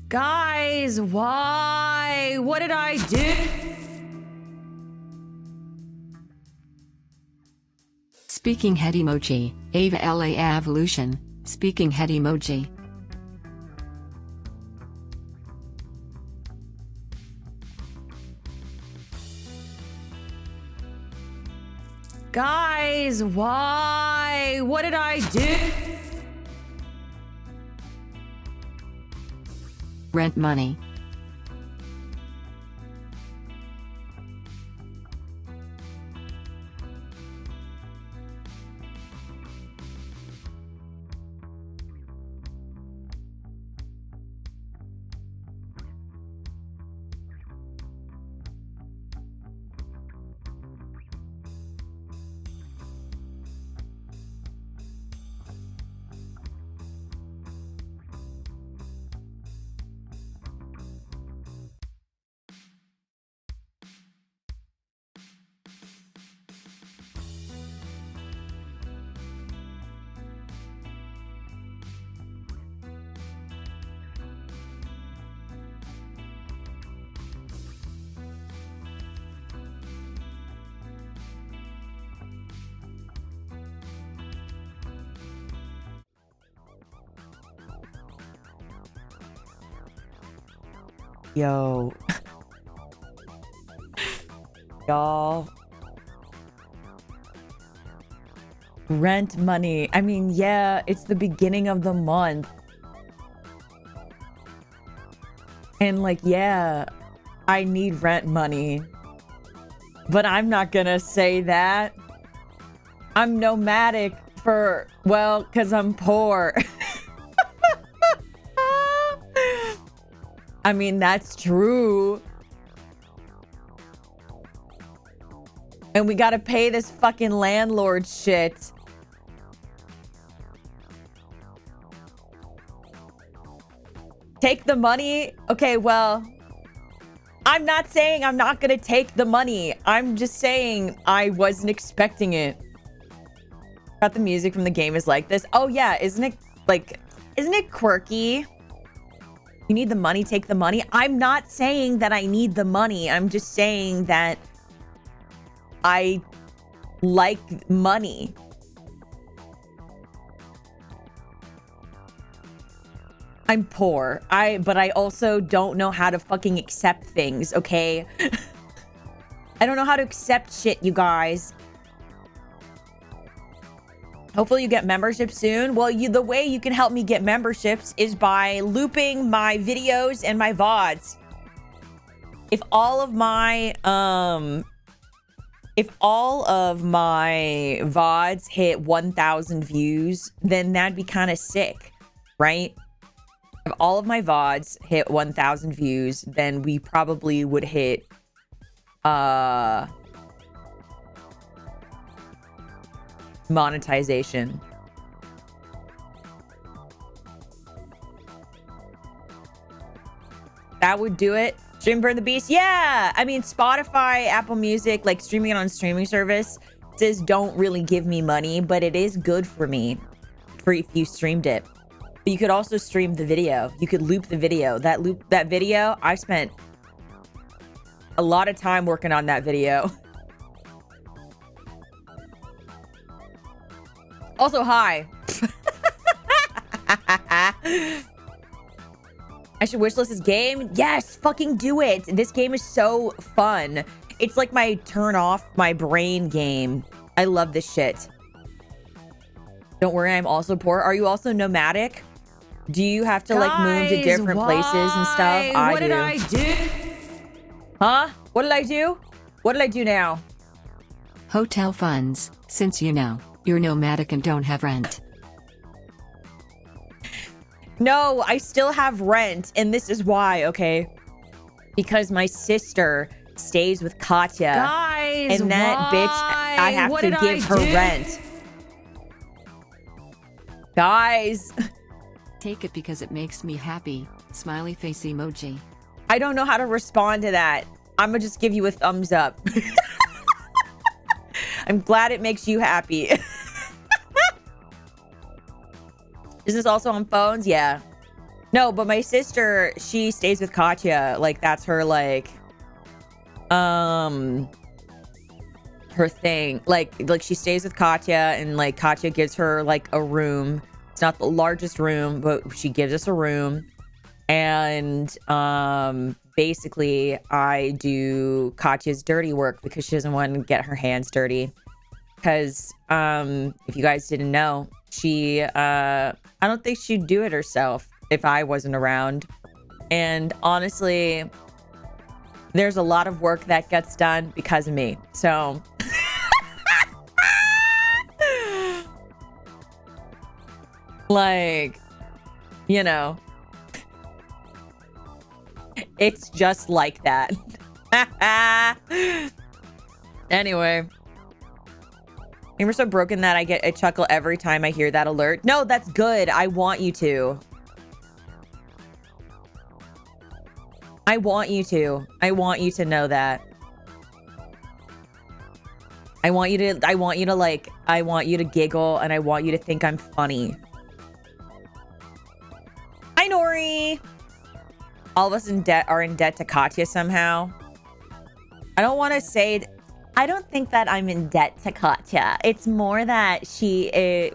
Guys, why? What did I do? Speaking head emoji. Ava LA Evolution. Speaking head emoji. Guys, why? What did I do? Rent money. Yo. Y'all. Rent money. I mean, yeah, it's the beginning of the month. And like, yeah, I need rent money. But I'm not gonna say that. I'm nomadic for, well, because I'm poor. I mean, that's true. And we gotta pay this fucking landlord shit. Take the money? Okay, well, I'm not saying I'm not gonna take the money. I'm just saying I wasn't expecting it. Got the music from the game is like this. Oh yeah, isn't it quirky? You need the money, take the money. I'm not saying that I need the money. I'm just saying that I like money. I'm poor. But I also don't know how to fucking accept things, okay? I don't know how to accept shit, you guys. Hopefully you get membership soon. Well, the way you can help me get memberships is by looping my videos and my VODs. If all of my VODs hit 1,000 views, then that'd be kind of sick, right? If all of my VODs hit 1,000 views, then we probably would hit monetization. That would do it. Stream Burn the Beast. Yeah, I mean, Spotify, Apple Music, like streaming it on streaming services don't really give me money, but it is good for me for if you streamed it. But you could also stream the video. You could loop the video. That video, I spent a lot of time working on that video. Also, hi. I should wishlist this game. Yes, fucking do it. This game is so fun. It's like my turn off my brain game. I love this shit. Don't worry, I'm also poor. Are you also nomadic? Do you have to like move to different places and stuff? What did I do? Huh? What did I do? What did I do now? Hotel funds, since you know you're nomadic and don't have rent. No, I still have rent, and this is why, okay? Because my sister stays with Katya. Guys, and that bitch, I have to give her rent. Guys. Take it because it makes me happy. Smiley face emoji. I don't know how to respond to that. I'm gonna just give you a thumbs up. I'm glad it makes you happy. Is this also on phones? Yeah. No, but my sister, she stays with Katya. Like, that's her, like, her thing. Like she stays with Katya, and, like, Katya gives her, like, a room. It's not the largest room, but she gives us a room. And, basically, I do Katya's dirty work because she doesn't want to get her hands dirty. Because, if you guys didn't know, she, I don't think she'd do it herself if I wasn't around. And honestly, there's a lot of work that gets done because of me. So like, you know, it's just like that. Anyway, and we're so broken that I get a chuckle every time I hear that alert. No, that's good. I want you to. I want you to. I want you to know that. I want you to like, I want you to giggle, and I want you to think I'm funny. Hi, Nori. All of us are in debt to Katya somehow. I don't want to say, I don't think that I'm in debt to Katya. It's more that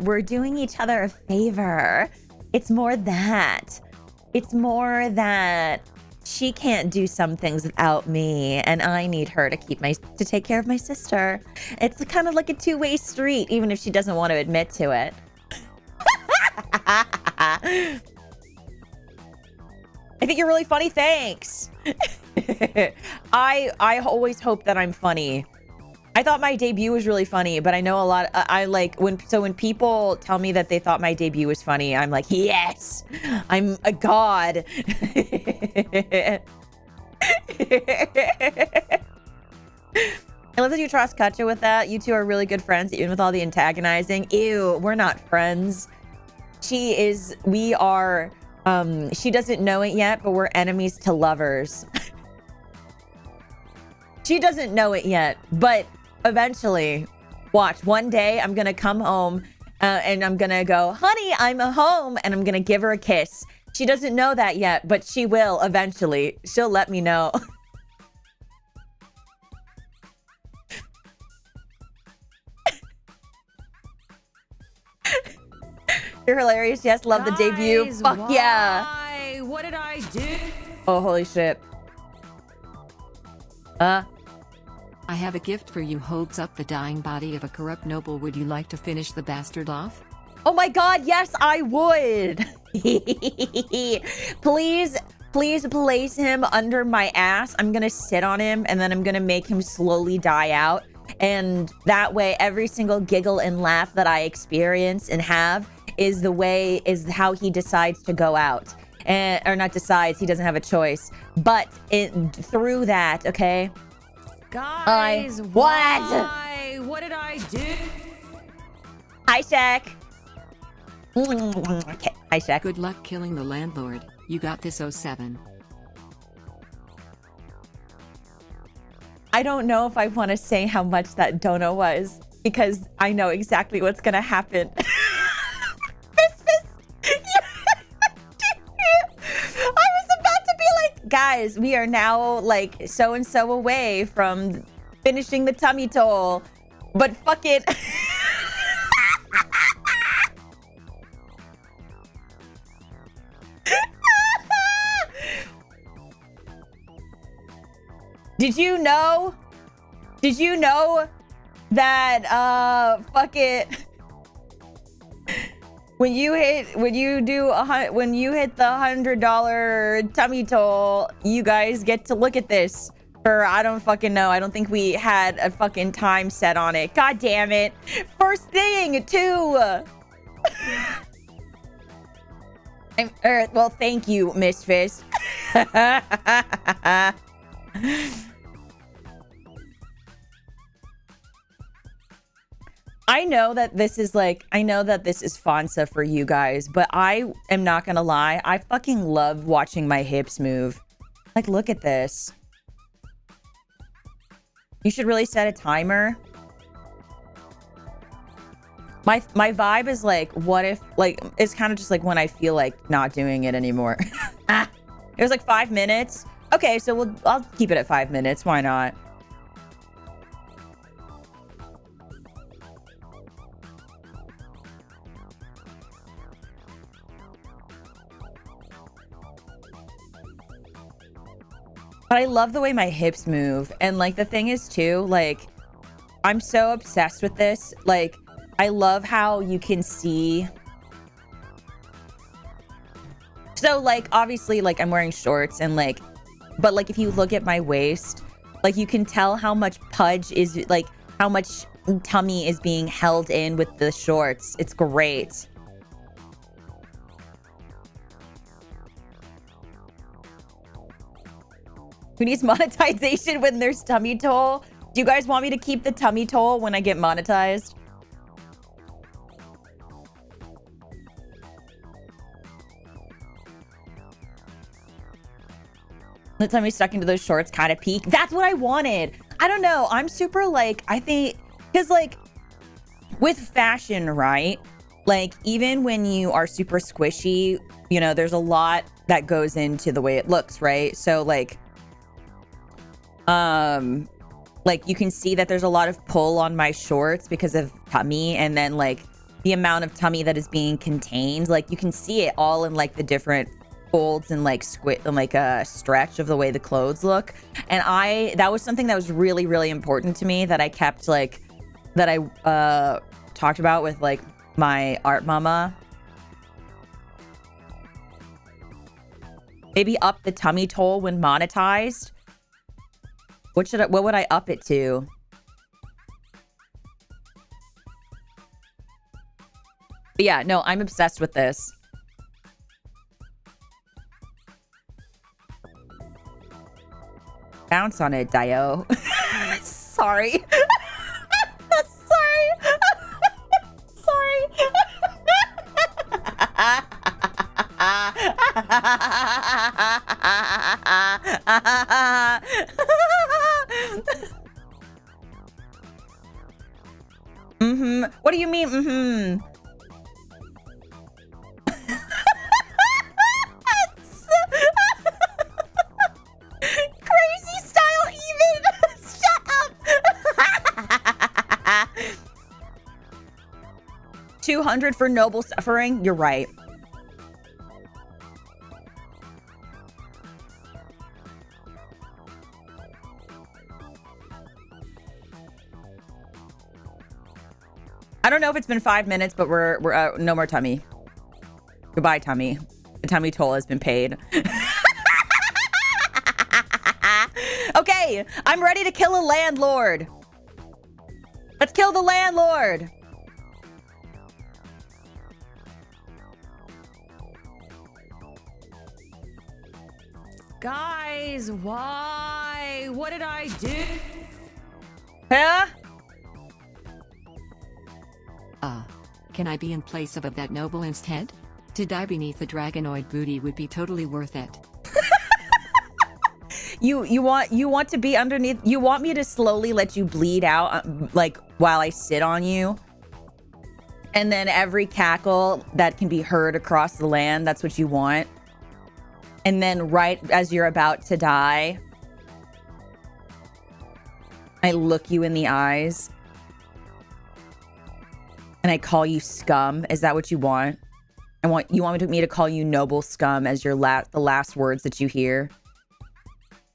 we're doing each other a favor. It's more that. It's more that she can't do some things without me, and I need her to take care of my sister. It's kind of like a two-way street, even if she doesn't want to admit to it. I think you're really funny. Thanks. I always hope that I'm funny. I thought my debut was really funny, but I know a lot. I like when people tell me that they thought my debut was funny, I'm like, yes, I'm a god. I love that you trust Katya with that. You two are really good friends, even with all the antagonizing. Ew, we're not friends. We are, she doesn't know it yet, but we're enemies to lovers. She doesn't know it yet, but eventually, watch, one day I'm gonna come home and I'm gonna go, honey, I'm home, and I'm gonna give her a kiss. She doesn't know that yet, but she will eventually. She'll let me know. You're hilarious. Yes, love the debut. Fuck yeah. What did I do? Oh, holy shit. I have a gift for you. Holds up the dying body of a corrupt noble. Would you like to finish the bastard off? Oh my god, yes, I would. Please place him under my ass. I'm gonna sit on him, and then I'm gonna make him slowly die out. And that way, every single giggle and laugh that I experience and have is how he decides to go out. Or not decides, he doesn't have a choice. But through that, okay? Guys, what did I do? Hi, Shaq. Okay, hi, Shaq. Good luck killing the landlord. You got this, 07. I don't know if I want to say how much that dono was, because I know exactly what's gonna happen. I was about to be like, guys, we are now like so and so away from finishing the tummy toll, but fuck it. Did you know that fuck it, when you hit the $100 tummy toll, you guys get to look at this for, I don't fucking know. I don't think we had a fucking time set on it. God damn it. First thing too. Well, thank you, Miss Fist. I know that this is Fonsa for you guys, but I am not gonna lie. I fucking love watching my hips move. Like, look at this. You should really set a timer. My vibe is like, what if, like, it's kind of just like when I feel like not doing it anymore. It was like 5 minutes. Okay, so I'll keep it at 5 minutes. Why not? But I love the way my hips move. And like the thing is too, like I'm so obsessed with this. Like I love how you can see. So like obviously like I'm wearing shorts and like, but like if you look at my waist, like you can tell how much pudge is like how much tummy is being held in with the shorts. It's great. Who needs monetization when there's tummy toll? Do you guys want me to keep the tummy toll when I get monetized? The tummy stuck into those shorts kind of peak. That's what I wanted. I don't know. I'm super like, I think, because like with fashion, right? Like even when you are super squishy, you know, there's a lot that goes into the way it looks, right? So like you can see that there's a lot of pull on my shorts because of tummy, and then like the amount of tummy that is being contained, like you can see it all in like the different folds and like stretch of the way the clothes look. And that was something that was really, really important to me that I kept like, that I talked about with like my art mama. Maybe up the tummy toll when monetized. What would I up it to? But yeah, no, I'm obsessed with this. Bounce on it, Dio. Sorry. Sorry. What do you mean? Crazy style even. Shut up. 200 for noble suffering. You're right. I don't know if it's been 5 minutes, but we're no more tummy. Goodbye, tummy. The tummy toll has been paid. Okay, I'm ready to kill a landlord. Let's kill the landlord. Guys, why? What did I do? Huh? Can I be in place of that noble instead? To die beneath the dragonoid booty would be totally worth it. You want to be underneath? You want me to slowly let you bleed out, like while I sit on you, and then every cackle that can be heard across the land, that's what you want. And then right as you're about to die, I look you in the eyes and I call you scum. Is that what you want? You want me to call you noble scum as your the last words that you hear?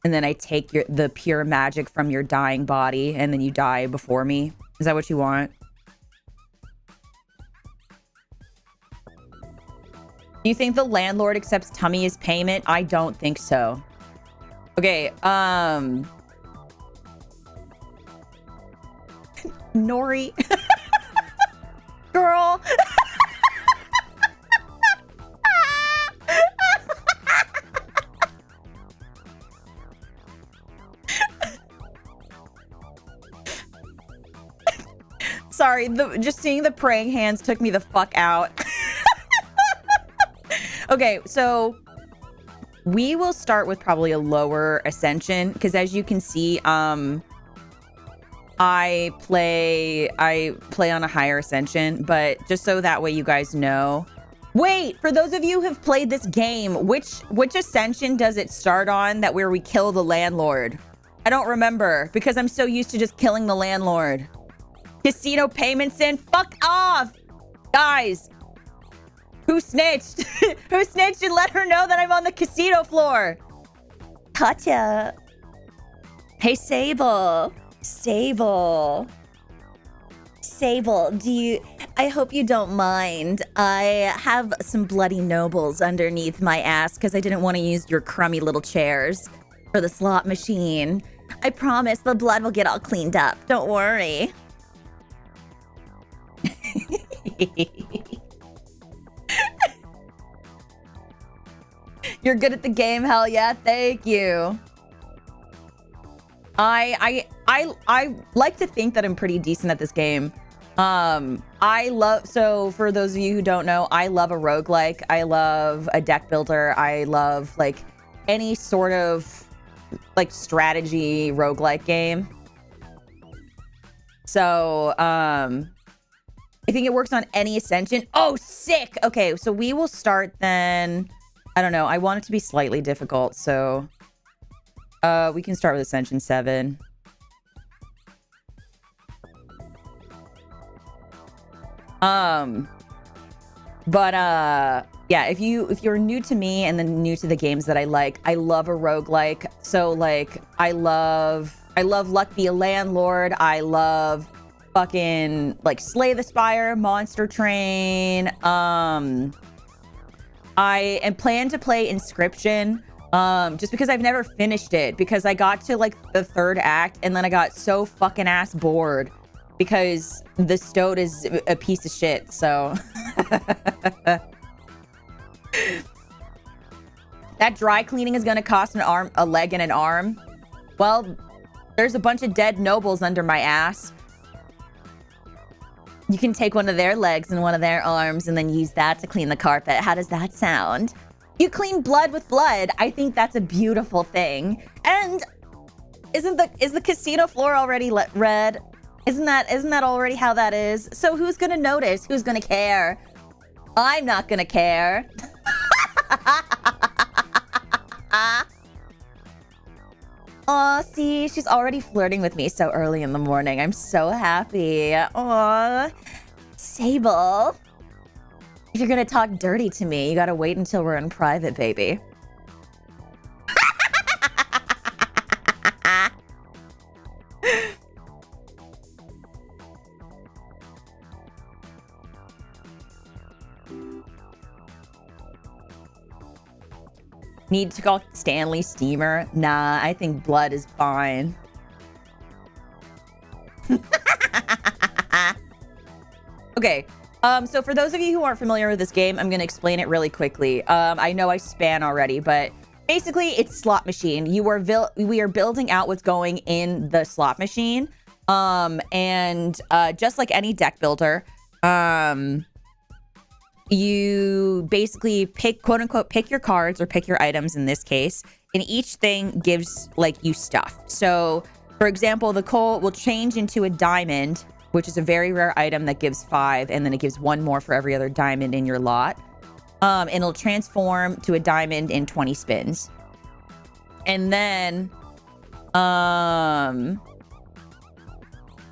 And then I take the pure magic from your dying body and then you die before me? Is that what you want? Do you think the landlord accepts tummy as payment? I don't think so. Okay, Nori. Girl. Sorry, just seeing the praying hands took me the fuck out. Okay, so we will start with probably a lower ascension because as you can see, I play on a higher ascension, but just so that way you guys know. Wait, for those of you who've played this game, which ascension does it start on that where we kill the landlord? I don't remember because I'm so used to just killing the landlord. Casino payments in? Fuck off! Guys, who snitched? Who snitched and let her know that I'm on the casino floor? Katya. Hey, Sable. Sable, I hope you don't mind. I have some bloody nobles underneath my ass because I didn't want to use your crummy little chairs for the slot machine. I promise the blood will get all cleaned up. Don't worry. You're good at the game, hell yeah, thank you. I like to think that I'm pretty decent at this game. So for those of you who don't know, I love a roguelike. I love a deck builder. I love like any sort of like strategy roguelike game. So, I think it works on any ascension. Oh, sick. Okay. So we will start then. I don't know. I want it to be slightly difficult. So, we can start with Ascension 7. Yeah, if you're new to me and then new to the games that I love a roguelike. So like I love Luck Be a Landlord. I love fucking like Slay the Spire, Monster Train. I am planning to play Inscription. Just because I've never finished it because I got to like the third act and then I got so fucking ass bored because the stoat is a piece of shit. So that dry cleaning is going to cost a leg and an arm. Well, there's a bunch of dead nobles under my ass. You can take one of their legs and one of their arms and then use that to clean the carpet. How does that sound? You clean blood with blood. I think that's a beautiful thing. And is the casino floor already red? Isn't that already how that is? So who's gonna notice? Who's gonna care? I'm not gonna care. Aw, see, she's already flirting with me so early in the morning. I'm so happy. Aw, Sable. If you're gonna talk dirty to me, you gotta wait until we're in private, baby. Need to call Stanley Steamer? Nah, I think blood is fine. Okay. So for those of you who aren't familiar with this game, I'm going to explain it really quickly. I know I span already, but basically it's slot machine. We are building out what's going in the slot machine. And just like any deck builder, you basically pick, quote unquote, pick your cards or pick your items in this case. And each thing gives like you stuff. So for example, the coal will change into a diamond, which is a very rare item that gives 5, and then it gives 1 more for every other diamond in your lot. And it'll transform to a diamond in 20 spins. And then a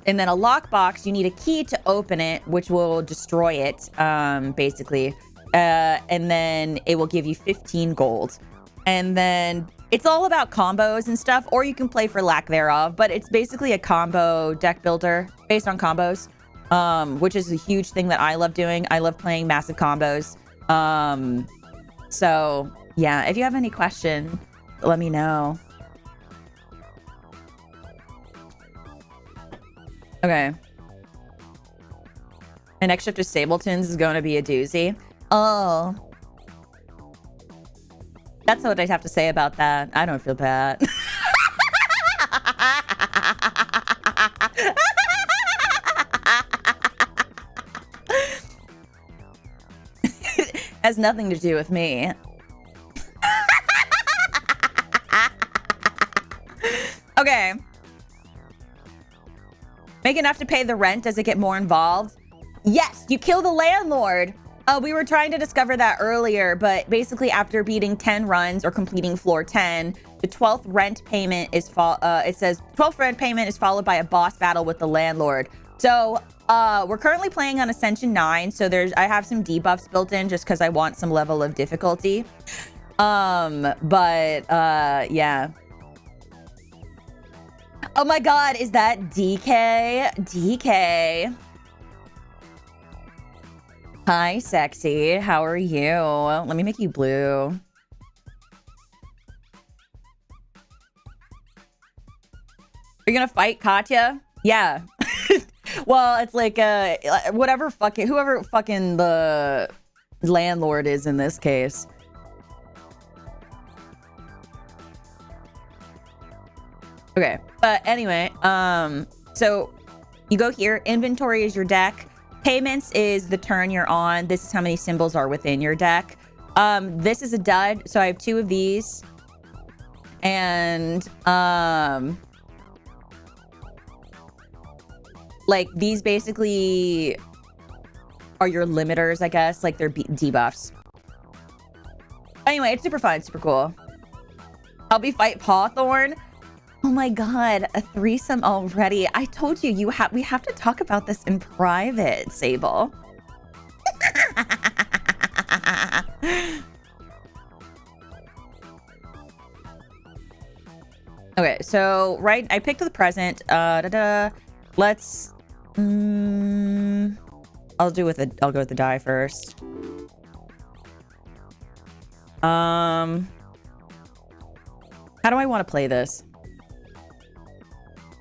lockbox, you need a key to open it, which will destroy it, basically. And then it will give you 15 gold. And then it's all about combos and stuff, or you can play for lack thereof, but it's basically a combo deck builder based on combos, which is a huge thing that I love doing. I love playing massive combos. So yeah, if you have any questions, let me know. Okay. The next shift of Sabletons is going to be a doozy. Oh. That's what I'd have to say about that. I don't feel bad. Has nothing to do with me. Okay. Make enough to pay the rent. Does it get more involved? Yes, you kill the landlord. We were trying to discover that earlier, but basically after beating 10 runs or completing floor 10, the 12th rent payment is it says 12th rent payment is followed by a boss battle with the landlord. So we're currently playing on Ascension 9, so I have some debuffs built in just because I want some level of difficulty. Yeah. Oh my god, is that DK? DK. Hi, sexy. How are you? Let me make you blue. Are you gonna fight Katya? Yeah. Well, it's like whoever fucking the landlord is in this case. Okay, but anyway, so you go here. Inventory is your deck. Payments is the turn you're on. This is how many symbols are within your deck. This is a dud, so I have 2 of these. And like these basically are your limiters, I guess. Like they're debuffs. Anyway, it's super fun, super cool. Help me fight Hawthorne. Oh my god, a threesome already. I told you, we have to talk about this in private, Sable. Okay, so I picked the present. Let's I'll go with the die first. How do I want to play this?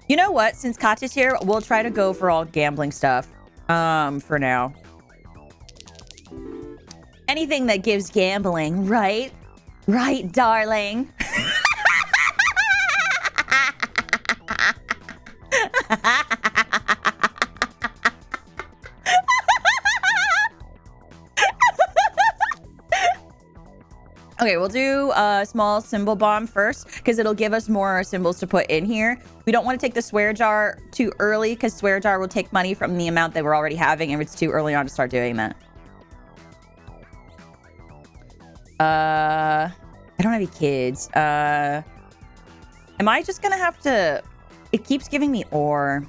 You know what? Since Katya's here, we'll try to go for all gambling stuff. For now. Anything that gives gambling, right? Right, darling. Okay, we'll do a small symbol bomb first because it'll give us more symbols to put in here. We don't want to take the swear jar too early because swear jar will take money from the amount that we're already having if it's too early on to start doing that. I don't have any kids. Am I just gonna have to... It keeps giving me ore.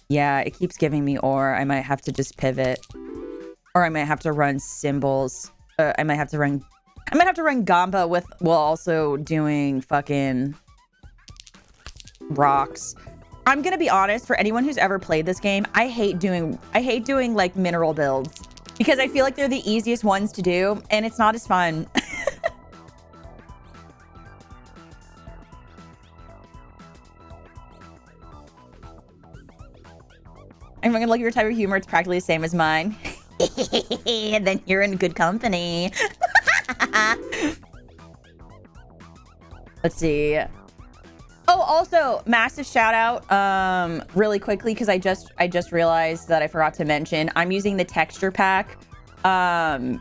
Yeah, it keeps giving me ore. I might have to just pivot. Or I might have to run symbols. I might have to run Gamba with while also doing fucking rocks. I'm gonna be honest, for anyone who's ever played this game, I hate doing like mineral builds because I feel like they're the easiest ones to do and it's not as fun. I'm gonna look at your type of humor, it's practically the same as mine. And then you're in good company. Let's see. Oh, also massive shout out really quickly because I just realized that I forgot to mention I'm using the texture pack so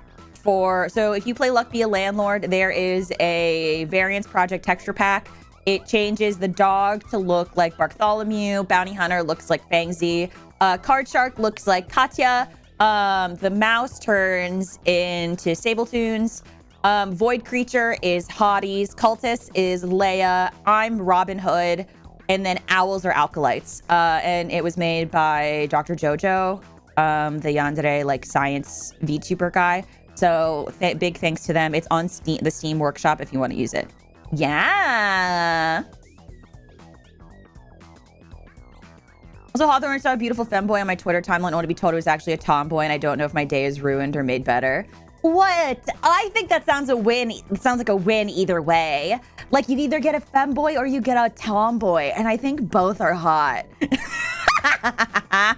if you play Luck Be a Landlord, there is a Variance project texture pack. It changes the dog to look like Bartholomew, Bounty Hunter looks like Fangsy, Card Shark looks like Katya. The mouse turns into Sabletoons. Void Creature is Hotties. Cultist is Leia. I'm Robin Hood. And then owls are Alkalites. And it was made by Dr. Jojo, the yandere like science VTuber guy. So big thanks to them. It's on Steam, the Steam Workshop if you want to use it. Yeah. Also, Hawthorne saw a beautiful femboy on my Twitter timeline. I want to be told it was actually a tomboy, and I don't know if my day is ruined or made better. What? I think that sounds a win. It sounds like a win either way. Like, you either get a femboy or you get a tomboy, and I think both are hot. I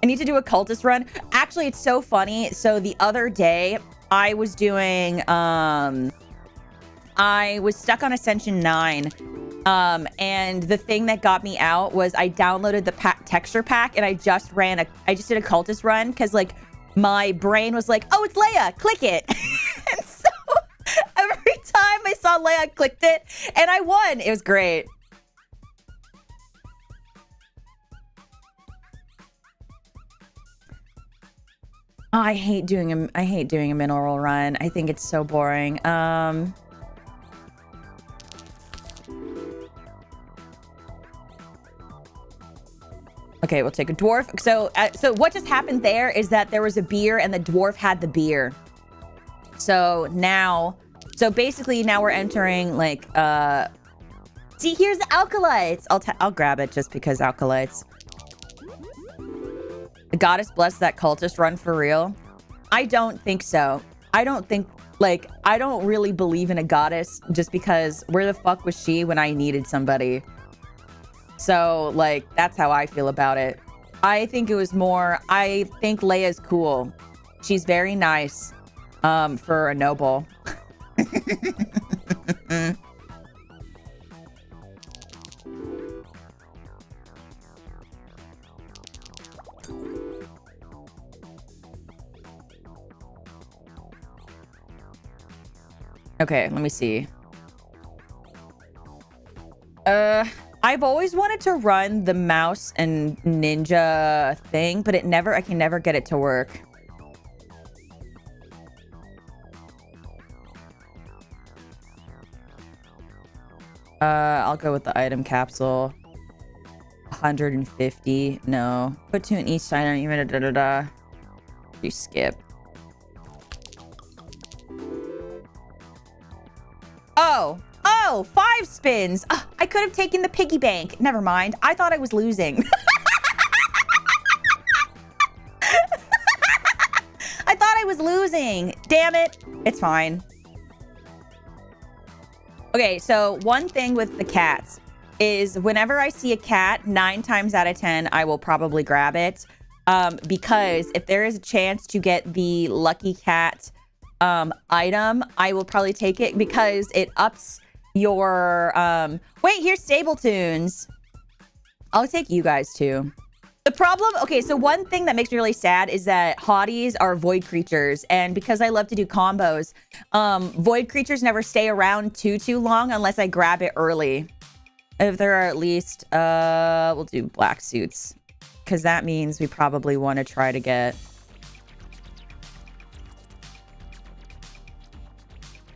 need to do a cultist run. Actually, it's so funny. So the other day, I was doing... I was stuck on Ascension 9. And the thing that got me out was I downloaded the texture pack and I just did a cultist run because like my brain was like, oh, it's Leia, click it. And so every time I saw Leia. I clicked it and I won. It was great. Oh, I hate doing a mineral run. I think it's so boring. Okay, we'll take a dwarf. So what just happened there is that there was a beer and the dwarf had the beer. So basically now we're entering like, see, here's the alkalites. I'll grab it just because alkalites. The goddess bless that cultist run for real. I don't think so. I don't really believe in a goddess just because where the fuck was she when I needed somebody? So like, that's how I feel about it. I think it was more, I think Leia's cool. She's very nice, for a noble. Okay, let me see. I've always wanted to run the mouse and ninja thing, but I can never get it to work. I'll go with the item capsule. 150. No. Put 2 in each item. You skip. Oh, 5 spins. I could have taken the piggy bank. Never mind. I thought I was losing. I thought I was losing. Damn it. It's fine. Okay, so one thing with the cats is whenever I see a cat, 9 times out of 10, I will probably grab it. Because if there is a chance to get the lucky cat item, I will probably take it because it ups your wait, here's Sable Tunes. I'll take you guys too. The problem, okay, so one thing that makes me really sad is that hotties are void creatures, and because I love to do combos, void creatures never stay around too long unless I grab it early. If there are at least we'll do black suits because that means we probably want to try to get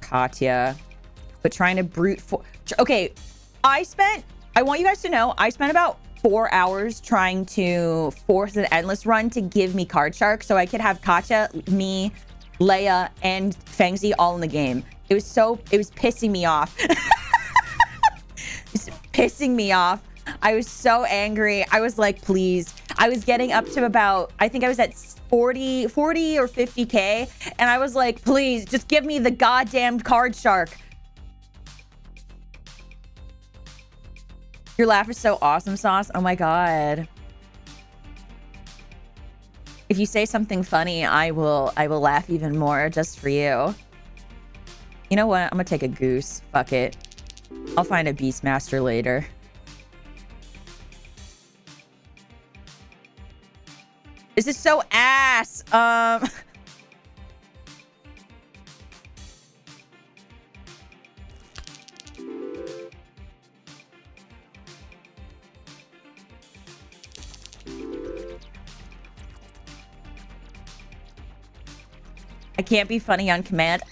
Katya. But trying to brute for... Okay, I want you guys to know, I spent about 4 hours trying to force an endless run to give me Card Shark so I could have Katya, me, Leia, and Fengzi all in the game. It was pissing me off. It's pissing me off. I was so angry. I was like, please. I was getting up to about, I think I was at 40 or 50K. And I was like, please, just give me the goddamn Card Shark. Your laugh is so awesome, Sauce. Oh my god. If you say something funny, I will laugh even more just for you. You know what? I'm gonna take a goose. Fuck it. I'll find a Beastmaster later. This is so ass. I can't be funny on command.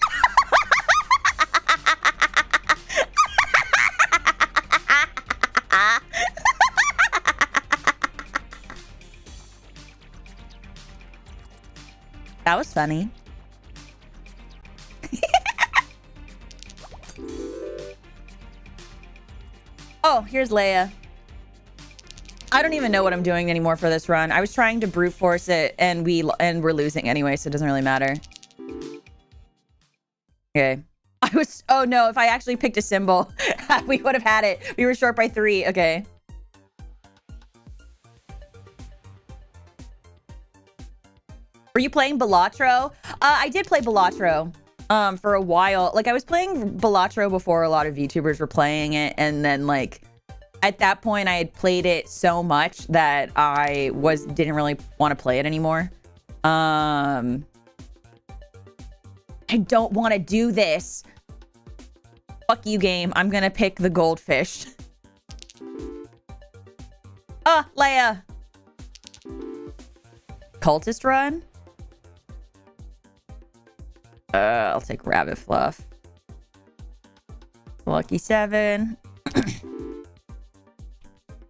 That was funny. Oh, here's Leia. I don't even know what I'm doing anymore for this run. I was trying to brute force it, and we're losing anyway, so it doesn't really matter. Okay. Oh no, if I actually picked a symbol, we would have had it. We were short by 3. Okay. Were you playing Balatro? I did play Balatro for a while. Like, I was playing Balatro before a lot of VTubers were playing it, and then like at that point I had played it so much that I didn't really want to play it anymore. I don't want to do this. Fuck you, game. I'm gonna pick the goldfish. Leia. Cultist run? I'll take rabbit fluff. Lucky 7.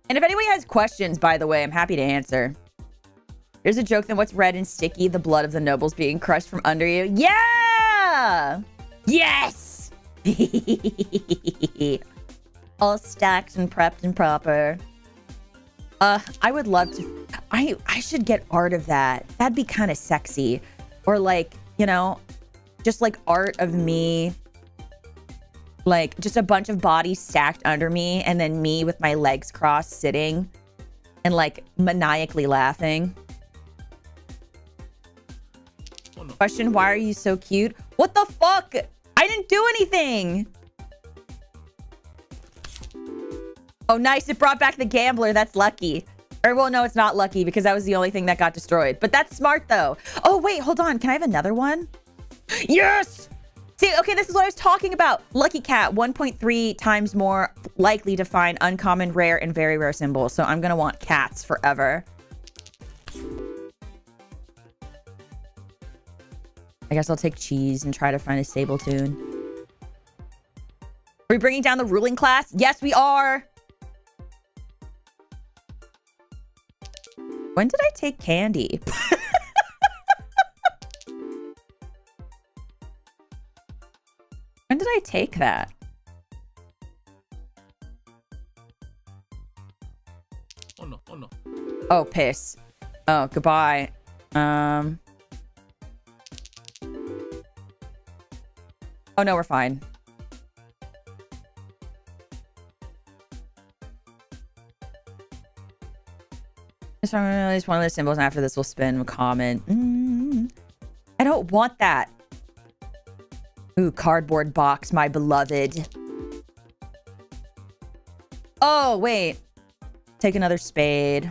And if anybody has questions, by the way, I'm happy to answer. There's a joke that what's red and sticky? The blood of the nobles being crushed from under you. Yeah! Yes! All stacked and prepped and proper. I would love to... I should get art of that. That'd be kind of sexy. Or like, you know, just like art of me. Like just a bunch of bodies stacked under me and then me with my legs crossed sitting and like maniacally laughing. Oh, no. Question, why are you so cute? What the fuck? I didn't do anything. Oh, nice. It brought back the gambler. That's lucky. Or, well, no, it's not lucky because that was the only thing that got destroyed. But that's smart, though. Oh, wait, hold on. Can I have another one? Yes! See, okay, this is what I was talking about. Lucky cat, 1.3 times more likely to find uncommon, rare, and very rare symbols. So I'm going to want cats forever. I guess I'll take cheese and try to find a SABLE tune. Are we bringing down the ruling class? Yes, we are. When did I take candy? When did I take that? Oh no, oh no. Oh, piss. Oh, goodbye. Oh no, we're fine. Just release one of the symbols, and after this we'll spin a comment. I don't want that. Ooh, cardboard box, my beloved. Oh, wait. Take another spade.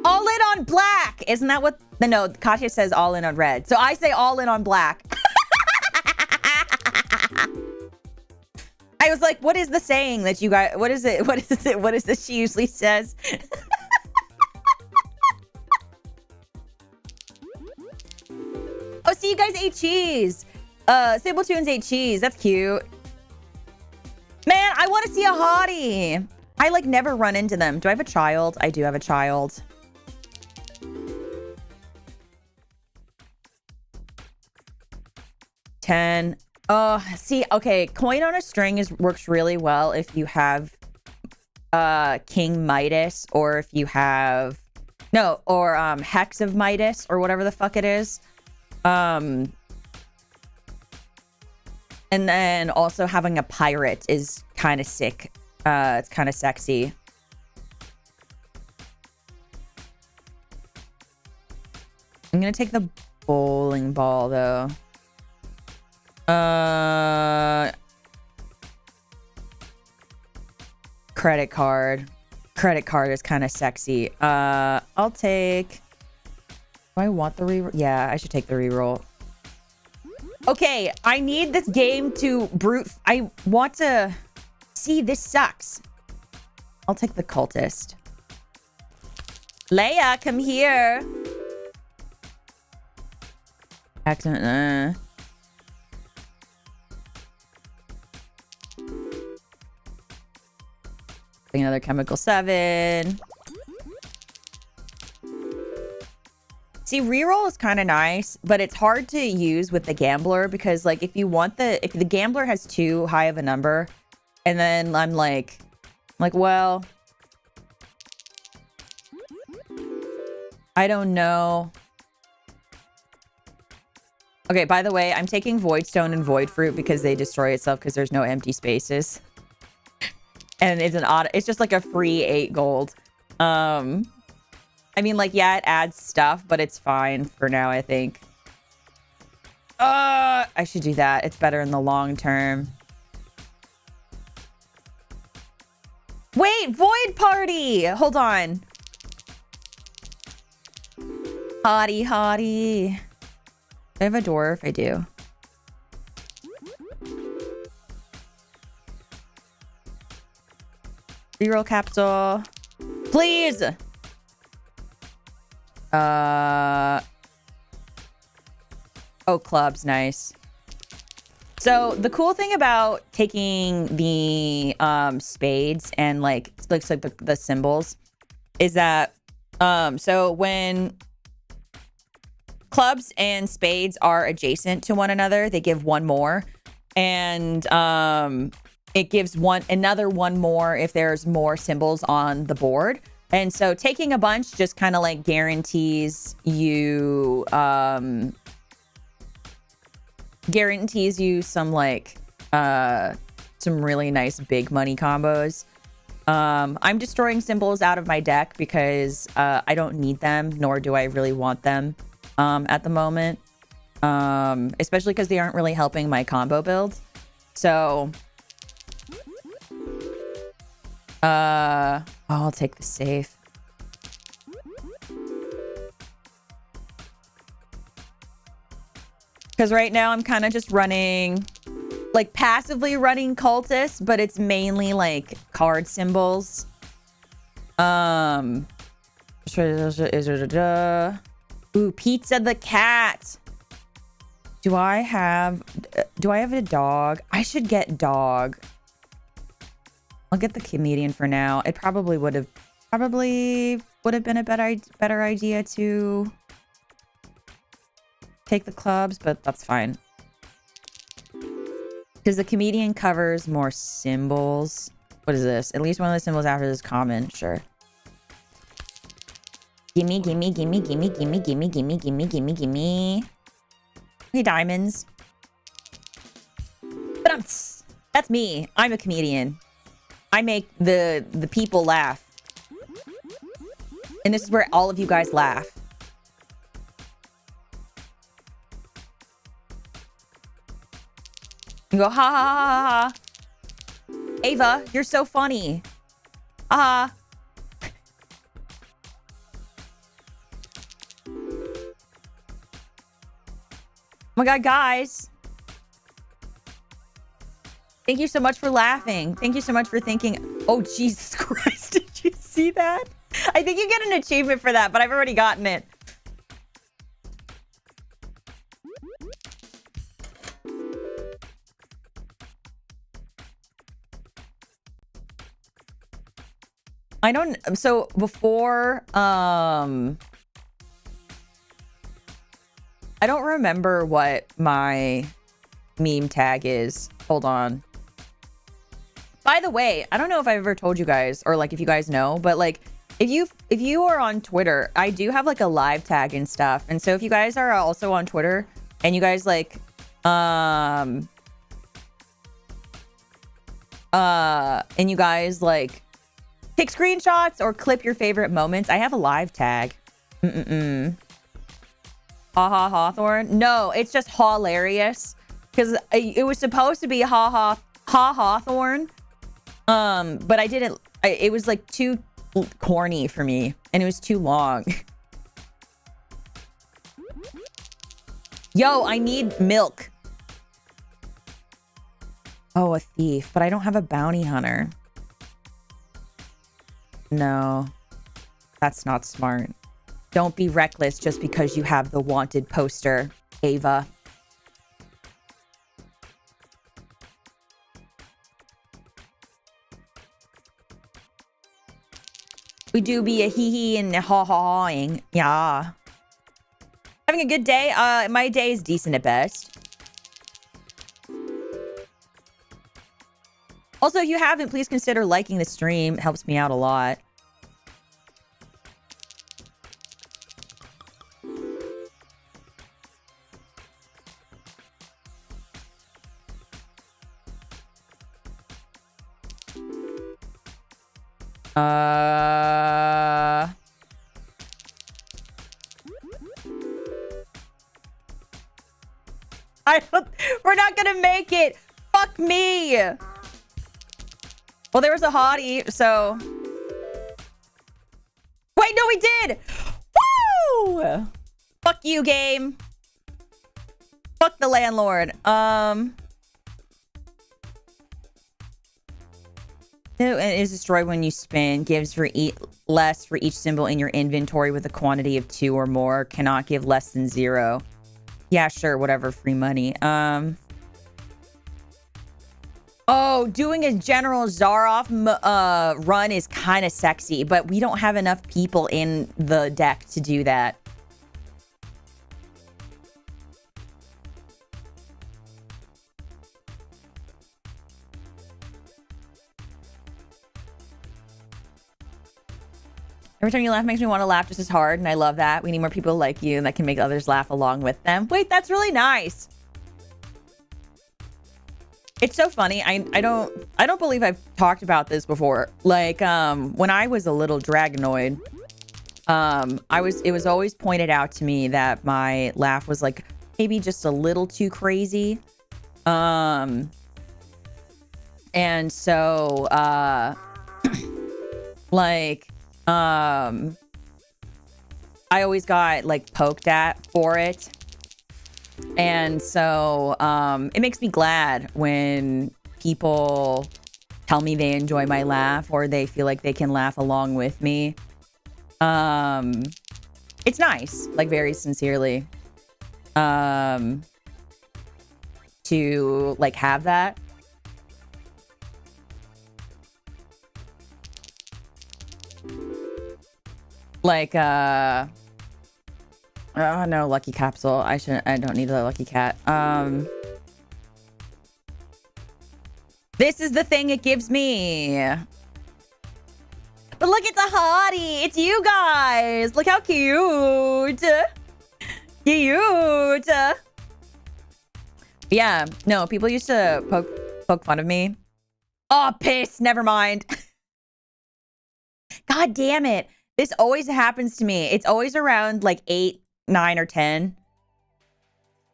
All in on black! Isn't that what... No, Katya says all in on red. So I say all in on black. I was like, what is the saying that you guys... What is it? What is it? What is this she usually says? Oh, see, you guys ate cheese. Sable Tunes ate cheese. That's cute. Man, I want to see a hottie. I, like, never run into them. Do I have a child? I do have a child. $10. Oh, see, okay. Coin on a string works really well if you have King Midas or if you have... No, or Hex of Midas or whatever the fuck it is. And then also having a pirate is kind of sick. It's kind of sexy. I'm gonna take the bowling ball though. Credit card. Credit card is kind of sexy. I'll take... Do I want the reroll? Yeah, I should take the reroll. Okay, I need this game to brute... I want to... See, this sucks. I'll take the cultist. Leia, come here. Accident. Another chemical 7. See, reroll is kind of nice, but it's hard to use with the gambler because, like, if the gambler has too high of a number, and then I'm like, well, I don't know. Okay, by the way, I'm taking Voidstone and Void Fruit because they destroy itself because there's no empty spaces. And it's just like a free 8 gold. I mean, like, yeah, it adds stuff, but it's fine for now, I think. I should do that. It's better in the long term. Wait, Void Party! Hold on. Hottie, hottie. Do I have a dwarf? I do. Reroll capsule. Please! Oh, clubs. Nice. So the cool thing about taking the spades and like looks like the symbols is that so when clubs and spades are adjacent to one another, they give one more, and it gives another one more if there's more symbols on the board. And so taking a bunch just kind of like guarantees you some like some really nice big money combos. I'm destroying symbols out of my deck because I don't need them, nor do I really want them at the moment, especially because they aren't really helping my combo build. So I'll take the safe. Because right now I'm kind of just running, like passively running cultists, but it's mainly like card symbols. Ooh, Pizza the cat. Do I have a dog? I should get dog. I'll get the comedian for now. It probably would have been a better idea to take the clubs, but that's fine. Because the comedian covers more symbols. What is this? At least one of the symbols after this is common. Sure. Gimme, gimme, gimme, gimme, gimme, gimme, gimme, gimme, gimme, gimme. Hey, diamonds. But that's me. I'm a comedian. I make the people laugh. And this is where all of you guys laugh. You go, ha ha ha ha ha. Ava, you're so funny. Ah. Oh my god, guys. Thank you so much for laughing. Thank you so much for thinking. Oh, Jesus Christ. Did you see that? I think you get an achievement for that, but I've already gotten it. I don't, so before, I don't remember what my meme tag is. Hold on. By the way, I don't know if I've ever told you guys, or like if you guys know, but like if you are on Twitter, I do have like a live tag and stuff. And so if you guys are also on Twitter and you guys like, and you guys like take screenshots or clip your favorite moments, I have a live tag. Haha Hawthorne. No, it's just hilarious because it was supposed to be ha Hawthorne. But I didn't. It was like too corny for me, and it was too long. Yo, I need milk. Oh, a thief, but I don't have a bounty hunter. No, that's not smart. Don't be reckless just because you have the wanted poster, Ava. We do be a hee-hee and a ha-ha-hawing. Yeah. Having a good day? My day is decent at best. Also, if you haven't, please consider liking the stream. It helps me out a lot. We're not gonna make it. Fuck me. Well, there was a hottie, so. Wait, no, we did. Woo! Fuck you, game. Fuck the landlord. It is destroyed when you spin. Gives for less for each symbol in your inventory with a quantity of 2 or more. Cannot give less than 0. Yeah, sure, whatever. Free money. Oh, doing a General Zaroff run is kind of sexy, but we don't have enough people in the deck to do that. Every time you laugh makes me want to laugh just as hard, and I love that. We need more people like you that can make others laugh along with them. Wait, that's really nice. It's so funny. I don't believe I've talked about this before. Like, when I was a little Dragonoid, it was always pointed out to me that my laugh was like maybe just a little too crazy. And so, like, I always got like poked at for it. And so it makes me glad when people tell me they enjoy my laugh or they feel like they can laugh along with me. It's nice, like very sincerely, to like have that. Like, oh no, lucky capsule. I don't need a lucky cat. This is the thing it gives me. But look, it's a hottie. It's you guys. Look how cute. Cute. Yeah, no, people used to poke fun of me. Oh, piss. Never mind. God damn it. This always happens to me. It's always around like 8, 9, or 10.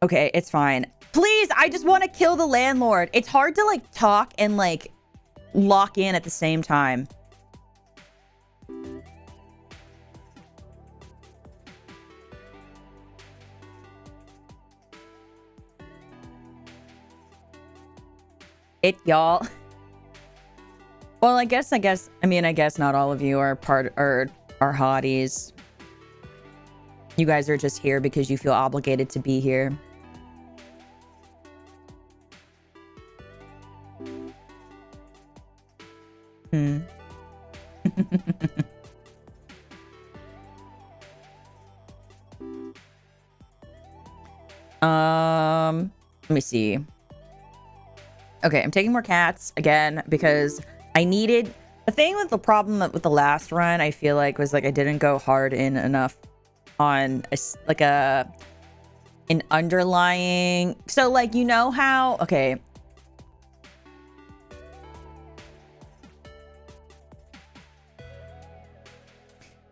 Okay, it's fine. Please, I just want to kill the landlord. It's hard to like talk and like lock in at the same time. Y'all. Well, I guess not all of you are are hotties. You guys are just here because you feel obligated to be here. Let me see. Okay, I'm taking more cats again because I needed... The thing with the problem with the last run, I feel like, was like I didn't go hard in enough on an underlying... So, like, you know how... Okay.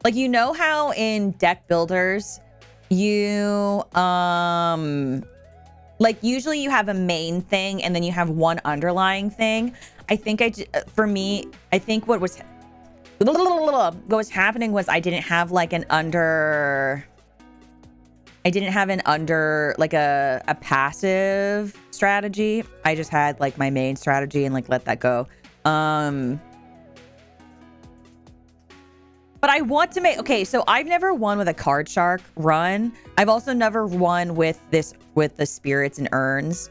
Like, you know how in deck builders, you, like, usually you have a main thing and then you have one underlying thing. I think for me, I think what was happening was I didn't have like like a passive strategy. I just had like my main strategy and like let that go. But I want to make... Okay, so I've never won with a card shark run. I've also never won with the spirits and urns.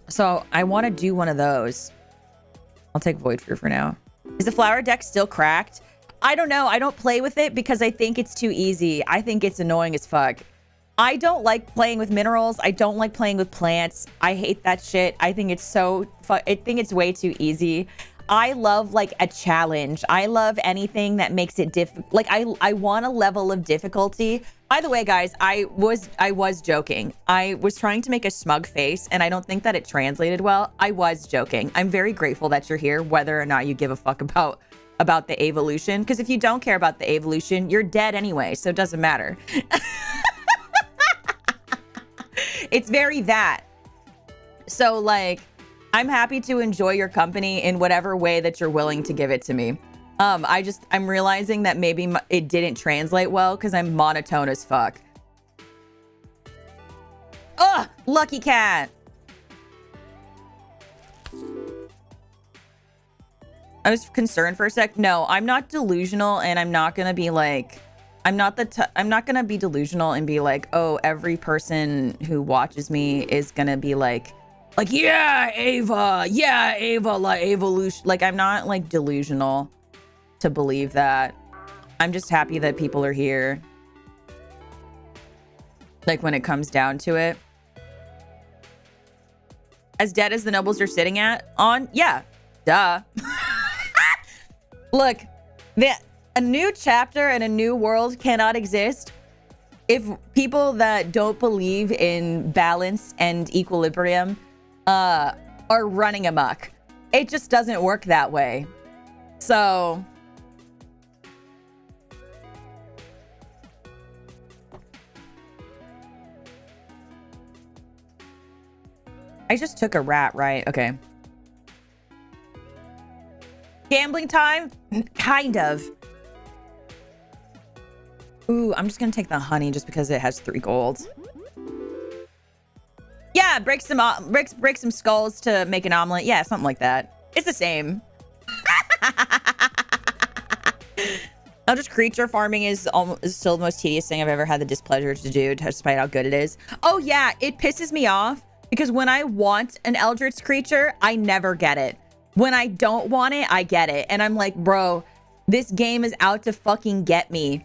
So I want to do one of those. I'll take Void Fear for now. Is the flower deck still cracked? I don't know. I don't play with it because I think it's too easy. I think it's annoying as fuck. I don't like playing with minerals. I don't like playing with plants. I hate that shit. I think it's I think it's way too easy. I love like a challenge. I love anything that makes it like I want a level of difficulty. By the way, guys, I was joking. I was trying to make a smug face and I don't think that it translated well. I was joking. I'm very grateful that you're here, whether or not you give a fuck about the evolution. Because if you don't care about the evolution, you're dead anyway, so it doesn't matter. It's very that. So like, I'm happy to enjoy your company in whatever way that you're willing to give it to me. I'm realizing that maybe it didn't translate well because I'm monotone as fuck. Ugh, lucky cat. I was concerned for a sec. No, I'm not delusional, and I'm not gonna be like, I'm not gonna be delusional and be like, oh, every person who watches me is gonna be like, yeah, Ava, like evolution. Like, I'm not like delusional to believe that. I'm just happy that people are here. Like, when it comes down to it. As dead as the nobles are sitting on? Yeah, duh. Look, a new chapter and a new world cannot exist if people that don't believe in balance and equilibrium are running amok. It just doesn't work that way. So I just took a rat, right? Okay. Gambling time? Kind of. Ooh, I'm just gonna take the honey just because it has 3 gold. Yeah, break some skulls to make an omelet. Yeah, something like that. It's the same. Now, just creature farming is still the most tedious thing I've ever had the displeasure to do, despite how good it is. Oh yeah, it pisses me off because when I want an eldritch creature, I never get it. When I don't want it, I get it. And I'm like, bro, this game is out to fucking get me.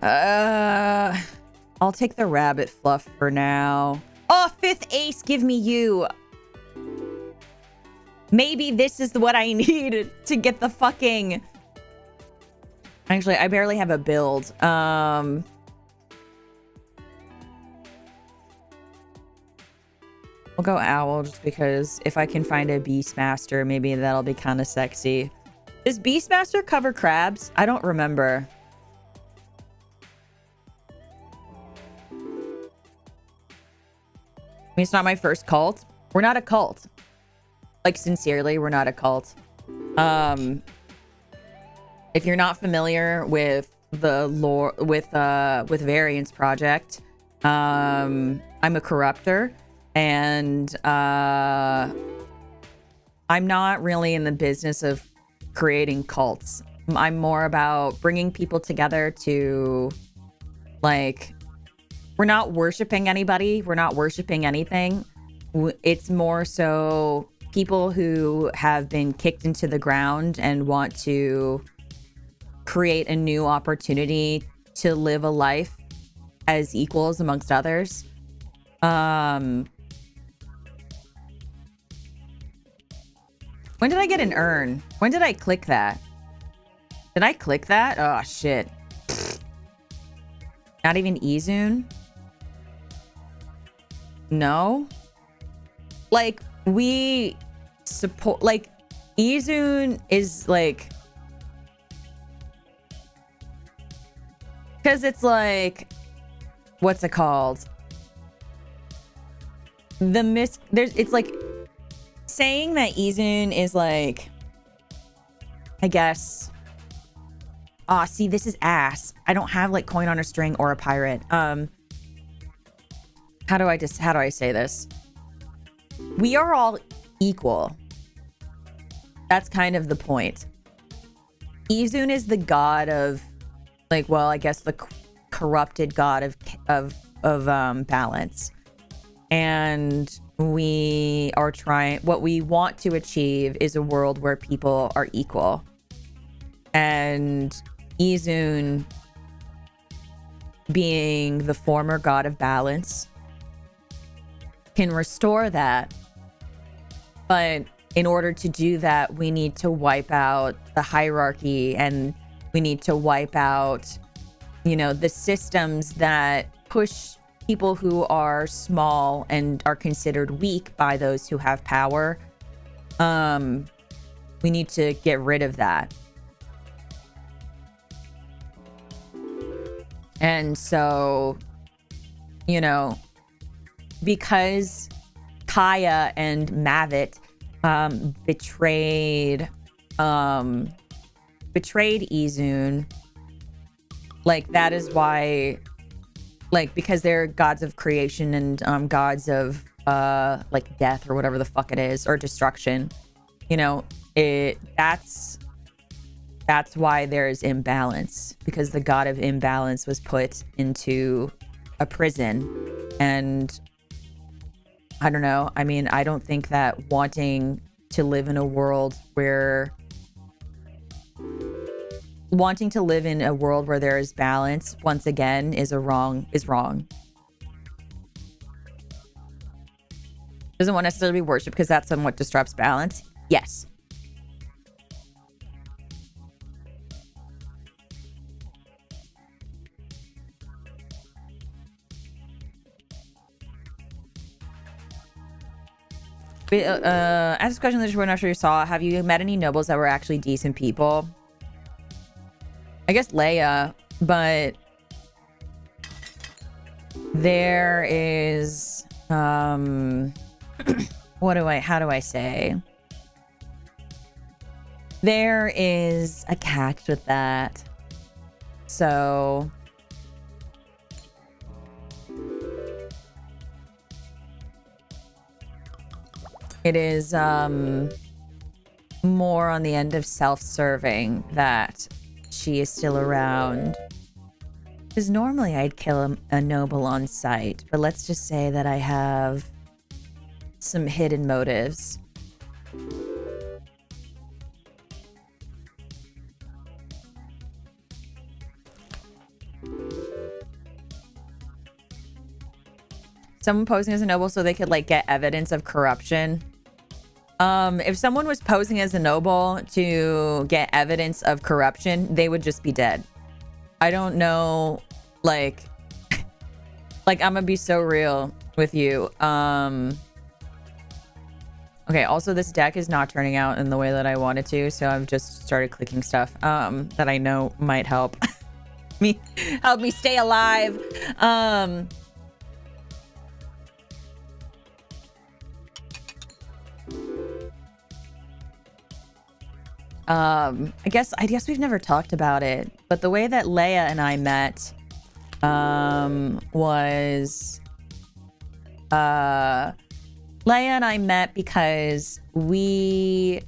I'll take the rabbit fluff for now. Oh, 5th ace, give me you. Maybe this is what I need to get the fucking... Actually, I barely have a build. We'll go owl just because if I can find a Beastmaster, maybe that'll be kind of sexy. Does Beastmaster cover crabs? I don't remember. I mean, it's not my first cult. We're not a cult. Like, sincerely, we're not a cult. If you're not familiar with the lore, with Variance project, I'm a corruptor. And I'm not really in the business of creating cults. I'm more about bringing people together to, like, we're not worshiping anybody. We're not worshiping anything. It's more so people who have been kicked into the ground and want to create a new opportunity to live a life as equals amongst others. When did I get an urn? When did I click that? Did I click that? Oh, shit. Not even Izun? No? Like, we support... Like, Izun is, like... Because it's, like... What's it called? It's, like... Saying that Izun is like, I guess. Ah, see, this is ass. I don't have like coin on a string or a pirate. How do I say this? We are all equal. That's kind of the point. Izun is the god of, like, well, I guess the corrupted god of balance, and we are trying, what we want to achieve is a world where people are equal. And Izun, being the former god of balance, can restore that. But in order to do that, we need to wipe out the hierarchy, and we need to wipe out, you know, the systems that push people who are small and are considered weak by those who have power. We need to get rid of that. And so, you know, because Kaya and Mavit betrayed Izun, like, that is why, like, because they're gods of creation and gods of like death or whatever the fuck it is, or destruction. You know, that's why there's imbalance, because the god of imbalance was put into a prison. And I don't know. I mean, I don't think that wanting to live in a world where there is balance, once again, is wrong. Doesn't want necessarily be worship because that somewhat disrupts balance. Yes. Ask this question that we're not sure you saw. Have you met any nobles that were actually decent people? I guess Leia, but there is how do I say? There is a catch with that. So it is more on the end of self-serving that she is still around. Because normally I'd kill a noble on sight, but let's just say that I have some hidden motives. Someone posing as a noble so they could like get evidence of corruption. If someone was posing as a noble to get evidence of corruption, they would just be dead. I don't know, like I'm gonna be so real with you. Okay, also this deck is not turning out in the way that I wanted to, so I've just started clicking stuff that I know might help me stay alive. I guess we've never talked about it, but the way that Leia and I met was Leia and I met because we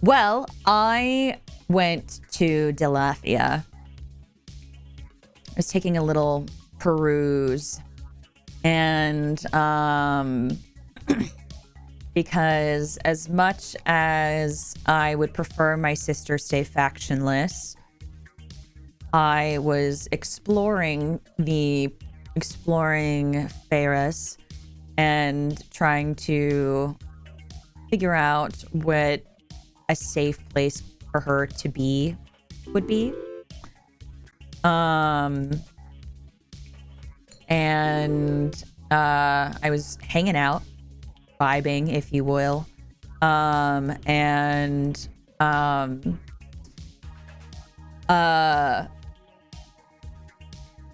well, I went to Delafia. I was taking a little peruse, and because as much as I would prefer my sister stay factionless, I was exploring Ferris and trying to figure out what a safe place for her to be would be. And I was hanging out, vibing, if you will. I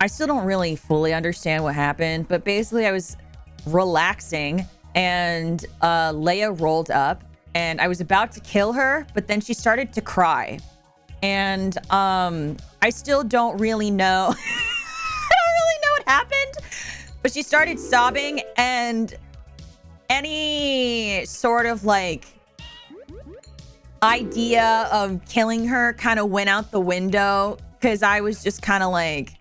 still don't really fully understand what happened, but basically I was relaxing and Leia rolled up and I was about to kill her, but then she started to cry. And I still don't really know. I don't really know what happened, but she started sobbing, and any sort of like idea of killing her kind of went out the window, because I was just kind of like,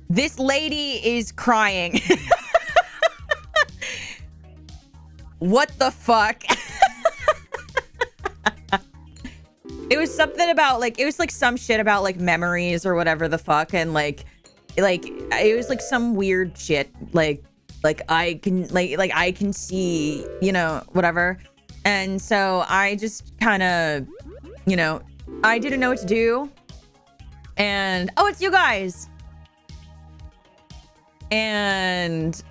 this lady is crying. What the fuck? It was something about like, it was like some shit about like memories or whatever the fuck, and like it was like some weird shit, like I can like I can see, you know, whatever. And so I just kind of, you know, I didn't know what to do. And oh, it's you guys. And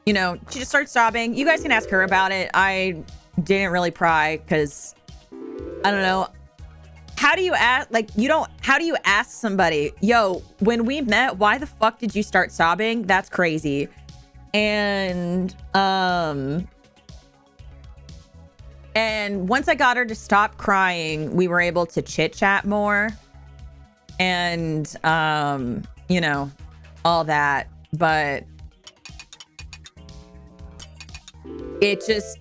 you know, she just started sobbing. You guys can ask her about it. I didn't really pry because I don't know. How do you ask, like, how do you ask somebody, yo, when we met, why the fuck did you start sobbing? That's crazy. And once I got her to stop crying, we were able to chit chat more. and you know, all that, but it just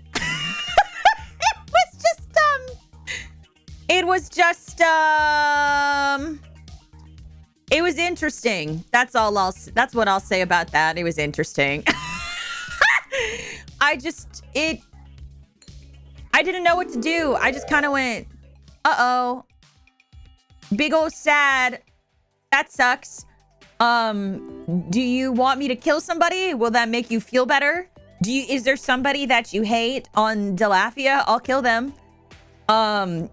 it was interesting. That's what I'll say about that. It was interesting. I didn't know what to do. I just kind of went, uh-oh. Big old sad. That sucks. Do you want me to kill somebody? Will that make you feel better? Is there somebody that you hate on Delafia? I'll kill them. Do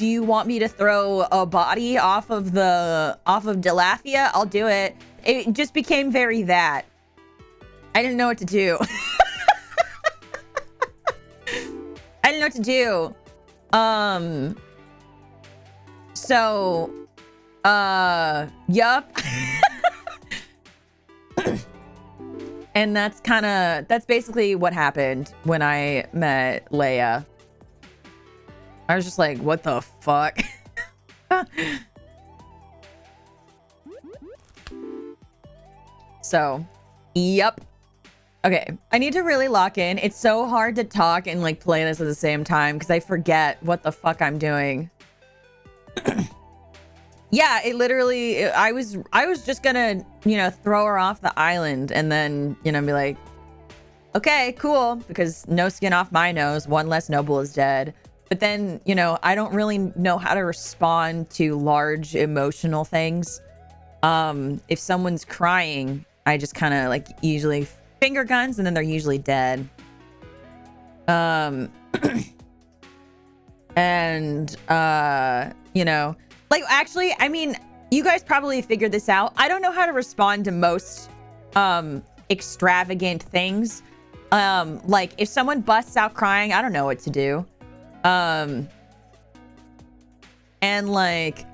you want me to throw a body off of Delafia? I'll do it. It just became very that. I didn't know what to do. I didn't know what to do. So, yup. And that's basically what happened when I met Leia. I was just like, what the fuck? So, yep. Okay, I need to really lock in. It's so hard to talk and like play this at the same time because I forget what the fuck I'm doing. Yeah, it literally, I was just gonna, you know, throw her off the island and then, you know, be like, okay, cool, because no skin off my nose, one less noble is dead. But then, you know, I don't really know how to respond to large emotional things. If someone's crying, I just kind of like usually finger guns and then they're usually dead. And, you know, like actually, I mean, you guys probably figured this out. I don't know how to respond to most extravagant things. Like if someone busts out crying, I don't know what to do. And like,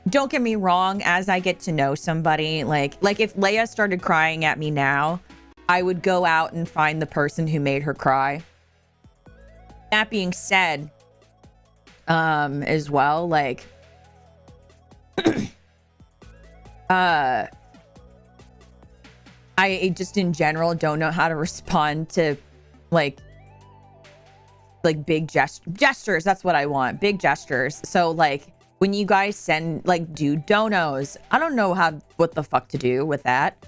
don't get me wrong, as I get to know somebody, like if Leia started crying at me now, I would go out and find the person who made her cry. That being said, as well, like, I just in general don't know how to respond to like big gestures. That's what I want. Big gestures. So like when you guys do donos, I don't know what the fuck to do with that.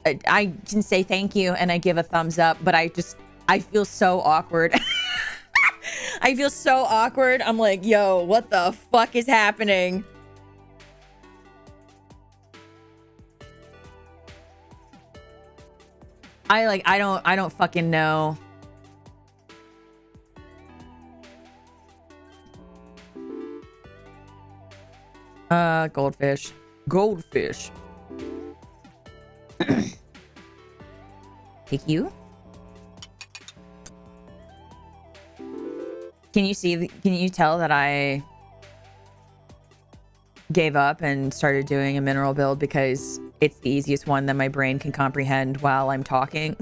I can say thank you and I give a thumbs up, but I feel so awkward. I feel so awkward. I'm like, yo, what the fuck is happening? I don't fucking know. Goldfish. Take you. Can you tell that I gave up and started doing a mineral build because it's the easiest one that my brain can comprehend while I'm talking?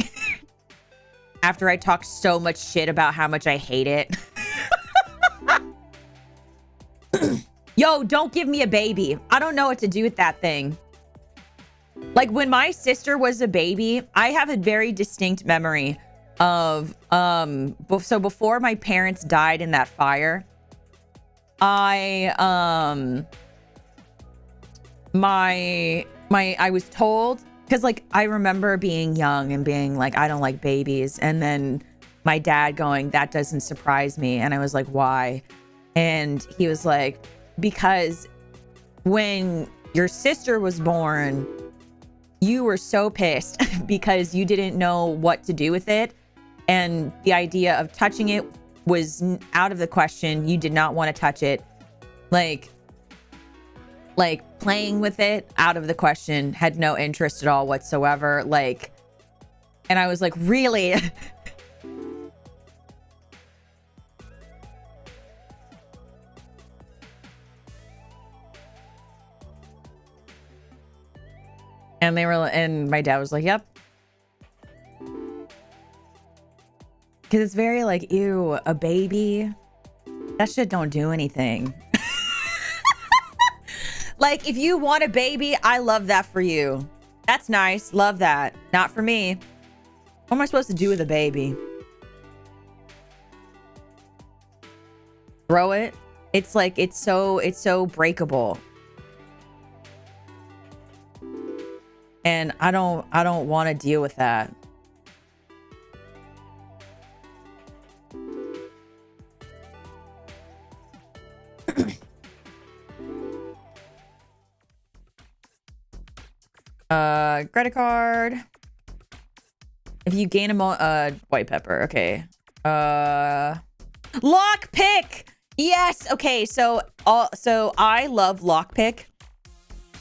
After I talk so much shit about how much I hate it. Yo, don't give me a baby. I don't know what to do with that thing. Like when my sister was a baby, I have a very distinct memory of so before my parents died in that fire, I was told, because like I remember being young and being like, I don't like babies, and then my dad going, that doesn't surprise me, and I was like, why? And he was like, because when your sister was born, you were so pissed because you didn't know what to do with it, and the idea of touching it was out of the question. You did not want to touch it. Like playing with it, out of the question. Had no interest at all whatsoever. Like, and I was like, really? And my dad was like, yep. Because it's very like, ew, a baby? That shit don't do anything. Like, if you want a baby, I love that for you. That's nice. Love that. Not for me. What am I supposed to do with a baby? Throw it? It's like, it's so breakable. And I don't want to deal with that. Credit card. If you gain white pepper, okay. Lockpick! Yes! Okay, so I love lockpick.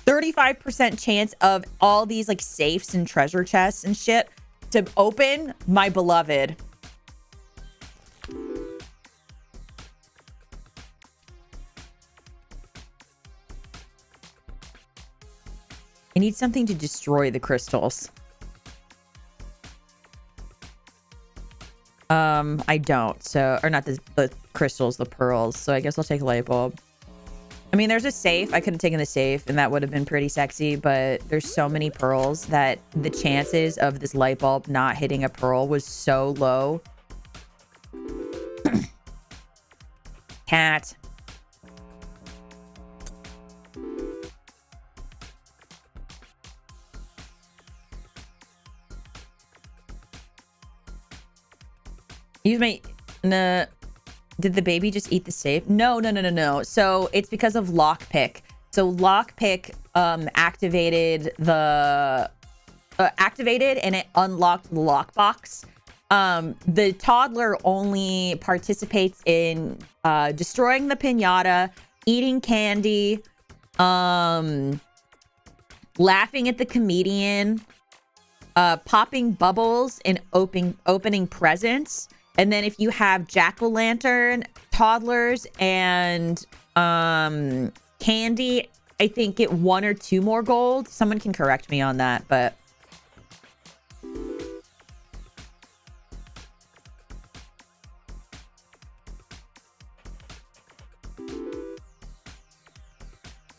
35% chance of all these like safes and treasure chests and shit to open, my beloved. I need something to destroy the crystals. I don't. So, or not the crystals, the pearls. So I guess I'll take a light bulb. I mean, there's a safe. I could have taken the safe and that would have been pretty sexy, but there's so many pearls that the chances of this light bulb not hitting a pearl was so low. Cat. Use my... Nah. Did the baby just eat the safe? No. So it's because of lockpick. So lockpick activated the... activated and it unlocked the lockbox. The toddler only participates in destroying the piñata, eating candy, laughing at the comedian, popping bubbles, and opening presents. And then if you have jack-o'-lantern, toddlers, and candy, I think get 1 or 2 more gold. Someone can correct me on that, but...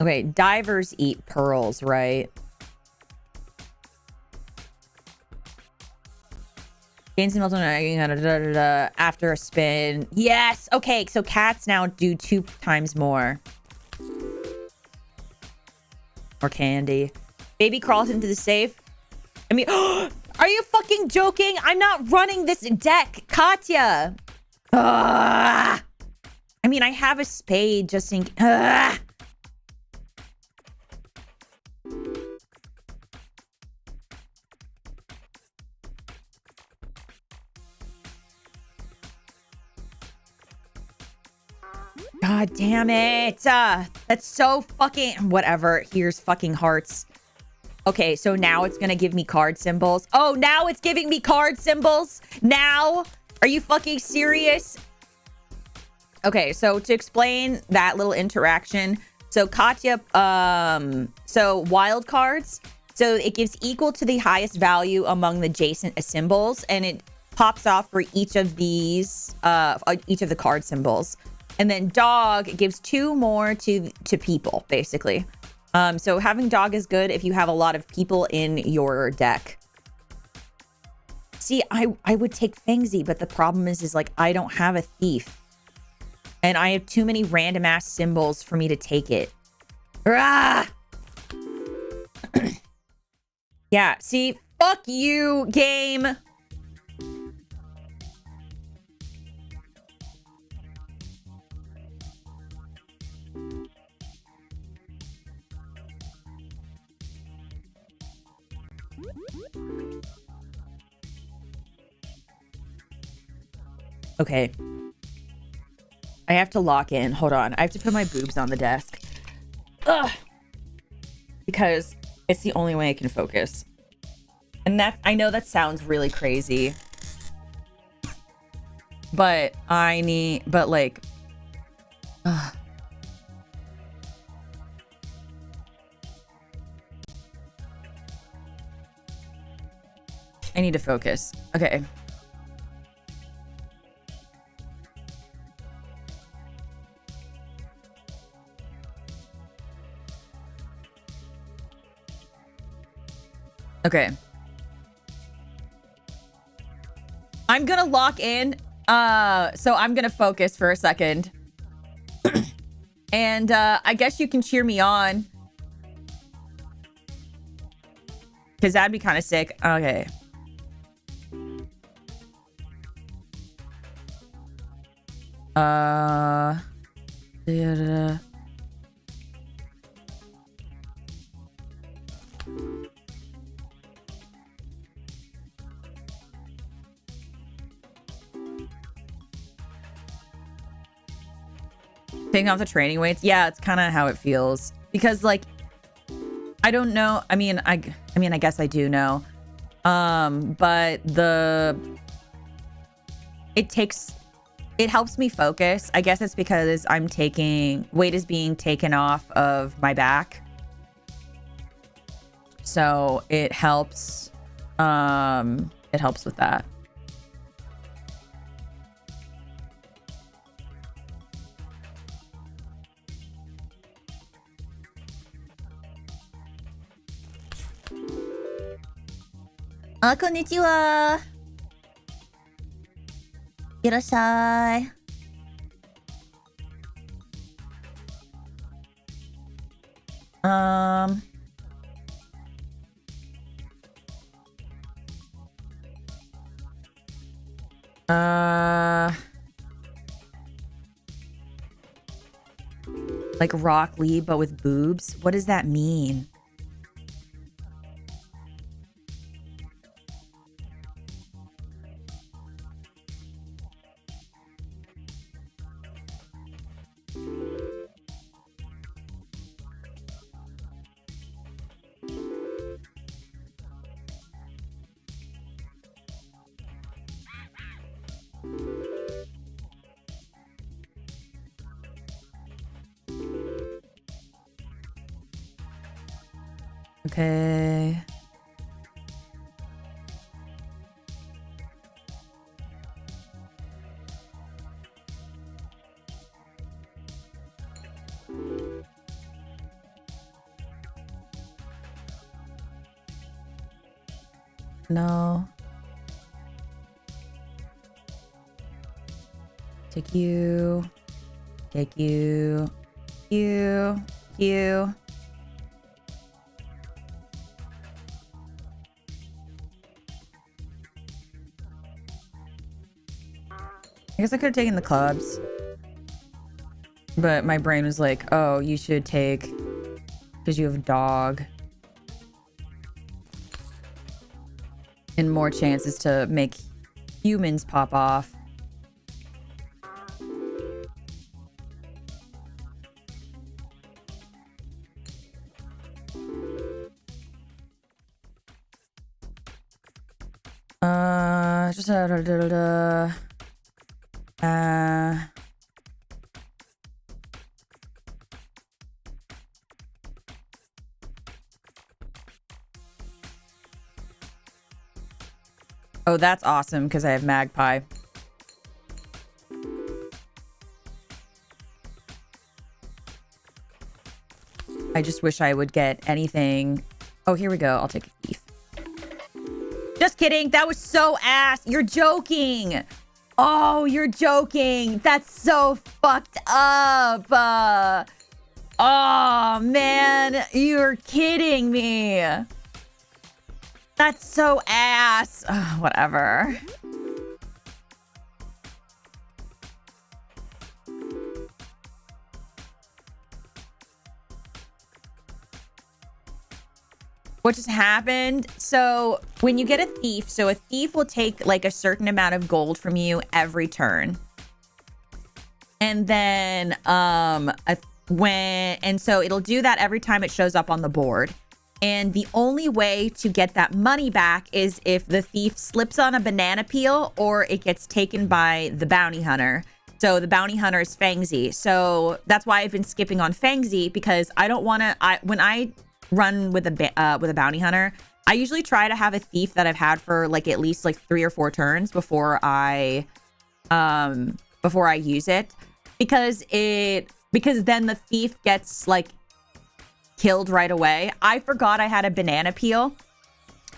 Okay, divers eat pearls, right? Gains after a spin. Yes! Okay, so cats now do 2 times more. Or candy. Baby crawls into the safe. I mean, are you fucking joking? I'm not running this deck, Katya. I mean, I have a spade just in... God damn it. That's so fucking... Whatever. Here's fucking hearts. Okay, so now it's gonna give me card symbols. Oh, now it's giving me card symbols? Now? Are you fucking serious? Okay, so to explain that little interaction. So Katya... So wild cards. So it gives equal to the highest value among the adjacent symbols. And it pops off for each of these... each of the card symbols. And then dog gives 2 more to people, basically. So having dog is good if you have a lot of people in your deck. See, I would take Fengsy, but the problem is like I don't have a thief. And I have too many random ass symbols for me to take it. Ah! Yeah, see, fuck you, game. Okay. I have to lock in. Hold on. I have to put my boobs on the desk. Ugh. Because it's the only way I can focus. And that, I know that sounds really crazy. But like... Ugh. I need to focus. Okay. Okay. I'm gonna lock in. So I'm gonna focus for a second. And I guess you can cheer me on. Because that'd be kind of sick. Okay. Da-da-da. Taking off the training weights. Yeah, it's kind of how it feels. Because, like, I don't know. I mean, I guess I do know. But it helps me focus. I guess it's because weight is being taken off of my back. So it helps with that. Konnichiwa. Irashai. Like Rock Lee, but with boobs? What does that mean? Okay. No. Take you. Take you. You. I guess I could have taken the clubs. But my brain was like, oh, you should take... because you have a dog. And more chances to make humans pop off. Just oh, that's awesome because I have Magpie. I just wish I would get anything. Oh, here we go. I'll take a thief. Just kidding. That was so ass. You're joking. Oh, you're joking. That's so fucked up. Oh, man. You're kidding me. That's so ass. Oh, whatever. What just happened? So when you get a thief, so a thief will take like a certain amount of gold from you every turn. And then so it'll do that every time it shows up on the board. And the only way to get that money back is if the thief slips on a banana peel or it gets taken by the bounty hunter. So the bounty hunter is Fangsy. So that's why I've been skipping on Fangsy, because I don't want to, when I run with a bounty hunter, I usually try to have a thief that I've had for like at least like 3 or 4 turns before I use it, because then the thief gets like killed right away. I forgot I had a banana peel,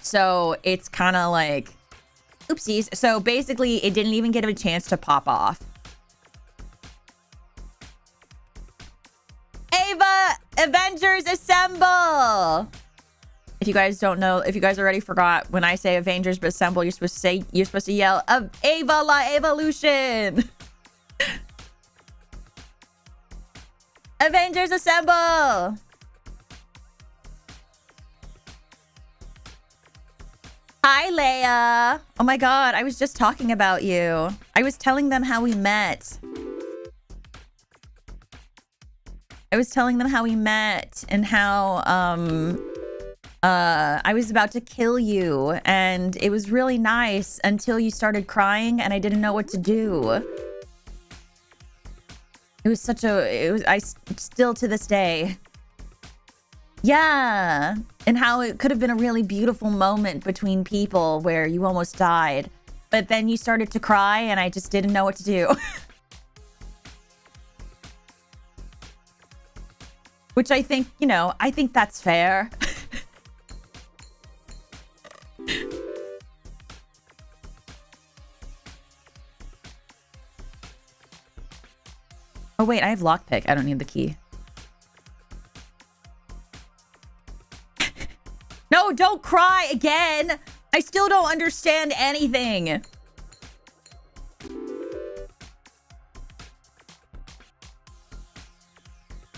So it's kind of like, oopsies. So basically, it didn't even get a chance to pop off. Ava, Avengers Assemble! If you guys don't know, if you guys already forgot, when I say Avengers Assemble, you're supposed to yell, Ava La Evolution! Avengers Assemble! Hi, Leia. Oh my god, I was just talking about you. I was telling them how we met. And how, I was about to kill you, and it was really nice until you started crying and I didn't know what to do. It was such a, I still to this day. Yeah, and how it could have been a really beautiful moment between people where you almost died, but then you started to cry and I just didn't know what to do. Which I think, you know, I think that's fair. Oh wait, I have lockpick. I don't need the key. No, don't cry again. I still don't understand anything.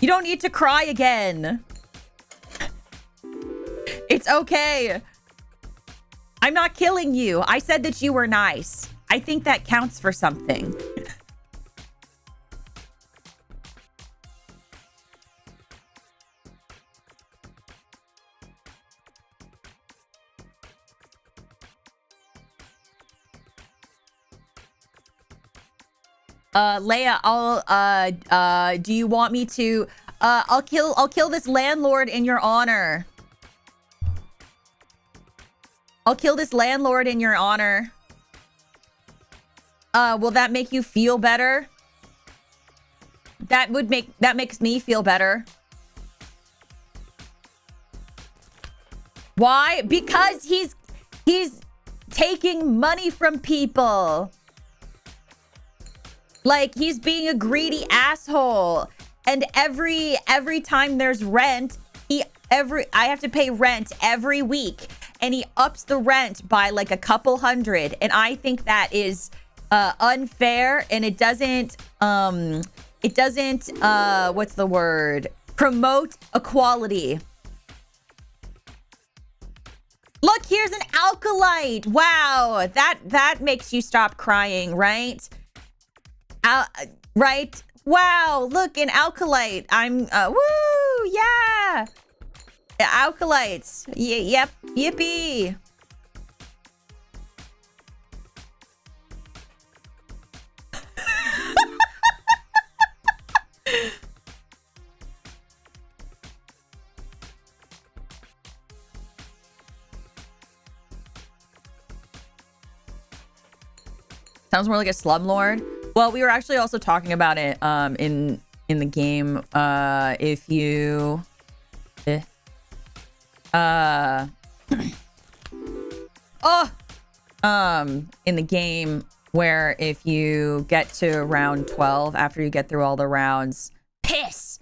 You don't need to cry again. It's okay. I'm not killing you. I said that you were nice. I think that counts for something. Leia, do you want me to, I'll kill this landlord in your honor. Will that make you feel better? That makes me feel better. Why? Because he's taking money from people. Like, he's being a greedy asshole. And every time there's rent, I have to pay rent every week. And he ups the rent by like a couple hundred. And I think that is unfair. And it doesn't, what's the word? Promote equality. Look, here's an alkalite. Wow, that makes you stop crying, right? Right? Wow, look, an alkalite. I'm, woo, yeah. Alkalites. Yep, yippee. Sounds more like a slumlord. Well, we were actually also talking about it in the game. If you in the game where if you get to round 12 after you get through all the rounds, if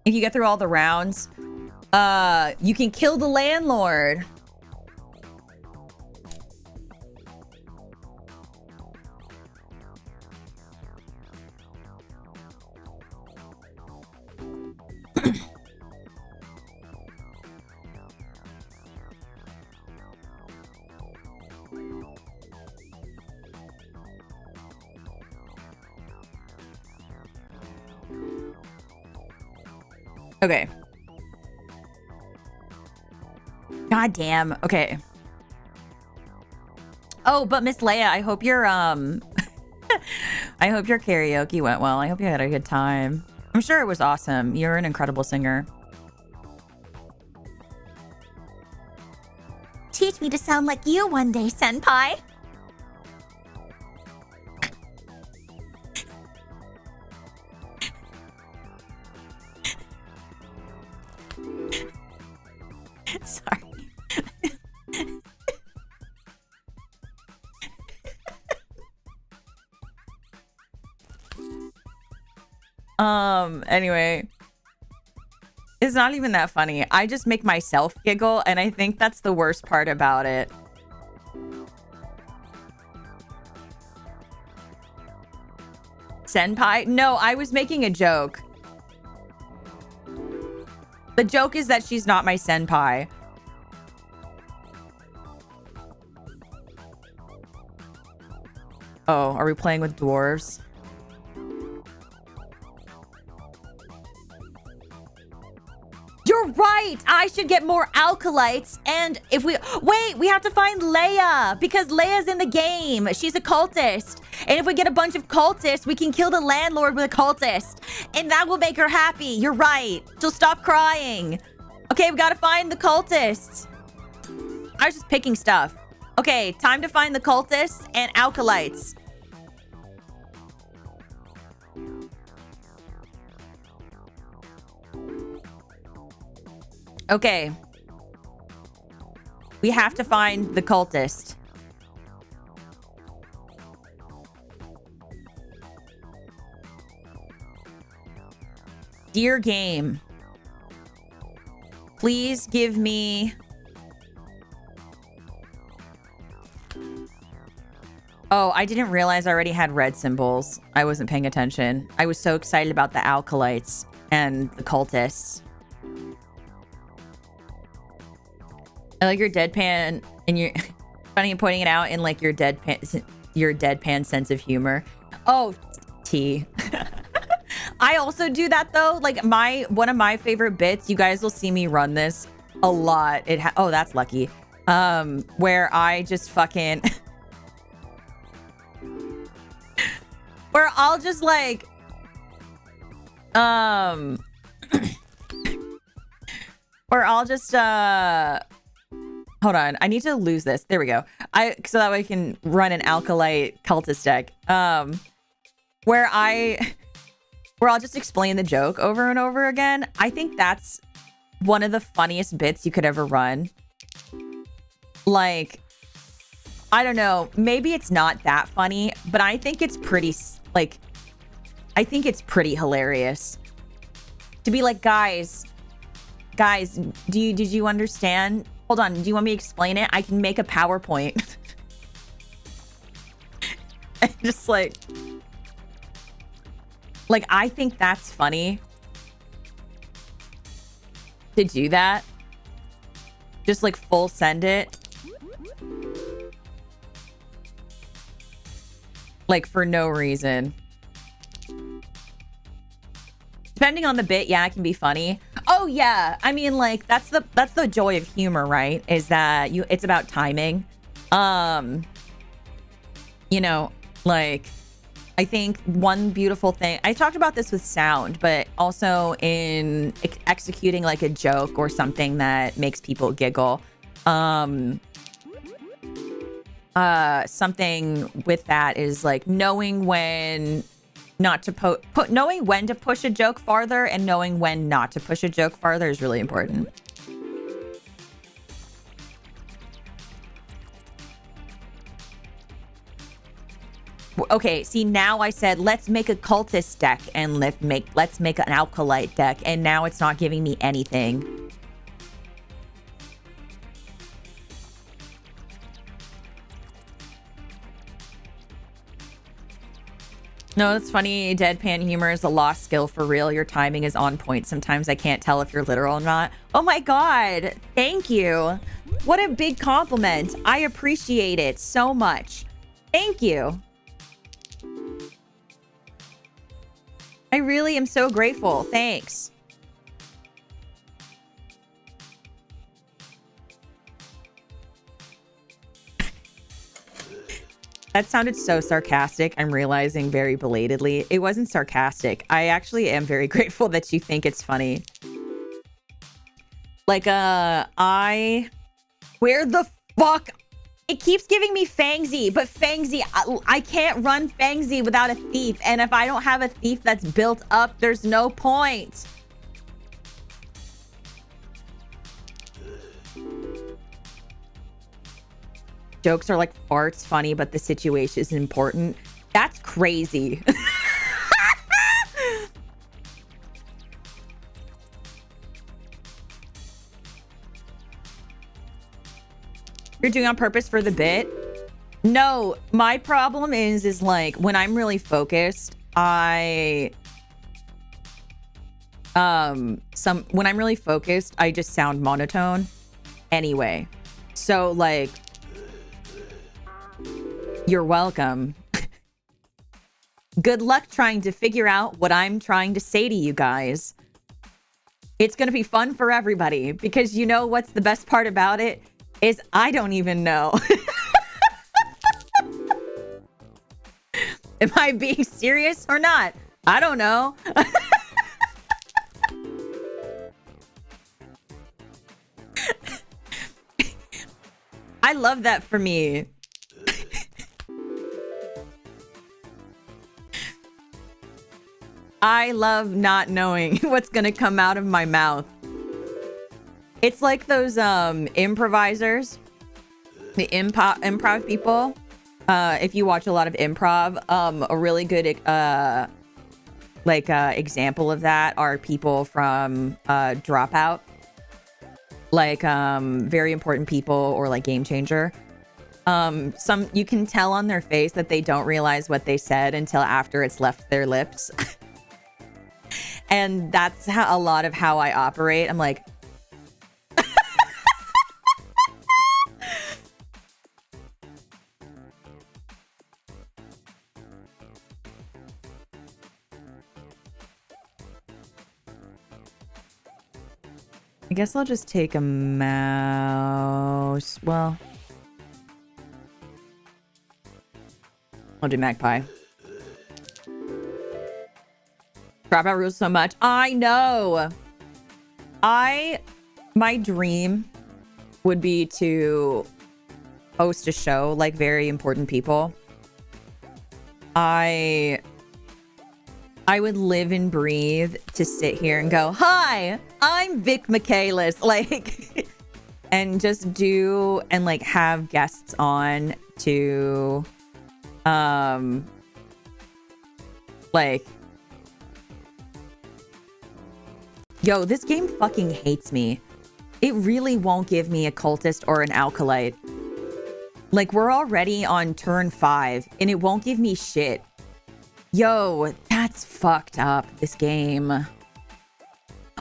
you get through all the rounds, you can kill the landlord. Okay. God damn. Okay. Oh, but Miss Leia, I hope your I hope your karaoke went well. I hope you had a good time. I'm sure it was awesome. You're an incredible singer. Teach me to sound like you one day, senpai. Sorry. Anyway. It's not even that funny. I just make myself giggle, and I think that's the worst part about it. Senpai? No, I was making a joke. The joke is that she's not my senpai. Oh, are we playing with dwarves? You're right! I should get more alkalites, and if we... Wait, we have to find Leia, because Leia's in the game. She's a cultist. And if we get a bunch of cultists, we can kill the landlord with a cultist. And that will make her happy. You're right. She'll stop crying. Okay, we gotta find the cultists. I was just picking stuff. Okay, time to find the cultists and alkalites. Okay. We have to find the cultist. Dear game, please give me... Oh, I didn't realize I already had red symbols. I wasn't paying attention. I was so excited about the alkalites and the cultists. I like your deadpan and your funny and pointing it out in like your deadpan sense of humor. Oh, T. I also do that though. Like one of my favorite bits, you guys will see me run this a lot. Oh, that's lucky. Where I just fucking where I'll just like where I'll just hold on, I need to lose this. There we go. So that way I can run an alkalite cultist deck. Where I'll just explain the joke over and over again. I think that's one of the funniest bits you could ever run. Like, I don't know, maybe it's not that funny, but I think it's pretty, like, I think it's pretty hilarious. To be like, guys, did you understand? Hold on, do you want me to explain it? I can make a PowerPoint. And just like, I think that's funny to do that. Just like full send it. Like for no reason. Depending on the bit, yeah, it can be funny. Oh yeah, I mean, like that's the joy of humor, right? Is that it's about timing. You know, like I think one beautiful thing, I talked about this with sound, but also in executing like a joke or something that makes people giggle. Something with that is like knowing when not to knowing when to push a joke farther and knowing when not to push a joke farther is really important. Okay, see, now I said let's make a cultist deck and let's make an alkalite deck, and now it's not giving me anything. No, it's funny. Deadpan humor is a lost skill for real. Your timing is on point. Sometimes I can't tell if you're literal or not. Oh my god. Thank you. What a big compliment. I appreciate it so much. Thank you. I really am so grateful. Thanks. That sounded so sarcastic. I'm realizing very belatedly. It wasn't sarcastic. I actually am very grateful that you think it's funny. Like, where the fuck? It keeps giving me Fangsy, but Fangsy, I can't run Fangsy without a thief. And if I don't have a thief that's built up, there's no point. Jokes are like farts, funny, but the situation is important. That's crazy. You're doing on purpose for the bit? No, my problem is like when I'm really focused, when I'm really focused, I just sound monotone anyway. So like, you're welcome. Good luck trying to figure out what I'm trying to say to you guys. It's going to be fun for everybody because you know what's the best part about it is I don't even know. Am I being serious or not? I don't know. I love that for me. I love not knowing what's gonna come out of my mouth. It's like those improvisers, the improv people. If you watch a lot of improv, a really good example of that are people from Dropout, like Very Important People or like Game Changer. Some you can tell on their face that they don't realize what they said until after it's left their lips. And that's how a lot of how I operate. I'm like, I guess I'll just take a mouse. Well, I'll do Magpie. Dropout rules so much. I know. My dream would be to host a show like Very Important People. I would live and breathe to sit here and go, hi, I'm Vic Michaelis. Like, and just do and like have guests on to, like, yo, this game fucking hates me. It really won't give me a cultist or an alkalite. Like, we're already on turn 5 and it won't give me shit. Yo, that's fucked up, this game.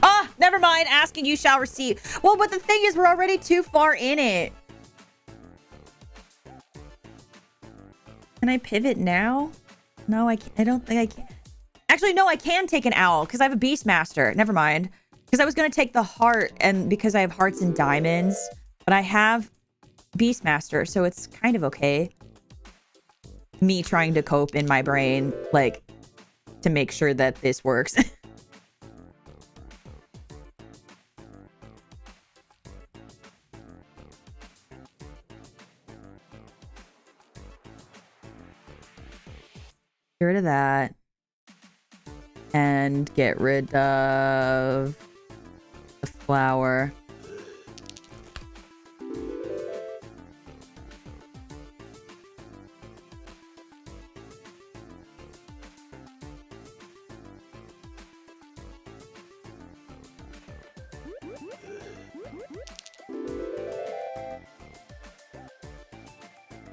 Ah, never mind. Asking you shall receive. Well, but the thing is, we're already too far in it. Can I pivot now? No, I don't think I can. Actually, no, I can take an owl because I have a Beastmaster. Never mind. Because I was going to take the heart and because I have hearts and diamonds, but I have Beastmaster, so it's kind of okay. Me trying to cope in my brain, like, to make sure that this works. Get rid of that. And get rid of the flower.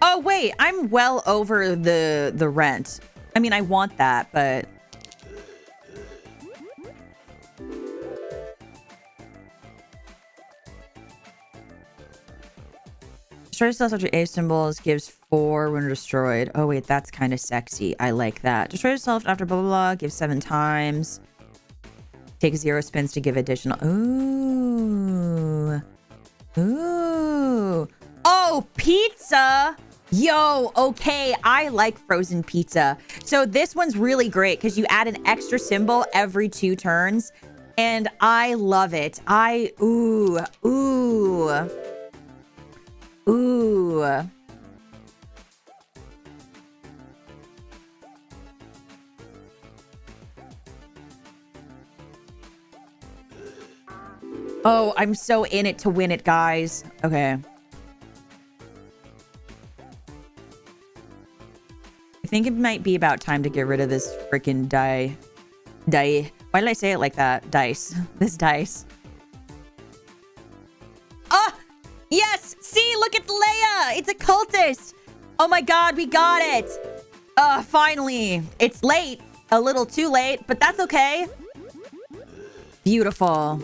Oh, wait, I'm well over the rent. I mean, I want that, but... Destroy yourself after A symbols gives 4 when destroyed. Oh, wait, that's kind of sexy. I like that. Destroy yourself after blah, blah, blah. Give 7 times. Take 0 spins to give additional... Ooh. Ooh. Oh, pizza! Yo, okay, I like frozen pizza. So this one's really great because you add an extra symbol every 2 turns. And I love it. Ooh. Oh, I'm so in it to win it, guys. Okay. I think it might be about time to get rid of this freaking die. Why did I say it like that? Dice. This dice. Ah! Yes! See, look look, it's Leia. It's a cultist. Oh my God, we got it. Finally. It's late. A little too late, but that's okay. Beautiful.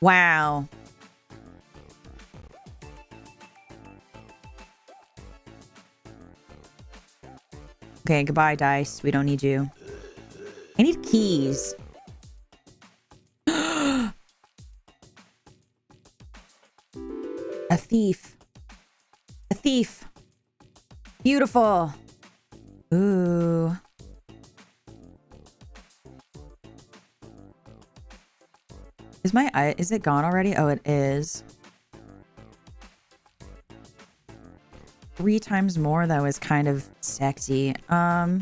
Wow. Okay, goodbye, dice. We don't need you. I need keys. A thief. A thief. Beautiful. Ooh. Is it gone already? Oh, it is. 3 times more, though, is kind of sexy. No.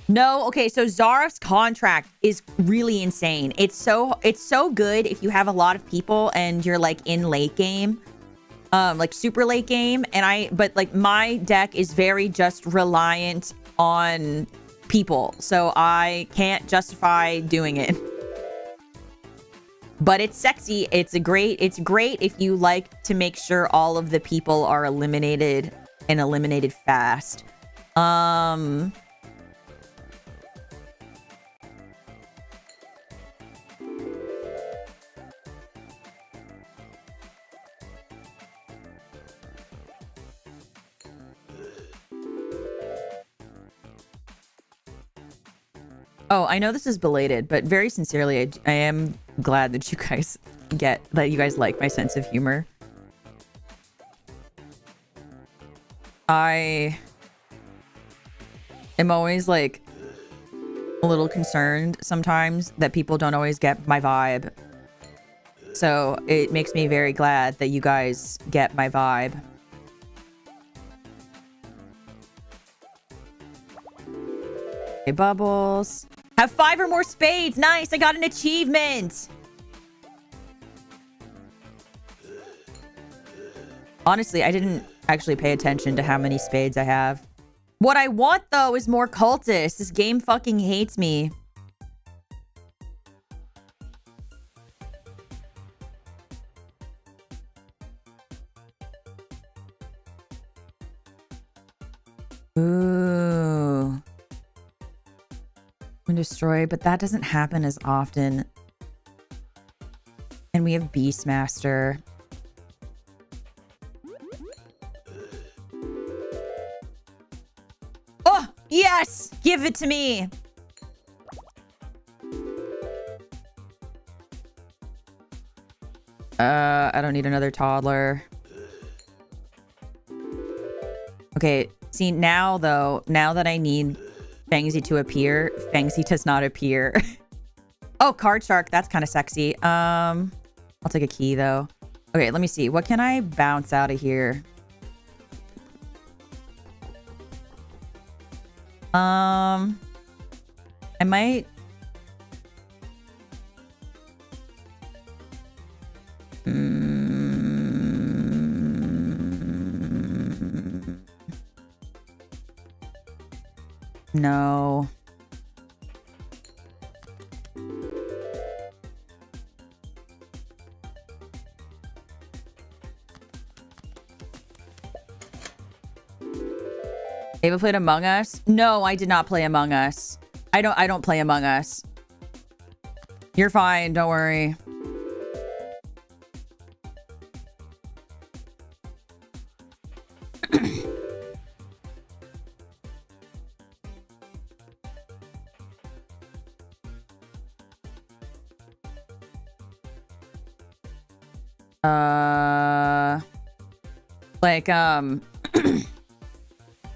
No, okay, so Zaref's contract is really insane. It's so good if you have a lot of people and you're like in late game. Like super late game. But like my deck is very just reliant on people. So I can't justify doing it. But it's sexy. It's great if you like to make sure all of the people are eliminated and eliminated fast. Oh, I know this is belated, but very sincerely, I am glad that you guys like my sense of humor. I am always like a little concerned sometimes that people don't always get my vibe. So it makes me very glad that you guys get my vibe. Okay, bubbles. Have 5 or more spades. Nice, I got an achievement. Honestly, I didn't actually pay attention to how many spades I have. What I want, though, is more cultists. This game fucking hates me. Ooh. And destroy, but that doesn't happen as often. And we have Beastmaster. Oh, yes! Give it to me! I don't need another toddler. Okay, see, now that I need Fangsy to appear, Fangsy does not appear. Oh, Card Shark, that's kind of sexy. I'll take a key, though. Okay, let me see. What can I bounce out of here? I might... No. Ava played Among Us? No, I did not play Among Us. I don't play Among Us. You're fine, don't worry.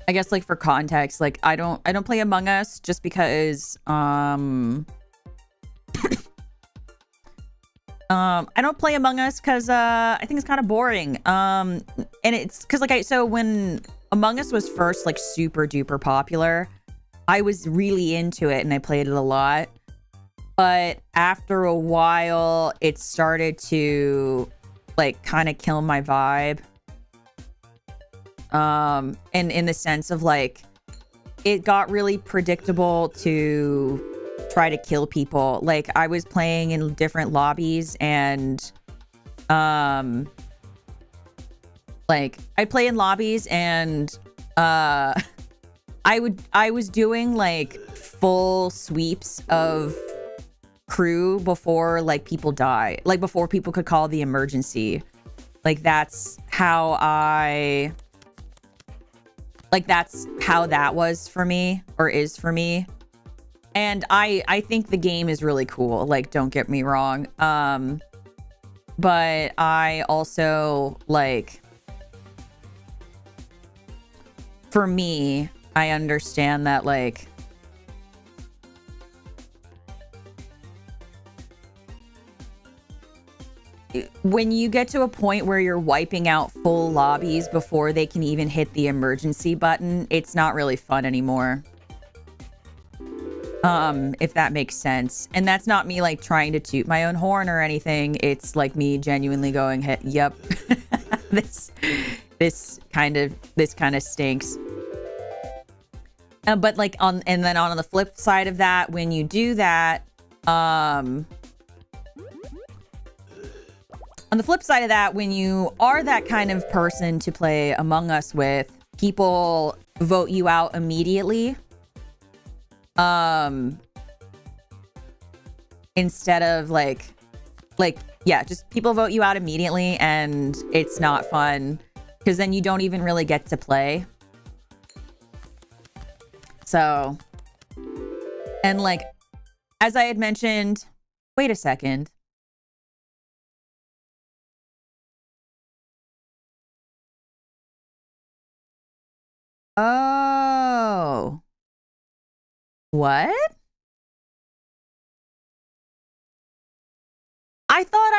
I guess like for context, like I don't play Among Us just because I don't play Among Us because I think it's kind of boring. And it's because so when Among Us was first like super duper popular, I was really into it and I played it a lot. But after a while, it started to like kind of kill my vibe. And in the sense of like, it got really predictable to try to kill people. Like I was playing in different lobbies and Like I'd play in lobbies and I was doing like full sweeps of crew before like people die, like before people could call the emergency. Like that's how that was for me, or is for me. And I think the game is really cool, like don't get me wrong. But I also like, for me, I understand that like when you get to a point where you're wiping out full lobbies before they can even hit the emergency button, it's not really fun anymore. If that makes sense. And that's not me like trying to toot my own horn or anything. It's like me genuinely going, hey, yep, this kind of stinks. But like on the flip side of that, when you do that, on the flip side of that, when you are that kind of person to play Among Us with, people vote you out immediately. Instead of like, yeah, just people vote you out immediately, and it's not fun because then you don't even really get to play. So, and like, as I had mentioned, wait a second. Oh. What? I thought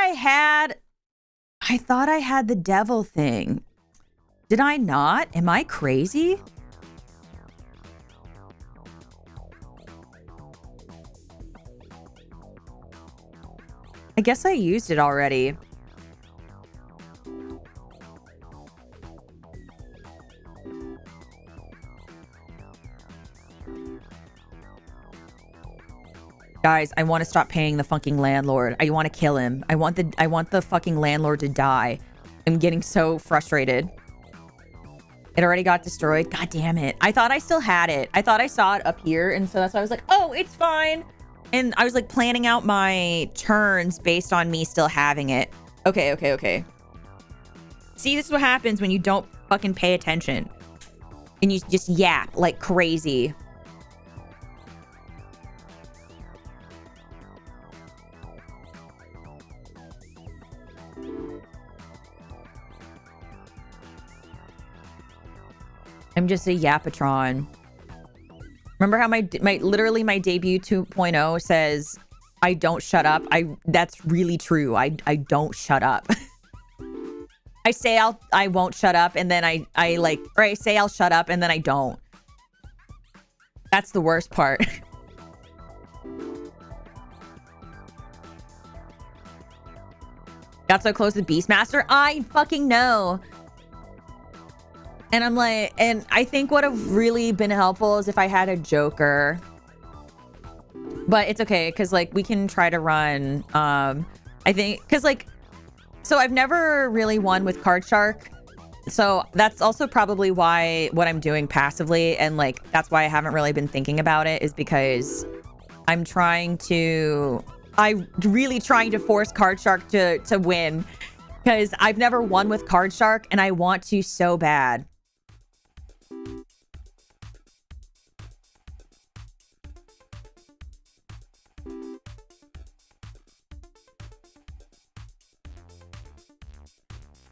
I had the devil thing. Did I not? Am I crazy? I guess I used it already. Guys, I want to stop paying the fucking landlord. I want to kill him. I want the fucking landlord to die. I'm getting so frustrated. It already got destroyed. God damn it. I thought I still had it. I thought I saw it up here, and so that's why I was like, oh, it's fine. And I was like planning out my turns based on me still having it. Okay. See, this is what happens when you don't fucking pay attention. And you just yap like crazy. I'm just a yapatron. Remember how my literally my debut 2.0 says, I don't shut up. That's really true. I don't shut up. I say I won't shut up, and then I say I'll shut up, and then I don't. That's the worst part. Got so close to Beastmaster? I fucking know. And I'm like, and I think what have really been helpful is if I had a Joker. But it's okay, because like we can try to run, I think, because like, so I've never really won with Card Shark. So that's also probably why what I'm doing passively, and like that's why I haven't really been thinking about it, is because I'm really trying to force Card Shark to win, because I've never won with Card Shark and I want to so bad.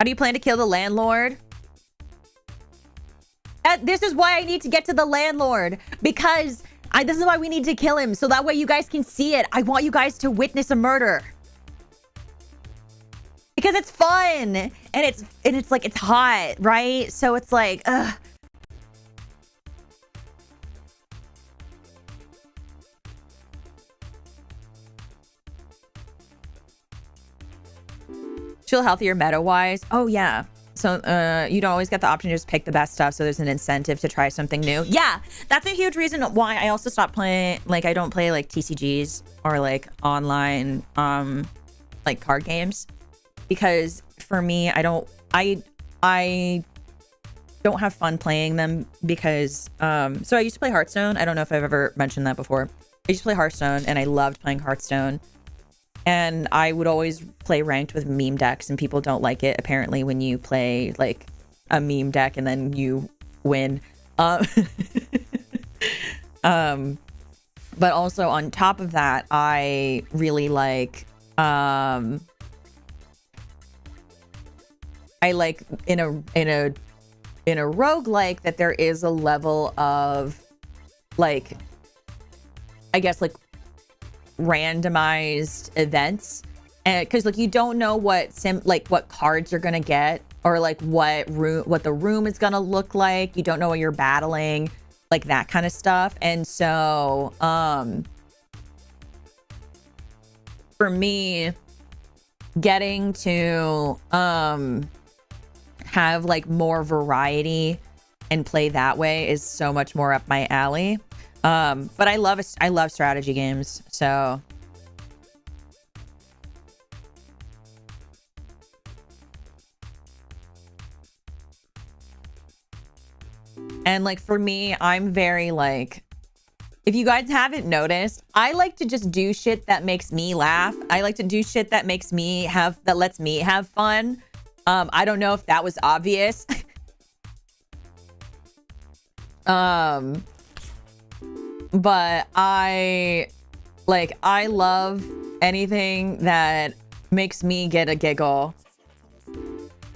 How do you plan to kill the landlord? This is why I need to get to the landlord, because this is why we need to kill him, so that way you guys can see it. I want you guys to witness a murder. Because it's fun, and it's like, it's hot, right? So it's like, ugh. Feel healthier meta-wise? Oh, yeah. So you don't always get the option to just pick the best stuff, so there's an incentive to try something new. Yeah, that's a huge reason why I also stopped playing, like, I don't play, like, TCGs or, like, online, like, card games. because for me, I don't have fun playing them because so I used to play Hearthstone. I don't know if I've ever mentioned that before. I used to play Hearthstone and I loved playing Hearthstone. And I would always play ranked with meme decks, and people don't like it apparently when you play like a meme deck and then you win. But also on top of that, I really like I like in a roguelike that there is a level of like, I guess, like randomized events, and because like you don't know what what cards you're gonna get, or like what the room is gonna look like. You don't know what you're battling, like that kind of stuff. And so for me, getting to have like more variety and play that way is so much more up my alley. But I love strategy games, so and like for me, I'm very like, if you guys haven't noticed, I like to just do shit that makes me laugh. I like to do shit that lets me have fun. I don't know if that was obvious. But I love anything that makes me get a giggle.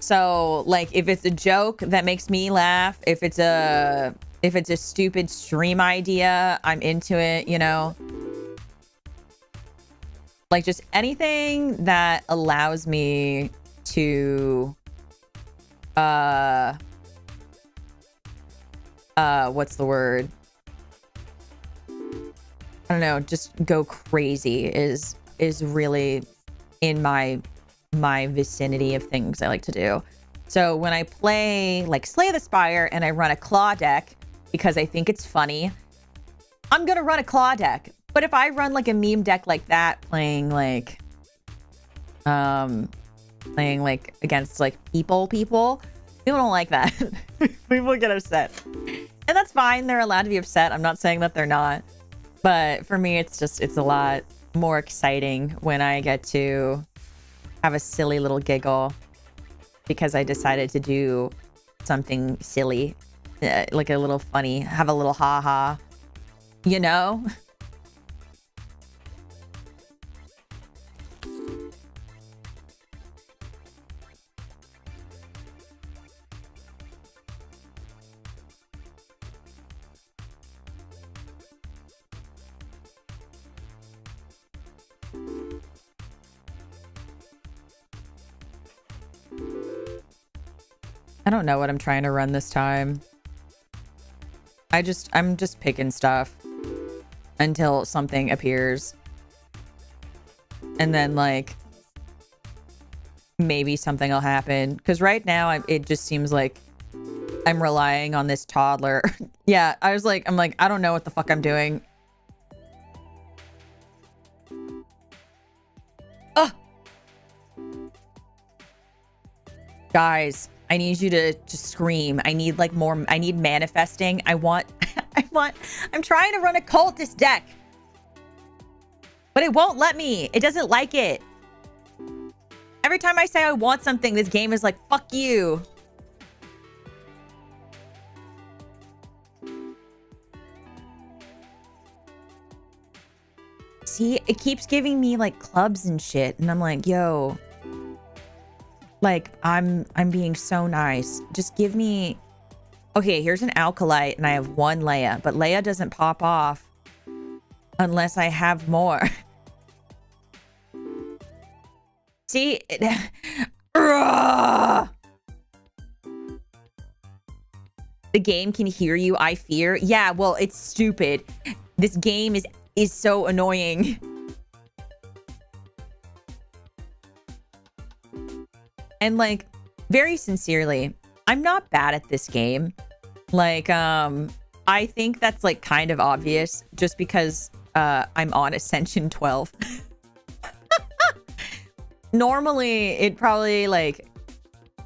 So like if it's a joke that makes me laugh, if it's a stupid stream idea, I'm into it, you know? Like just anything that allows me to what's the word? I don't know, just go crazy is really in my vicinity of things I like to do. So when I play like Slay the Spire and I run a claw deck because I think it's funny, I'm gonna run a claw deck. But if I run like a meme deck like that, playing like against like people don't like that. People get upset, and that's fine. They're allowed to be upset. I'm not saying that they're not. But for me, it's a lot more exciting when I get to have a silly little giggle because I decided to do something silly, like a little funny, have a little ha-ha, you know? I don't know what I'm trying to run this time. I'm just picking stuff until something appears. And then like maybe something will happen. Because right now it just seems like I'm relying on this toddler. Yeah, I'm like, I don't know what the fuck I'm doing. Oh! Guys, I need you to scream. I need like more. I need manifesting. I'm trying to run a cultist deck, but it won't let me. It doesn't like it. Every time I say I want something, this game is like, fuck you. See, it keeps giving me like clubs and shit, and I'm like, yo. Like, I'm being so nice. Just give me... Okay, here's an Alkalite, and I have one Leia. But Leia doesn't pop off unless I have more. See? The game can hear you, I fear. Yeah, well, it's stupid. This game is so annoying. And like, very sincerely, I'm not bad at this game. Like, I think that's like kind of obvious just because I'm on Ascension 12. normally it probably like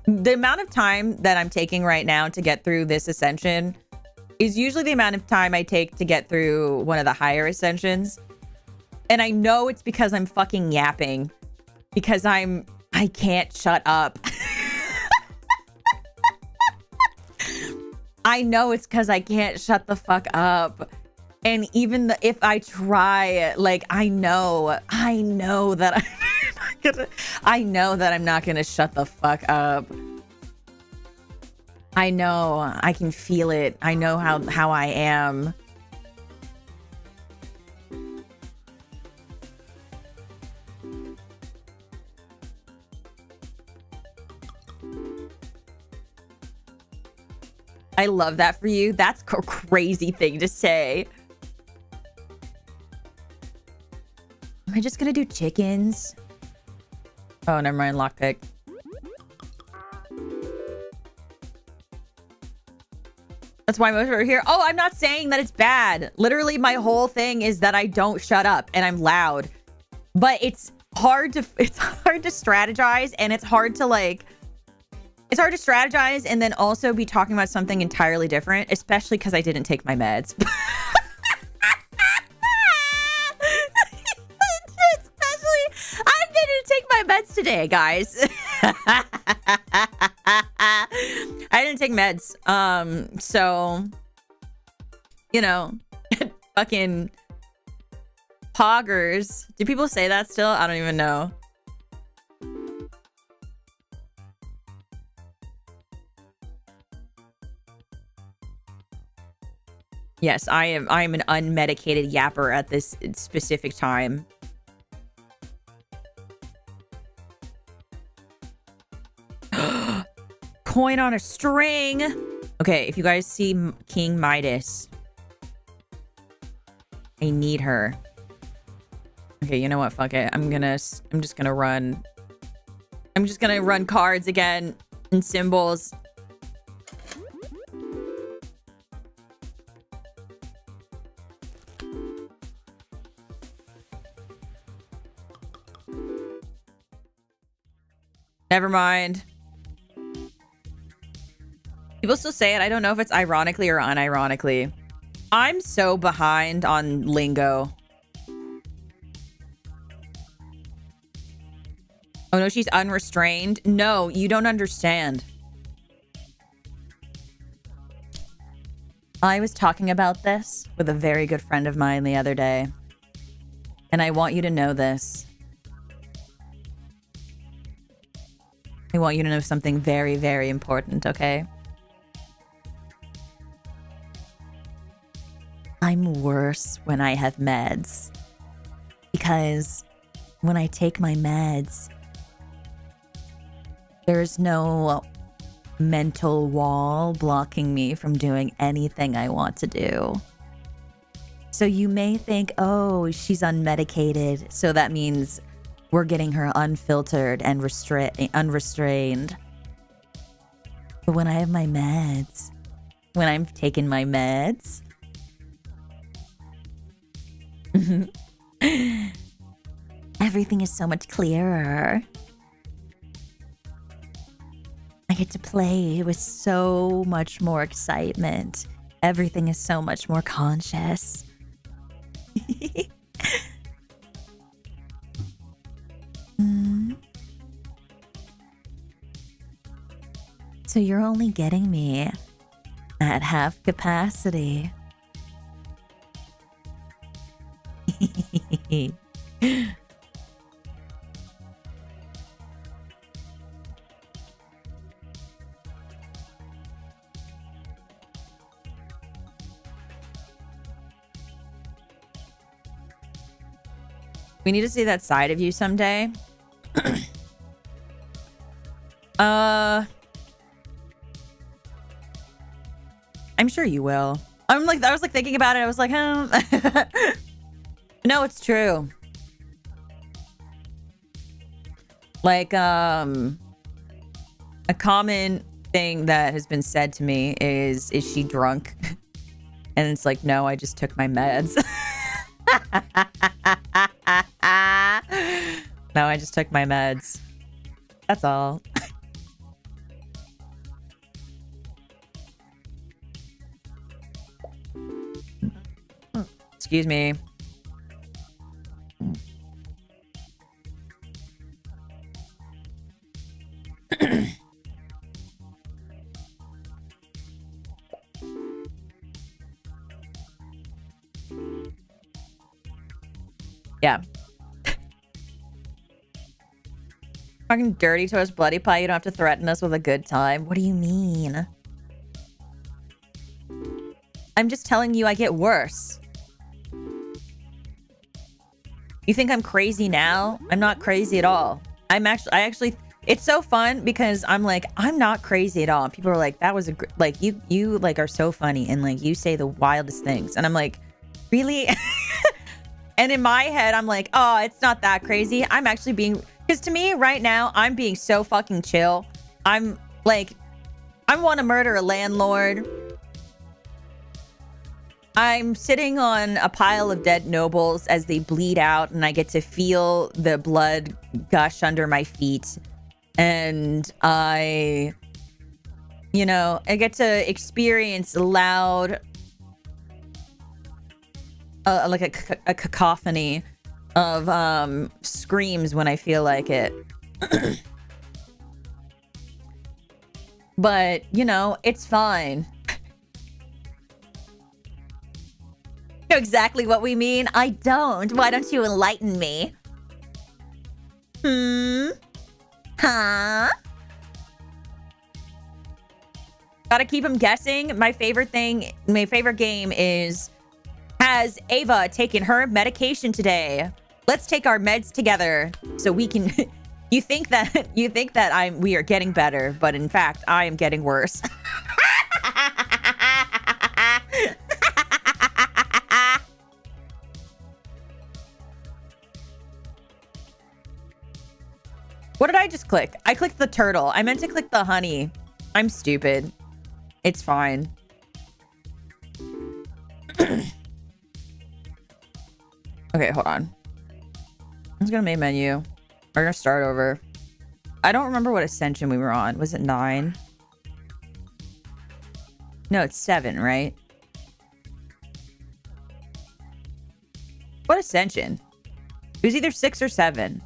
the amount of time that I'm taking right now to get through this ascension is usually the amount of time I take to get through one of the higher ascensions. And I know it's because I'm fucking yapping because I can't shut up. I know it's because I can't shut the fuck up. And even if I try, like, I know that I'm not gonna shut the fuck up. I know, I can feel it. I know how I am. I love that for you. That's a crazy thing to say. Am I just gonna do chickens? Oh, never mind. Lockpick. That's why most of are here. Oh, I'm not saying that it's bad. Literally, my whole thing is that I don't shut up and I'm loud. But it's hard to strategize, and it's hard to strategize and then also be talking about something entirely different, especially because I didn't take my meds. Especially, I didn't take my meds today, guys. I didn't take meds. So, you know, fucking poggers. Do people say that still? I don't even know. Yes, I am an unmedicated yapper at this specific time. Coin on a string. Okay, if you guys see King Midas, I need her. Okay, you know what? Fuck it. I'm just gonna run cards again and symbols. Never mind. People still say it. I don't know if it's ironically or unironically. I'm so behind on lingo. Oh no, she's unrestrained. No, you don't understand. I was talking about this with a very good friend of mine the other day. And I want you to know this. I want you to know something very, very important, okay? I'm worse when I have meds. Because when I take my meds, there's no mental wall blocking me from doing anything I want to do. So you may think, oh, she's unmedicated, so that means we're getting her unfiltered and unrestrained. But when I have my meds, when I'm taking my meds, everything is so much clearer. I get to play with so much more excitement. Everything is so much more conscious. So you're only getting me at half capacity. We need to see that side of you someday. I'm sure you will. I was thinking about it. I was like, No, it's true. Like, a common thing that has been said to me is she drunk? And it's like, no, I just took my meds. No, I just took my meds. That's all. Excuse me. Yeah. Fucking dirty toast bloody pie. You don't have to threaten us with a good time. What do you mean? I'm just telling you I get worse. You think I'm crazy now? I'm not crazy at all. I actually, it's so fun because I'm like, I'm not crazy at all. And people are like, that was like, you like are so funny. And like, you say the wildest things. And I'm like, really? And in my head, I'm like, oh, it's not that crazy. I'm actually being, because to me right now, I'm being so fucking chill. I'm like, I want to murder a landlord. I'm sitting on a pile of dead nobles as they bleed out, and I get to feel the blood gush under my feet. And I get to experience loud, like a cacophony of screams when I feel like it. But, it's fine. You know exactly what we mean? I don't. Why don't you enlighten me? Huh? Gotta keep him guessing. My favorite game is, has Ava taken her medication today? Let's take our meds together so we can you think that we are getting better, but in fact, I am getting worse. What did I just click? I clicked the turtle. I meant to click the honey. I'm stupid. It's fine. Okay, hold on. I'm just gonna main menu. We're gonna start over. I don't remember what ascension we were on. Was it 9? No, it's 7, right? What ascension? It was either 6 or 7.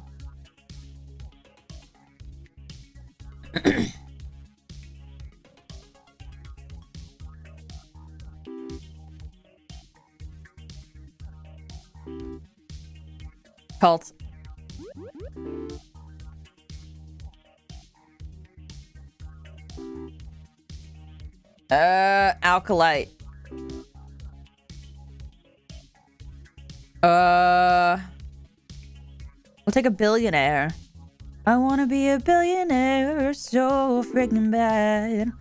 Cult. Alkalite. We'll take a billionaire. I wanna be a billionaire so freaking bad.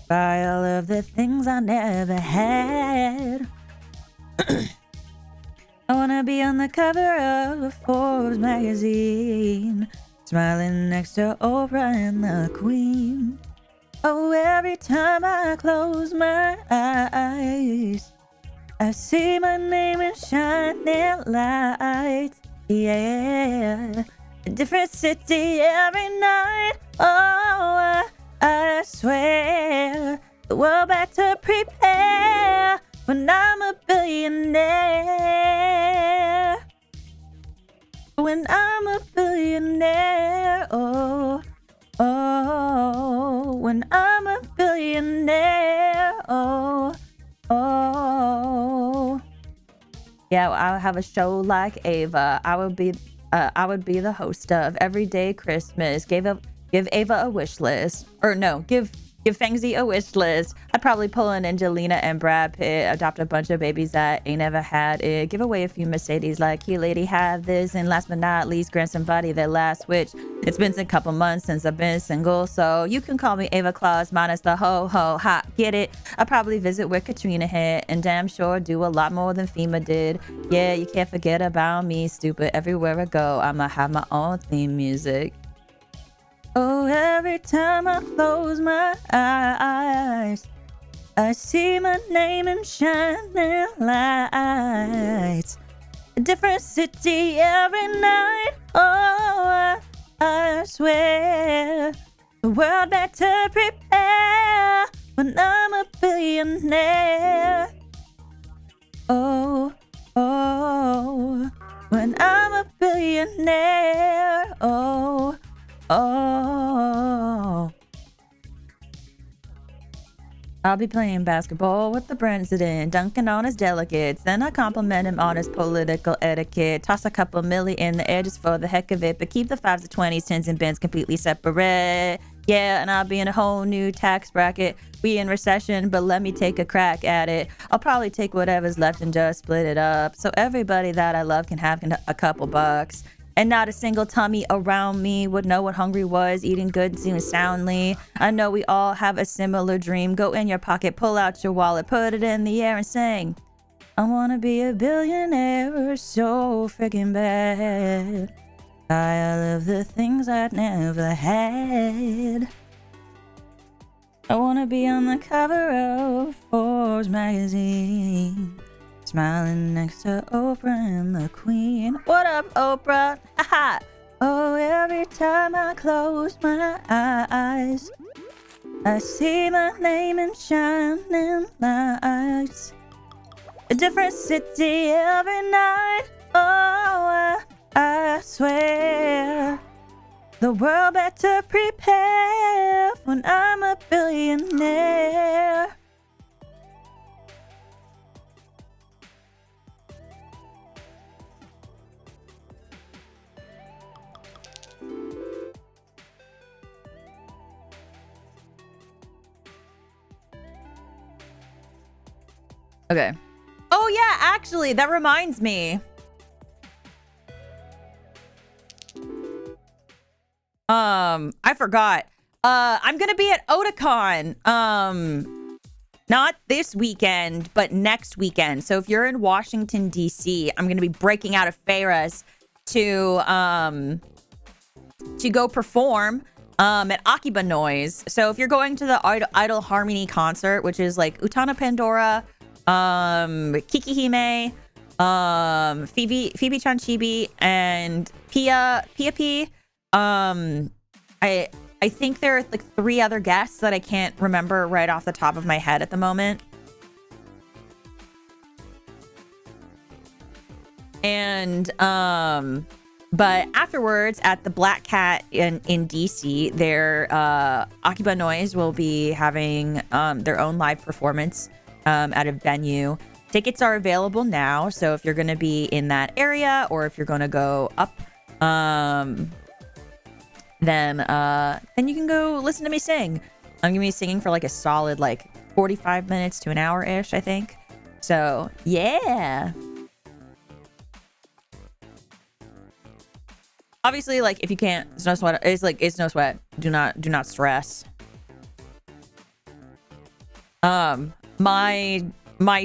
Buy all of the things I never had. I wanna be on the cover of Forbes magazine, smiling next to Oprah and the Queen. Oh, every time I close my eyes, I see my name in shining lights. Yeah, a different city every night. Oh, I swear the world better prepare when I'm a billionaire. When I'm a billionaire, oh, oh, when I'm a billionaire, oh, oh. Yeah, I'll have a show like Ava. I would be the host of Everyday Christmas. Give Ava a wish list, or no, give Fangzy a wish list. I'd probably pull in Angelina and Brad Pitt, adopt a bunch of babies that ain't ever had it, give away a few Mercedes like, you lady have this, and last but not least, grant somebody their last switch. It's been a couple months since I've been single, so you can call me Ava Claus minus the ho ho ha, get it? I'll probably visit where Katrina hit, and damn sure do a lot more than FEMA did. Yeah, you can't forget about me, stupid. Everywhere I go, I'ma have my own theme music. Oh, every time I close my eyes, I see my name in shining lights. A different city every night. Oh, I swear. The world better prepare when I'm a billionaire. Oh, oh, when I'm a billionaire. Oh, oh. I'll be playing basketball with the president, dunking on his delegates. Then I compliment him on his political etiquette. Toss a couple milli in the air just for the heck of it, but keep the 5s, the 20s, 10s, and bins completely separate. Yeah, and I'll be in a whole new tax bracket. We in recession, but let me take a crack at it. I'll probably take whatever's left and just split it up, so everybody that I love can have a couple bucks. And not a single tummy around me would know what hungry was, eating good and soundly. I know we all have a similar dream. Go in your pocket, pull out your wallet, put it in the air and sing. I wanna be a billionaire so freaking bad. Tired of the things I'd never had. I wanna be on the cover of Forbes magazine, smiling next to Oprah and the Queen. What up, Oprah? Haha. Oh, every time I close my eyes, I see my name in shining lights. A different city every night. Oh, I swear. The world better prepare when I'm a billionaire. Okay. Oh yeah, actually, that reminds me. I forgot. I'm gonna be at Otakon. Not this weekend, but next weekend. So if you're in Washington, D.C., I'm gonna be breaking out of Ferris to go perform at Akiba Noise. So if you're going to the Idol Harmony concert, which is like Utana Pandora, Kikihime, Phoebe Chanchibi, and Pia P. I think there are like 3 other guests that I can't remember right off the top of my head at the moment. And but afterwards at the Black Cat in DC, their Akiba Noise will be having their own live performance at a venue. Tickets are available now, so if you're going to be in that area or if you're going to go up, then you can go listen to me sing. I'm gonna be singing for like a solid like 45 minutes to an hour-ish, I think. So yeah. Obviously, like if you can't, it's no sweat. It's no sweat. Do not stress. My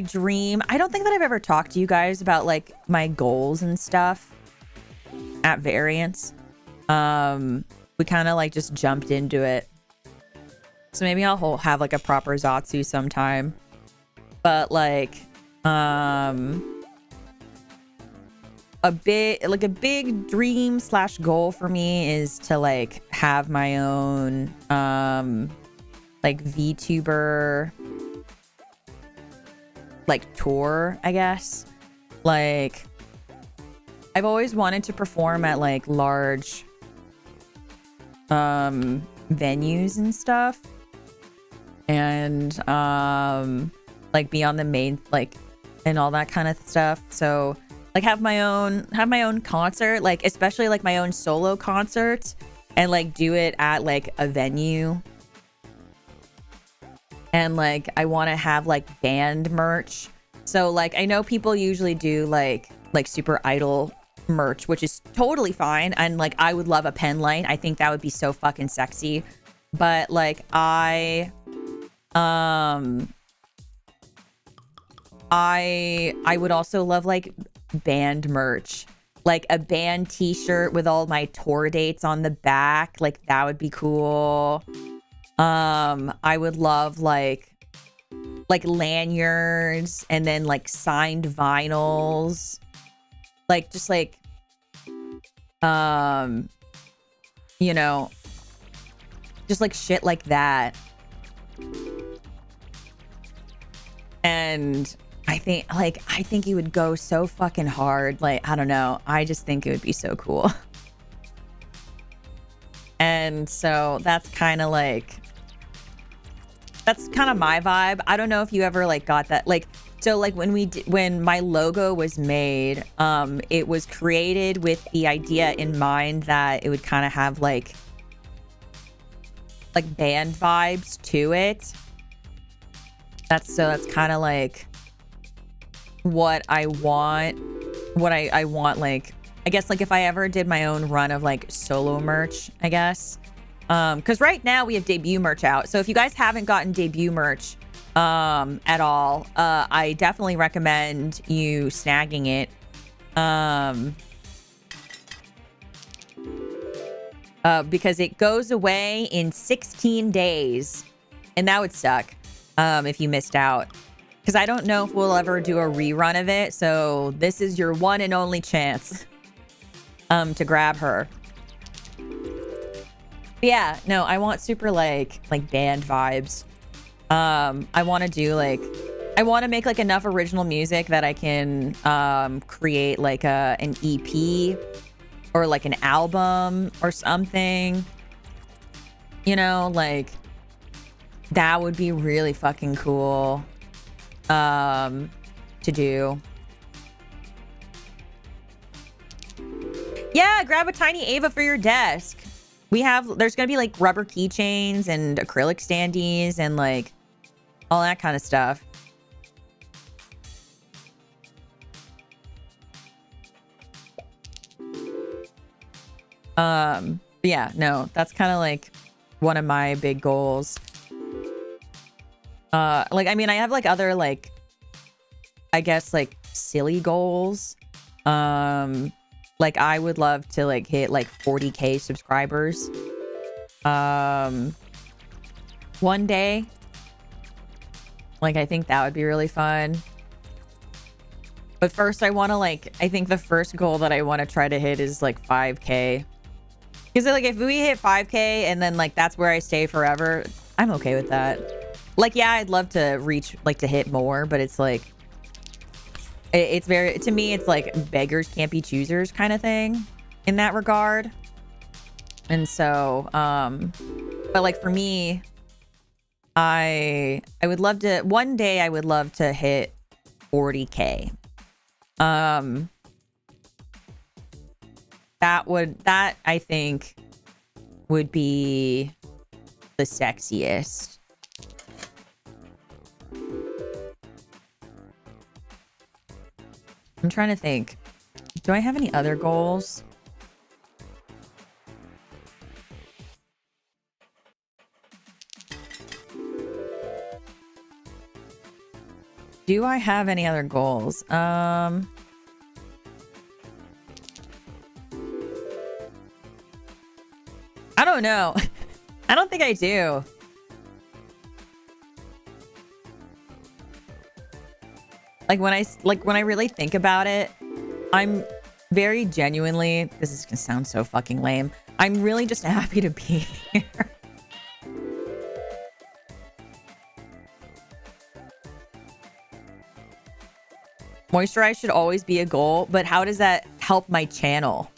dream. I don't think that I've ever talked to you guys about like my goals and stuff at Variance. We kind of like just jumped into it. So maybe I'll have like a proper Zatsu sometime. But like, a big dream / goal for me is to like have my own, like VTuber, like tour, I guess. Like, I've always wanted to perform at like large venues and stuff, and like be on the main, like, and all that kind of stuff. So like have my own concert, like especially like my own solo concert, and like do it at like a venue. And like I want to have like band merch. So like I know people usually do like Super Idol merch, which is totally fine, and like I would love a pen light. I think that would be so fucking sexy. But like I would also love like band merch, like a band t-shirt with all my tour dates on the back. Like that would be cool. I would love like lanyards, and then like signed vinyls. Like, just like, you know, just like shit like that. And I think he would go so fucking hard. Like, I don't know. I just think it would be so cool. And so that's kind of my vibe. I don't know if you ever like got that. Like, so like when my logo was made, it was created with the idea in mind that it would kind of have like band vibes to it. That's kind of like what I want. What I want, like, I guess, like, if I ever did my own run of like solo merch, I guess. Because right now we have debut merch out. So if you guys haven't gotten debut merch at all, I definitely recommend you snagging it. Because it goes away in 16 days. And that would suck if you missed out. Because I don't know if we'll ever do a rerun of it. So this is your one and only chance to grab her. But yeah, no, I want super like band vibes. I want to do I want to make like enough original music that I can create like an EP or like an album or something. You know, like that would be really fucking cool to do. Yeah, grab a tiny Ava for your desk. There's gonna be like rubber keychains and acrylic standees and like all that kind of stuff. Yeah, no, that's kind of like one of my big goals. Like, I mean, I have like other like, I guess like silly goals. Like I would love to like hit like 40K subscribers. One day. Like, I think that would be really fun. But first I want to I think the first goal that I want to try to hit is like 5K. Because like if we hit 5K and then like that's where I stay forever, I'm okay with that. Like, yeah, I'd love to reach to hit more, but it's like it's very, to me, it's like beggars can't be choosers kind of thing in that regard. And so, but like for me, I would love to, one day I would love to hit 40K. That I think would be the sexiest. I'm trying to think. Do I have any other goals? Do I have any other goals? I don't know. I don't think I do. Like when I really think about it, I'm very genuinely, this is gonna sound so fucking lame, I'm really just happy to be here. Moisturize should always be a goal, but how does that help my channel?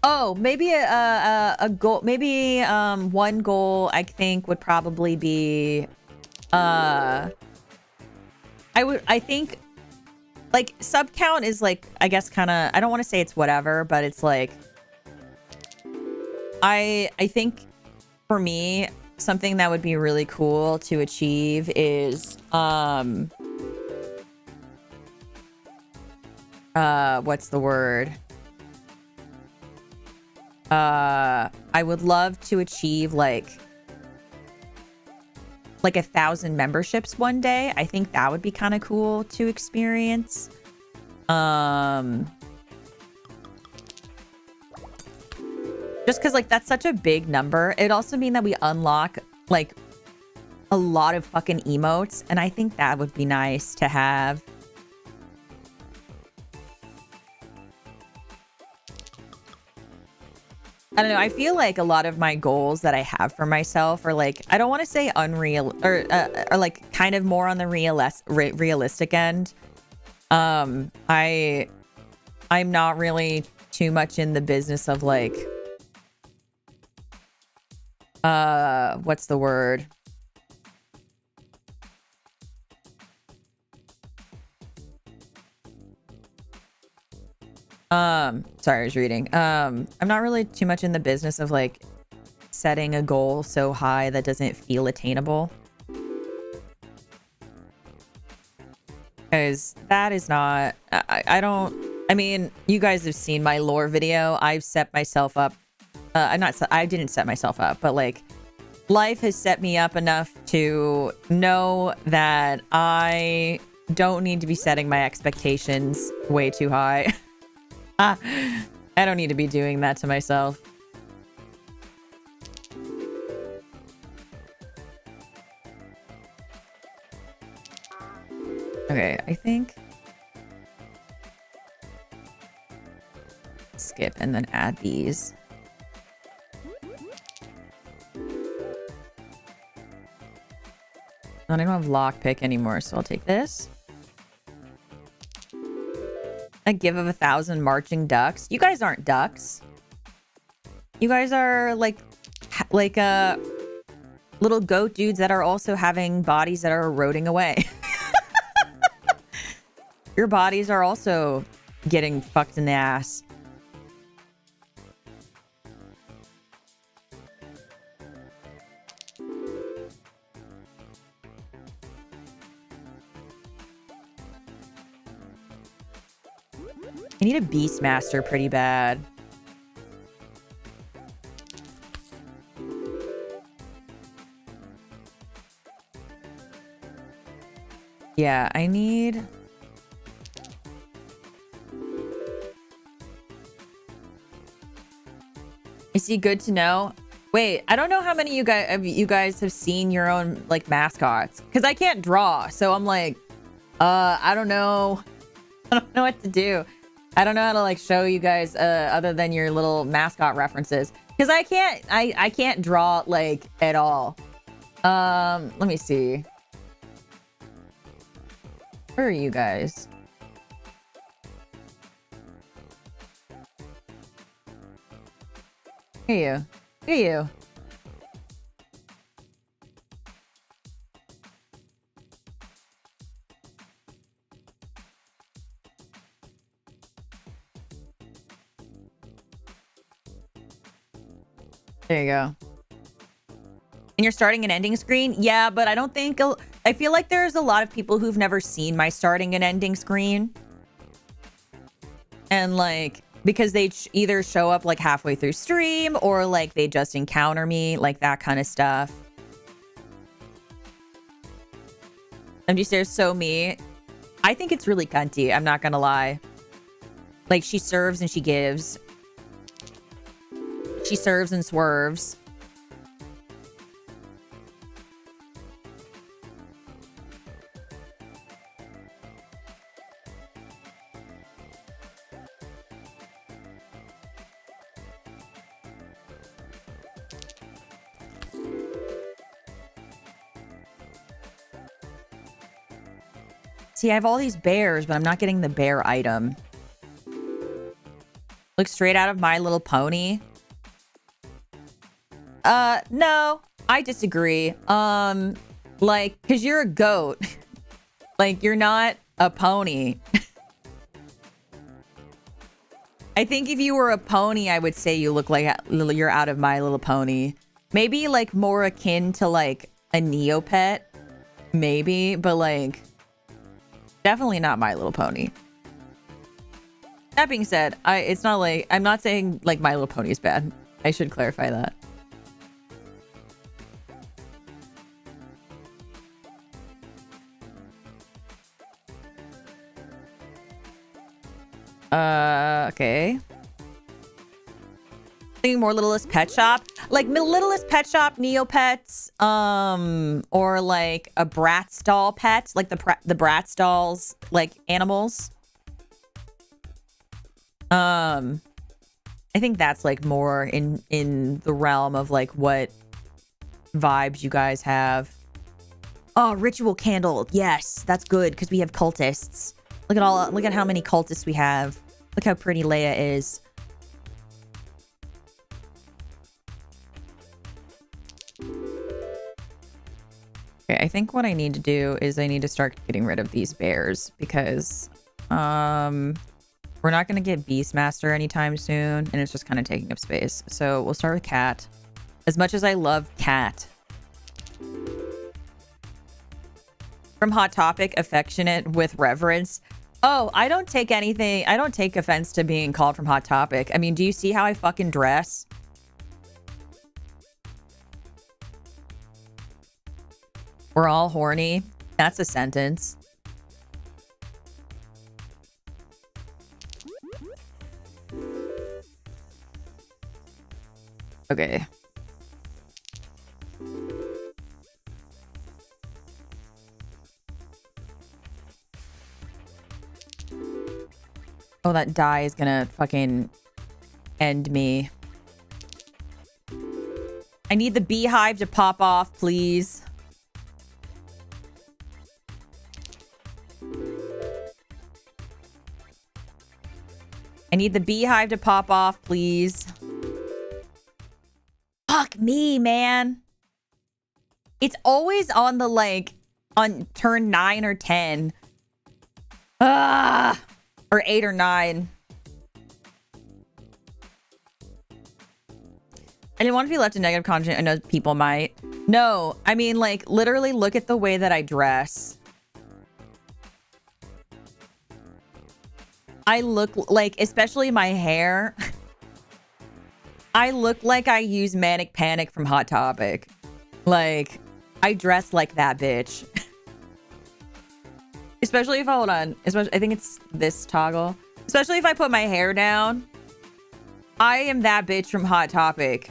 Oh, maybe a goal. Maybe one goal I think would probably be I think like sub count is like, I guess kind of, I don't want to say it's whatever, but it's like I think for me something that would be really cool to achieve is what's the word? I would love to achieve like 1,000 memberships one day. I think that would be kind of cool to experience. Just because like that's such a big number. It'd also mean that we unlock like a lot of fucking emotes, and I think that would be nice to have. I don't know. I feel like a lot of my goals that I have for myself are like, I don't want to say unreal or like kind of more on the realistic end. I'm not really too much in the business of like, what's the word? Sorry, I was reading. I'm not really too much in the business of like setting a goal so high that doesn't feel attainable. Because that is not, I mean, you guys have seen my lore video. I've set myself up. I didn't set myself up, but like life has set me up enough to know that I don't need to be setting my expectations way too high. I don't need to be doing that to myself. Okay, I think skip and then add these. I don't have lockpick anymore, so I'll take this. A give of 1,000 marching ducks. You guys aren't ducks. You guys are like little goat dudes that are also having bodies that are eroding away. Your bodies are also getting fucked in the ass. I need a Beastmaster pretty bad. Yeah, I need... I see, good to know. Wait, I don't know how many of you guys have seen your own like mascots, because I can't draw, so I'm like, I don't know. I don't know what to do. I don't know how to like show you guys other than your little mascot references, because I can't draw like at all. Let me see. Where are you guys? Here you. Here you. There you go. And you're starting and ending screen? Yeah, but I don't think... I feel like there's a lot of people who've never seen my starting and ending screen. And like... because they either show up like halfway through stream or like they just encounter me, like that kind of stuff. I'm just there, so me. I think it's really cunty, I'm not gonna lie. Like, she serves and she gives. She serves and swerves. See, I have all these bears, but I'm not getting the bear item. Looks straight out of My Little Pony. No, I disagree. Like, cause you're a goat. Like, you're not a pony. I think if you were a pony, I would say you look like you're out of My Little Pony. Maybe like more akin to like a Neopet. Maybe, but like... definitely not My Little Pony. That being said, it's not like... I'm not saying like My Little Pony is bad. I should clarify that. Okay. Thinking more Littlest Pet Shop. Like Littlest Pet Shop, Neopets, or like a Bratz doll pet, like the Bratz dolls, like animals. I think that's like more in the realm of like what vibes you guys have. Oh, ritual candle. Yes, that's good because we have cultists. Look at how many cultists we have. Look how pretty Leia is. Okay, I think what I need to do is I need to start getting rid of these bears because we're not going to get Beastmaster anytime soon and it's just kind of taking up space. So we'll start with Cat. As much as I love Cat. From Hot Topic, affectionate with reverence. Oh, I don't take anything. I don't take offense to being called from Hot Topic. I mean, do you see how I fucking dress? We're all horny. That's a sentence. Okay. Oh, that dye is gonna fucking end me. I need the beehive to pop off, please. I need the beehive to pop off, please. Fuck me, man. It's always on the, like, on turn 9 or 10. Ah! Or 8 or 9. I didn't want to be left in negative content. I know people might. No, I mean, like, literally look at the way that I dress. I look like, especially my hair, I look like I use Manic Panic from Hot Topic. Like, I dress like that bitch. Especially if, hold on, especially, I think it's this toggle. Especially if I put my hair down. I am that bitch from Hot Topic.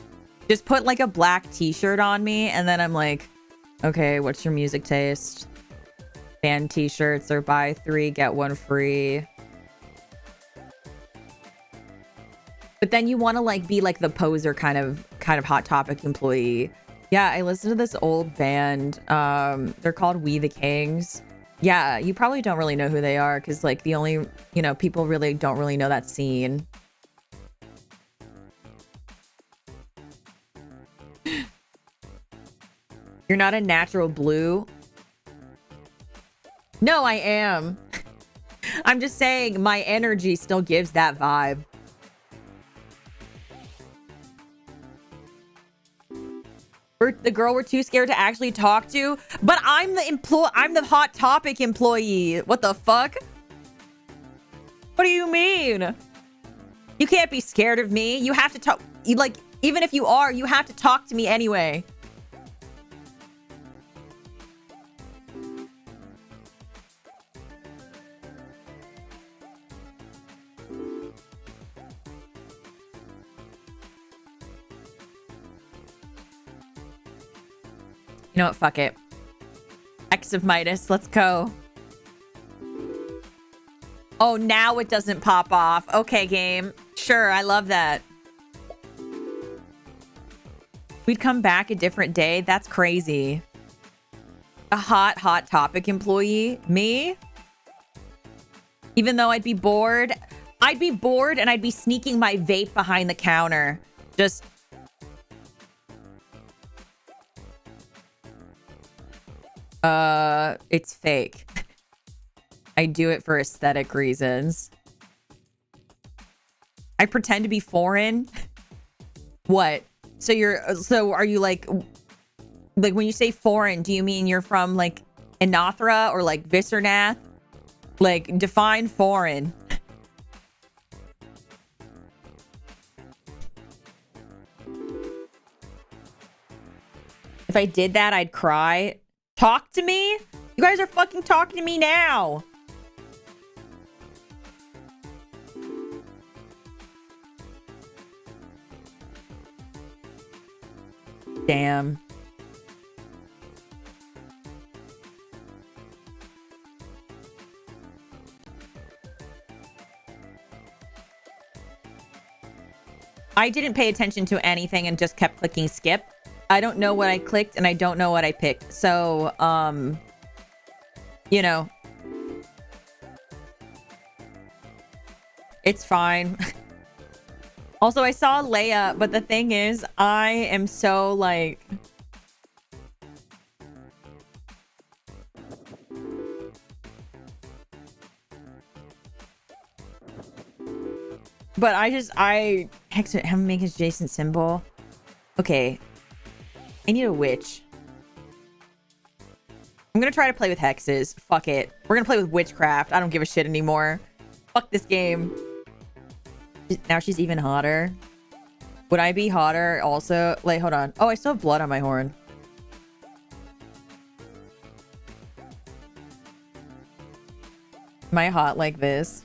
Just put like a black t-shirt on me and then I'm like, okay, what's your music taste? Band t-shirts or buy 3, get 1 free. But then you want to like be like the poser kind of Hot Topic employee. Yeah, I listened to this old band. They're called We the Kings. Yeah, you probably don't really know who they are because like the only, you know, people really don't really know that scene. You're not a natural blue? No, I am. I'm just saying my energy still gives that vibe. The girl we're too scared to actually talk to, but I'm the Hot Topic employee. What the fuck? What do you mean? You can't be scared of me. You have to talk. You like, even if you are, you have to talk to me anyway. You know what? Fuck it. X of Midas. Let's go. Oh, now it doesn't pop off. Okay, game. Sure, I love that. We'd come back a different day. That's crazy. A Hot Topic employee? Me? Even though I'd be bored? I'd be bored and I'd be sneaking my vape behind the counter. Just... it's fake. I do it for aesthetic reasons. I pretend to be foreign. What? So are you like when you say foreign, do you mean you're from like Enothra or like Viscernath? Like define foreign. If I did that, I'd cry. Talk to me? You guys are fucking talking to me now. Damn. I didn't pay attention to anything and just kept clicking skip. I don't know what I clicked and I don't know what I picked. So, you know, it's fine. Also, I saw Leia, but the thing is, I am so like... But I have him make his adjacent symbol. Okay. I need a witch. I'm gonna try to play with hexes. Fuck it. We're gonna play with witchcraft. I don't give a shit anymore. Fuck this game. Now she's even hotter. Would I be hotter also? Like, hold on. Oh, I still have blood on my horn. Am I hot like this?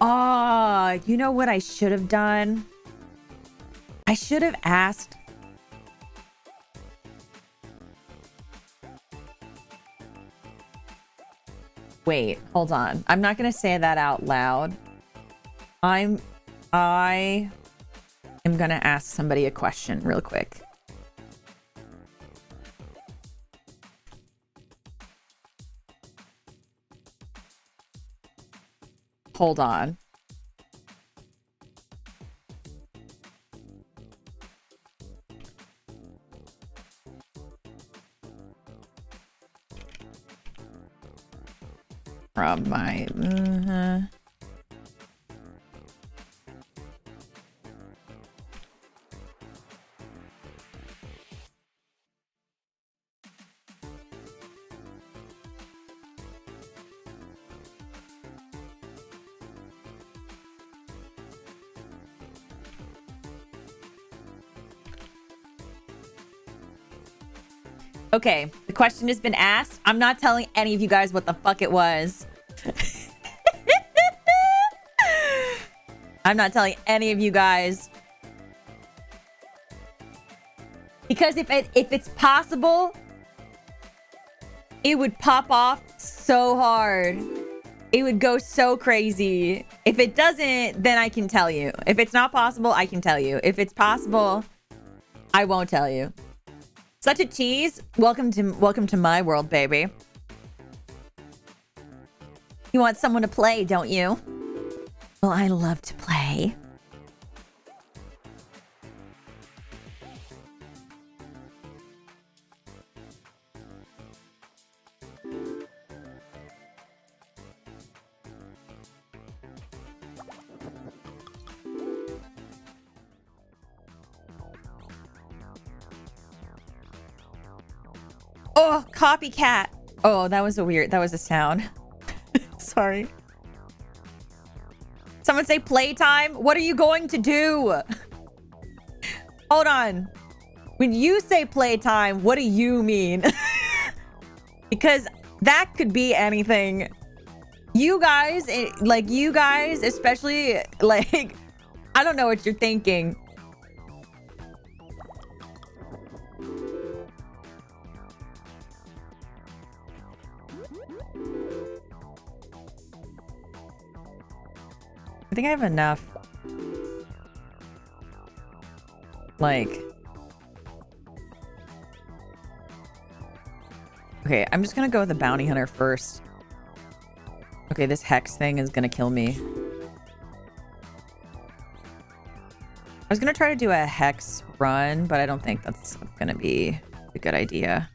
Oh, you know what I should have done? I should have asked. Wait, hold on. I'm not going to say that out loud. I am going to ask somebody a question real quick. Hold on. From my... Okay, the question has been asked. I'm not telling any of you guys what the fuck it was. I'm not telling any of you guys. Because if it's possible, it would pop off so hard. It would go so crazy. If it doesn't, then I can tell you. If it's not possible, I can tell you. If it's possible, I won't tell you. Such a tease. Welcome to my world, baby. You want someone to play, don't you? Well, I love to play. Oh, copycat. Oh, that was a sound. Sorry. Someone say playtime. What are you going to do? Hold on. When you say playtime, what do you mean? Because that could be anything. You guys, especially, like, I don't know what you're thinking. I think I have enough. Like... Okay, I'm just gonna go with the bounty hunter first. Okay, this hex thing is gonna kill me. I was gonna try to do a hex run, but I don't think that's gonna be a good idea.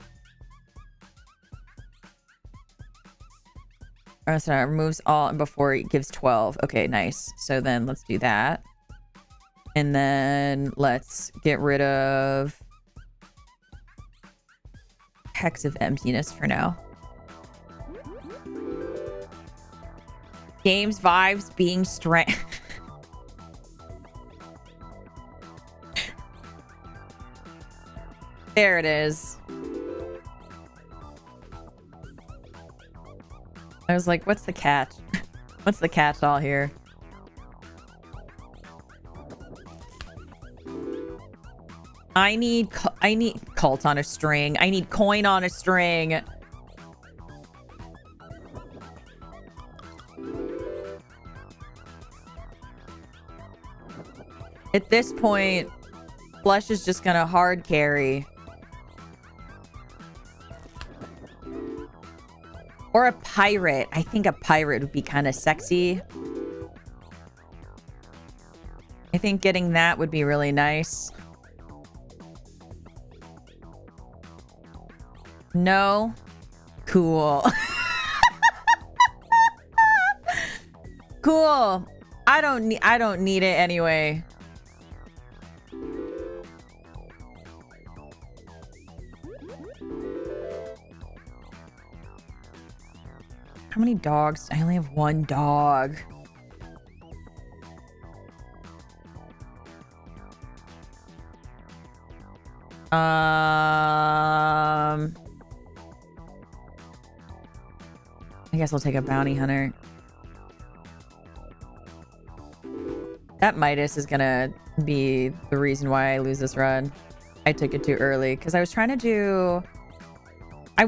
So it removes all and before it gives 12. Okay, nice. So then let's do that. And then let's get rid of Hex of Emptiness for now. Games, vibes, being strength. There it is. I was like, what's the catch? What's the catch all here? I need cult on a string. I need coin on a string. At this point, Flush is just gonna hard carry. Or a pirate. I think a pirate would be kind of sexy. I think getting that would be really nice. No? Cool. Cool. I don't need it anyway. How many dogs? I only have one dog. I guess I'll take a bounty hunter. That Midas is gonna be the reason why I lose this run. I took it too early because I was trying to do...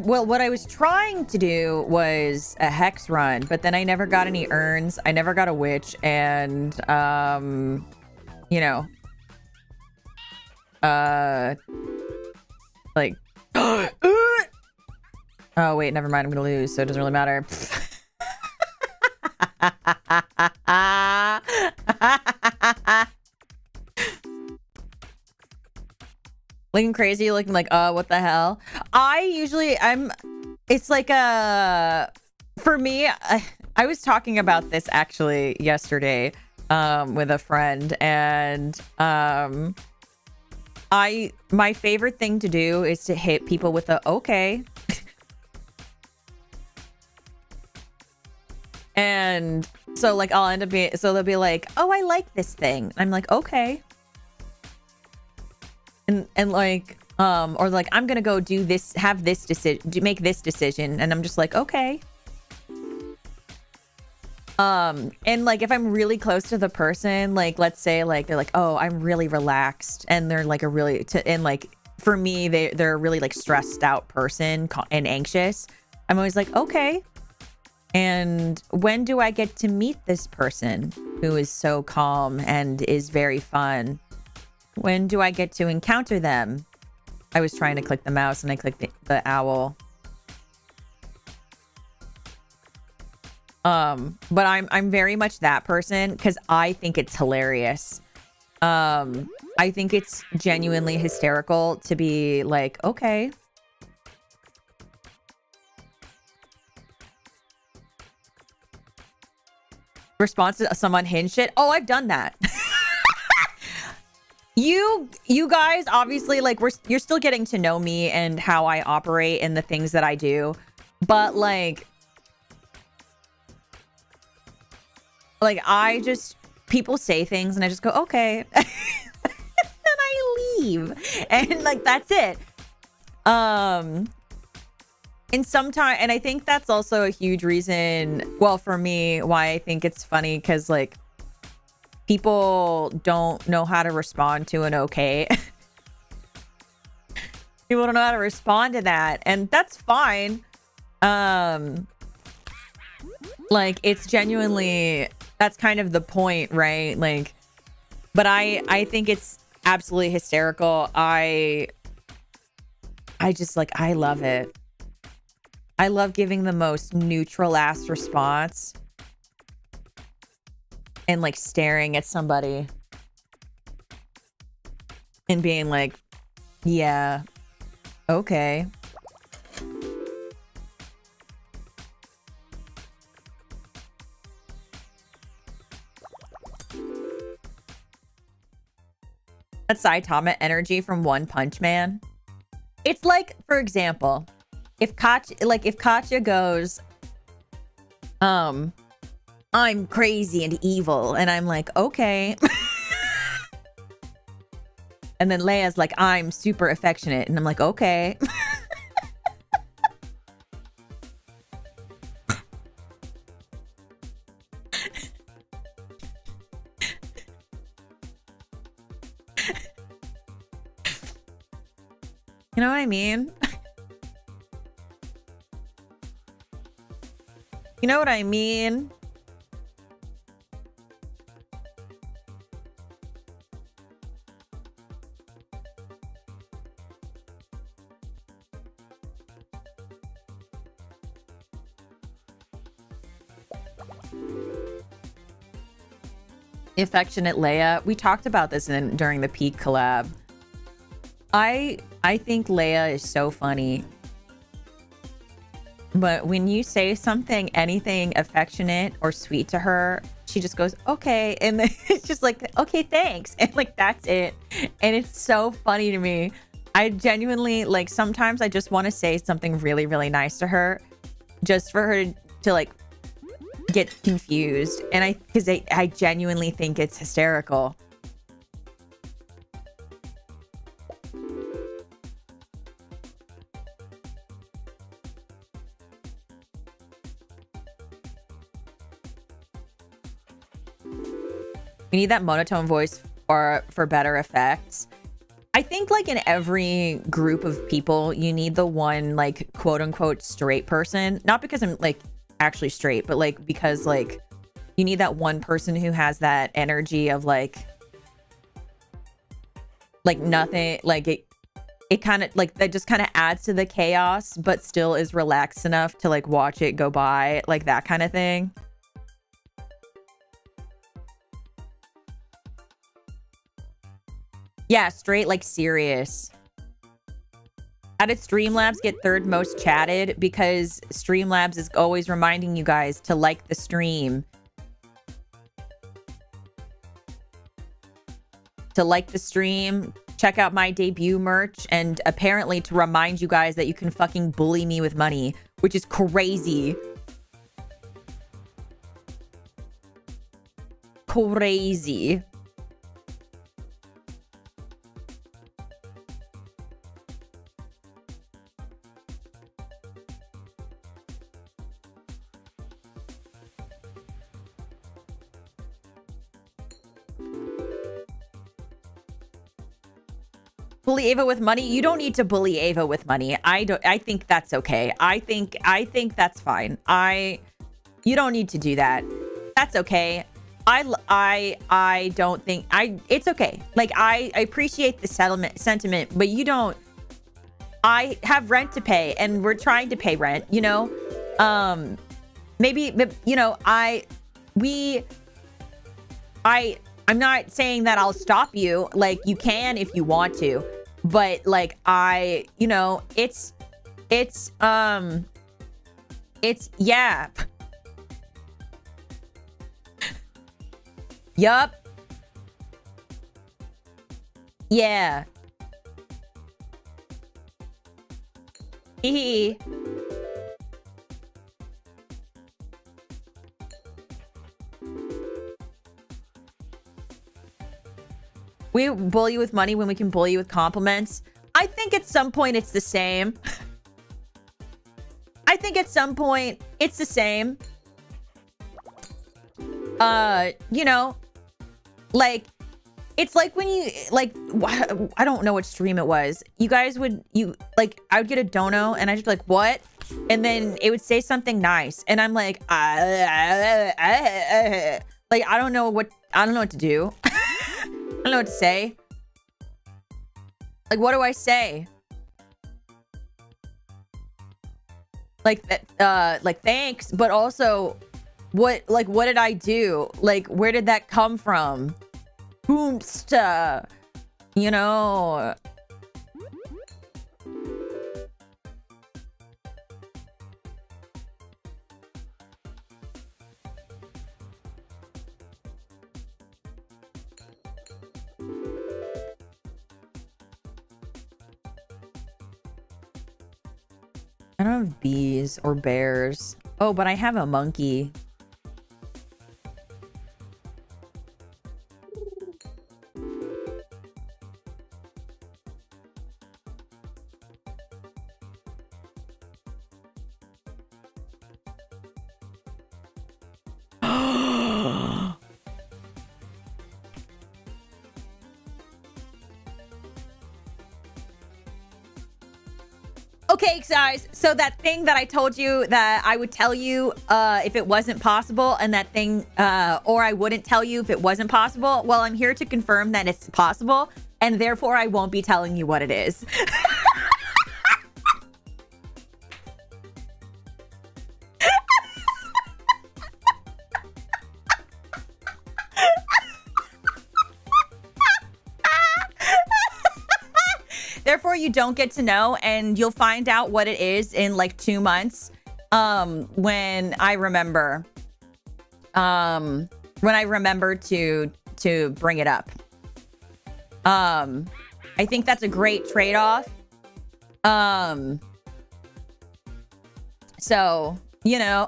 Well, what I was trying to do was a hex run, but then I never got any urns. I never got a witch, and you know, like, oh wait, never mind. I'm gonna lose, so it doesn't really matter. Looking crazy, looking like, what the hell? It's like for me, I was talking about this actually yesterday with a friend, and my favorite thing to do is to hit people with a okay. And so like I'll end up being, so they'll be like, oh, I like this thing. I'm like, okay. And like, or like, I'm gonna go do this, have this decision, make this decision, and I'm just like, okay. And like, if I'm really close to the person, like, let's say, like, they're like, oh, I'm really relaxed, and they're like a really, and like, for me, they're a really like stressed out person and anxious. I'm always like, okay. And when do I get to meet this person who is so calm and is very fun? When do I get to encounter them? I was trying to click the mouse and I clicked the owl. But I'm very much that person because I think it's hilarious. I think it's genuinely hysterical to be like, okay. Response to some unhinged shit. Oh, I've done that. You guys, obviously, like, you're still getting to know me and how I operate and the things that I do. But, like I just, people say things and I just go, okay. And I leave. And, like, that's it. And sometimes, and I think that's also a huge reason, well, for me, why I think it's funny, because, like, people don't know how to respond to an okay. People don't know how to respond to that, and that's fine. Like, it's genuinely, that's kind of the point, right? Like, but I think it's absolutely hysterical. I just, like, I love it. I love giving the most neutral ass response. And like staring at somebody and being like, yeah, okay. That's Saitama energy from One Punch Man. It's like, for example, if Katya goes, I'm crazy and evil, and I'm like, okay. And then Leia's like, I'm super affectionate. And I'm like, okay. You know what I mean? You know what I mean? The affectionate Leia. We talked about this during the Peak collab. I think Leia is so funny. But when you say something, anything affectionate or sweet to her, she just goes, okay. And then it's just like, okay, thanks. And like, that's it. And it's so funny to me. I genuinely, like, sometimes I just want to say something really, really nice to her just for her to like get confused. And because I genuinely think it's hysterical. We need that monotone voice for better effects. I think like in every group of people, you need the one like quote unquote straight person. Not because I'm like actually straight, but like because like you need that one person who has that energy of like nothing, like it kind of like that just kind of adds to the chaos, but still is relaxed enough to like watch it go by, like that kind of thing. Yeah, straight, like serious. How did Streamlabs get third most chatted? Because Streamlabs is always reminding you guys to like the stream. To like the stream, check out my debut merch, and apparently to remind you guys that you can fucking bully me with money, which is crazy. Crazy. Bully Ava with money? You don't need to bully Ava with money. I think that's okay. I think that's fine. You don't need to do that. That's okay. I don't think it's okay. Like I appreciate the sentiment, but you don't. I have rent to pay and we're trying to pay rent, you know? Maybe, you know, I'm not saying that I'll stop you. Like you can if you want to, but like you know, it's yeah. Yup. Yeah. Hee. We bully you with money when we can bully you with compliments. I think at some point it's the same. I think at some point it's the same. You know, like, it's like when you, like, I don't know what stream it was. You guys would, like, I would get a dono and I'd just be like, what? And then it would say something nice. And I'm like, like, I don't know what to do. I don't know what to say. Like, what do I say? Like, like, thanks, but also, what did I do? Like, where did that come from? Boomsta, you know? I don't have bees or bears. Oh, but I have a monkey. Okay, guys, so that thing that I told you that I would tell you if it wasn't possible, and that thing, or I wouldn't tell you if it wasn't possible, well, I'm here to confirm that it's possible, and therefore I won't be telling you what it is. Therefore, you don't get to know, and you'll find out what it is in like 2 months. When I remember, to bring it up. I think that's a great trade-off. So, you know,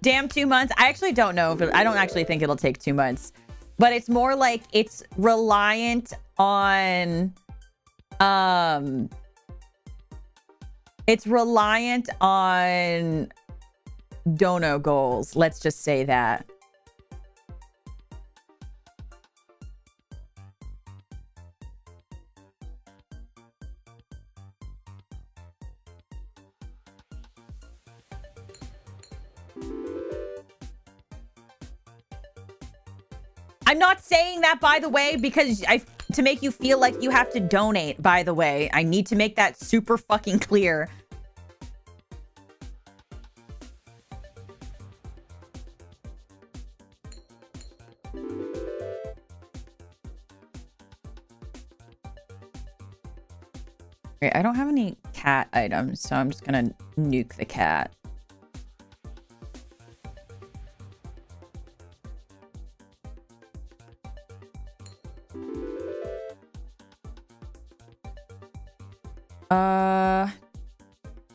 damn 2 months. I actually don't know if I don't actually think it'll take 2 months. But it's more like it's reliant on dono goals. Let's just say that. I'm not saying that, by the way, because to make you feel like you have to donate, by the way. I need to make that super fucking clear. Okay, I don't have any cat items, so I'm just gonna nuke the cat.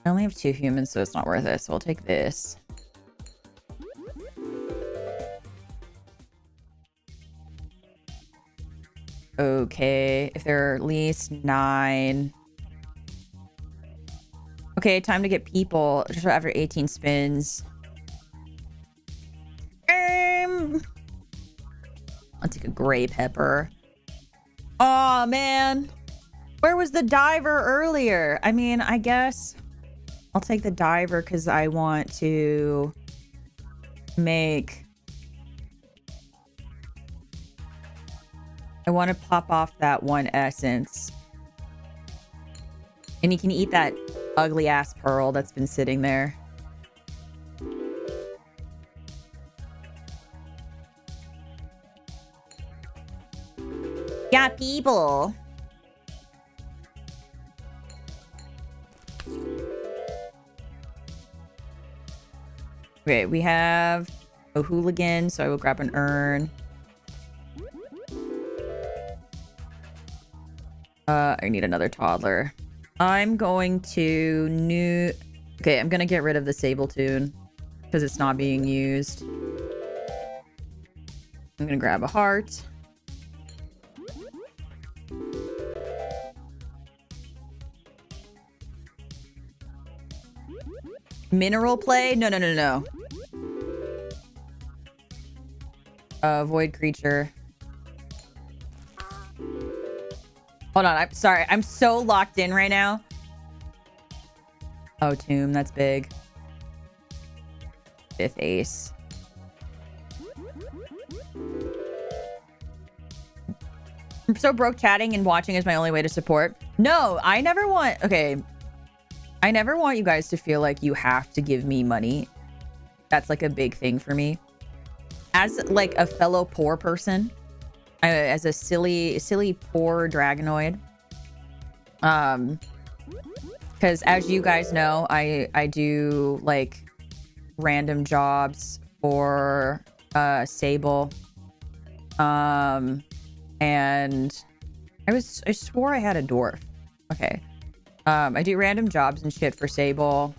I only have 2 humans, so it's not worth it. So we'll take this. Okay, if there are at least 9. Okay, time to get people just after 18 spins. I'll take a gray pepper. Oh man. Where was the diver earlier? I mean, I guess I'll take the diver because I want to make... I want to pop off that 1 essence. And you can eat that ugly ass pearl that's been sitting there. Yeah, people. Okay, we have a hooligan, so I will grab an urn. I need another toddler. I'm going to Okay, I'm gonna get rid of the SABLE tune because it's not being used. I'm gonna grab a heart. Mineral play? No, no, no, no. Void creature. Hold on, I'm sorry. I'm so locked in right now. Oh, tomb, that's big. 5th ace. I'm so broke chatting and watching is my only way to support. No, I never want... Okay. I never want you guys to feel like you have to give me money. That's like a big thing for me. As like a fellow poor person, as a silly poor Dragonoid. Because as you guys know, I do like random jobs for SABLE. And I swore I had a dwarf. Okay. I do random jobs and shit for SABLE.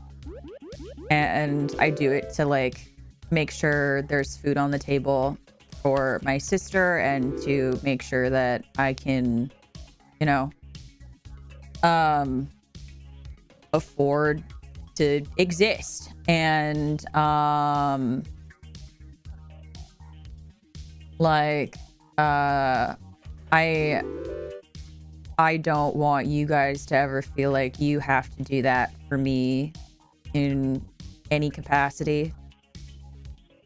And I do it to like make sure there's food on the table for my sister and to make sure that I can, you know, afford to exist. And like I I don't want you guys to ever feel like you have to do that for me in any capacity.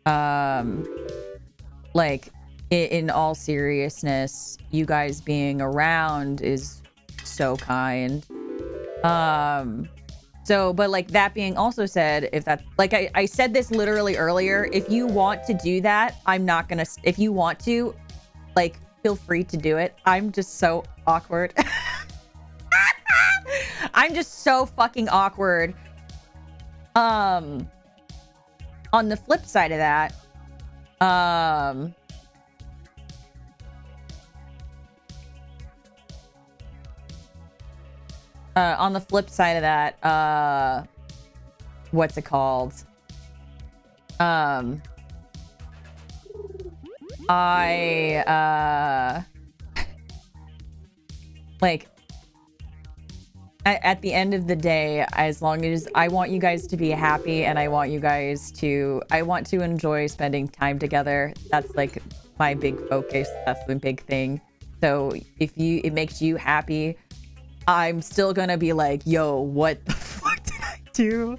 Like, in all seriousness, you guys being around is so kind. So, but like that being also said, if that, like I said this literally earlier, if you want to do that, I'm not gonna, if you want to, like, feel free to do it. I'm just so awkward. I'm just so fucking awkward. On the flip side of that, on the flip side of that, what's it called? Like, at the end of the day, as long as I want you guys to be happy and I want you guys to, I want to enjoy spending time together. That's like my big focus. That's the big thing. So if it makes you happy, I'm still gonna be like, yo, what the fuck did I do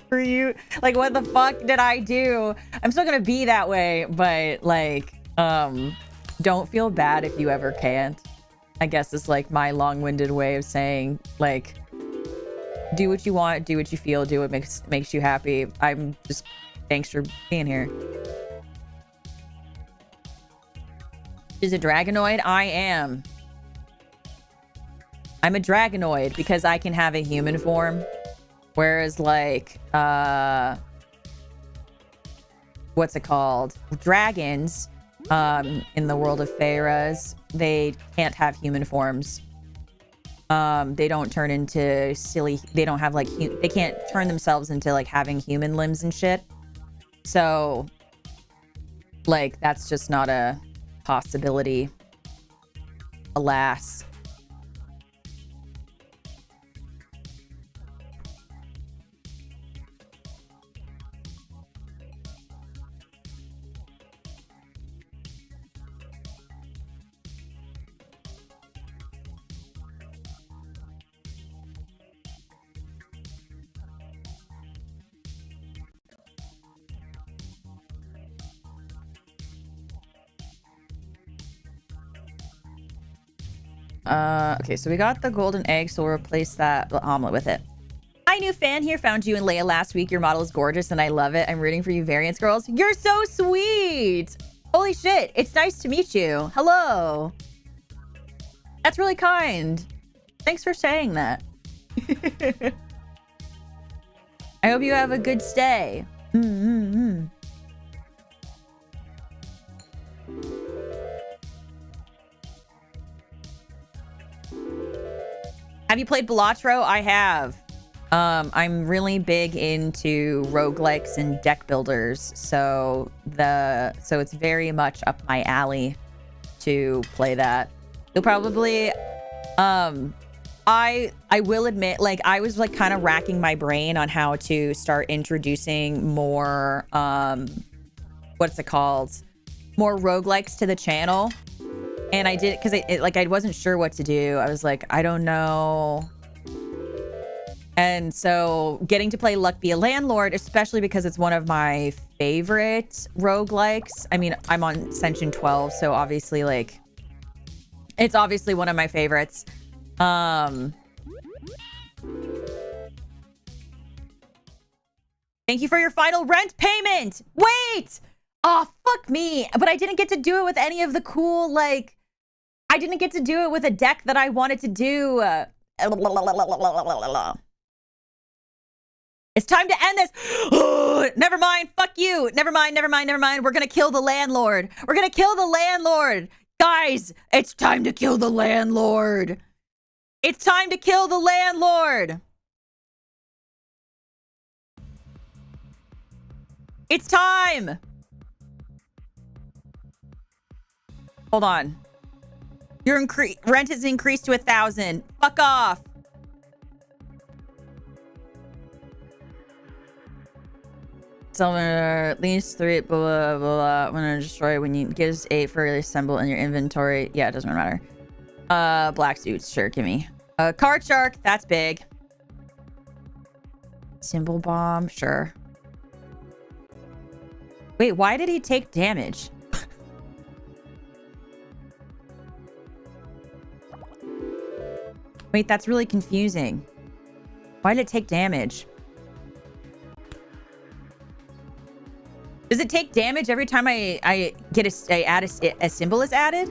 for you? Like, what the fuck did I do? I'm still gonna be that way, but like, don't feel bad if you ever can't. I guess it's like my long-winded way of saying, like, do what you want, do what you feel, do what makes you happy. I'm just, thanks for being here. Is a Dragonoid? I am. I'm a Dragonoid because I can have a human form. Whereas, like, what's it called? Dragons, in the world of Feyres, they can't have human forms. They don't turn into silly, they don't have, like, they can't turn themselves into, like, having human limbs and shit. So, like, that's just not a possibility. Alas. Okay, so we got the golden egg, so we'll replace the omelet with it. Hi, new fan here. Found you and Leia last week. Your model is gorgeous, and I love it. I'm rooting for you, Variance girls. You're so sweet! Holy shit, it's nice to meet you. Hello. That's really kind. Thanks for saying that. I hope you have a good stay. Have you played Balatro? I have. I'm really big into roguelikes and deck builders, so it's very much up my alley to play that. You'll probably I will admit, like, I was like kind of racking my brain on how to start introducing more what's it called? More roguelikes to the channel. And I did, because I wasn't sure what to do. I was like, I don't know. And so getting to play Luck Be a Landlord, especially because it's one of my favorite roguelikes. I mean, I'm on Ascension 12, so obviously, like, it's obviously one of my favorites. Thank you for your final rent payment. Wait! Oh, fuck me. But I didn't get to do it with any of the cool, like, I didn't get to do it with a deck that I wanted to do. It's time to end this. Never mind. Fuck you. Never mind. We're going to kill the landlord. We're going to kill the landlord. Guys, it's time to kill the landlord. It's time to kill the landlord. It's time. Hold on. Your rent is increased to 1,000. Fuck off. So at least 3 blah blah blah. I'm gonna destroy when you gives 8 for assemble in your inventory. Yeah, it doesn't matter. Black suits. Sure, give me. Card shark. That's big. Symbol bomb. Sure. Wait, why did he take damage? Wait, that's really confusing. Why did it take damage? Does it take damage every time I get a symbol is added?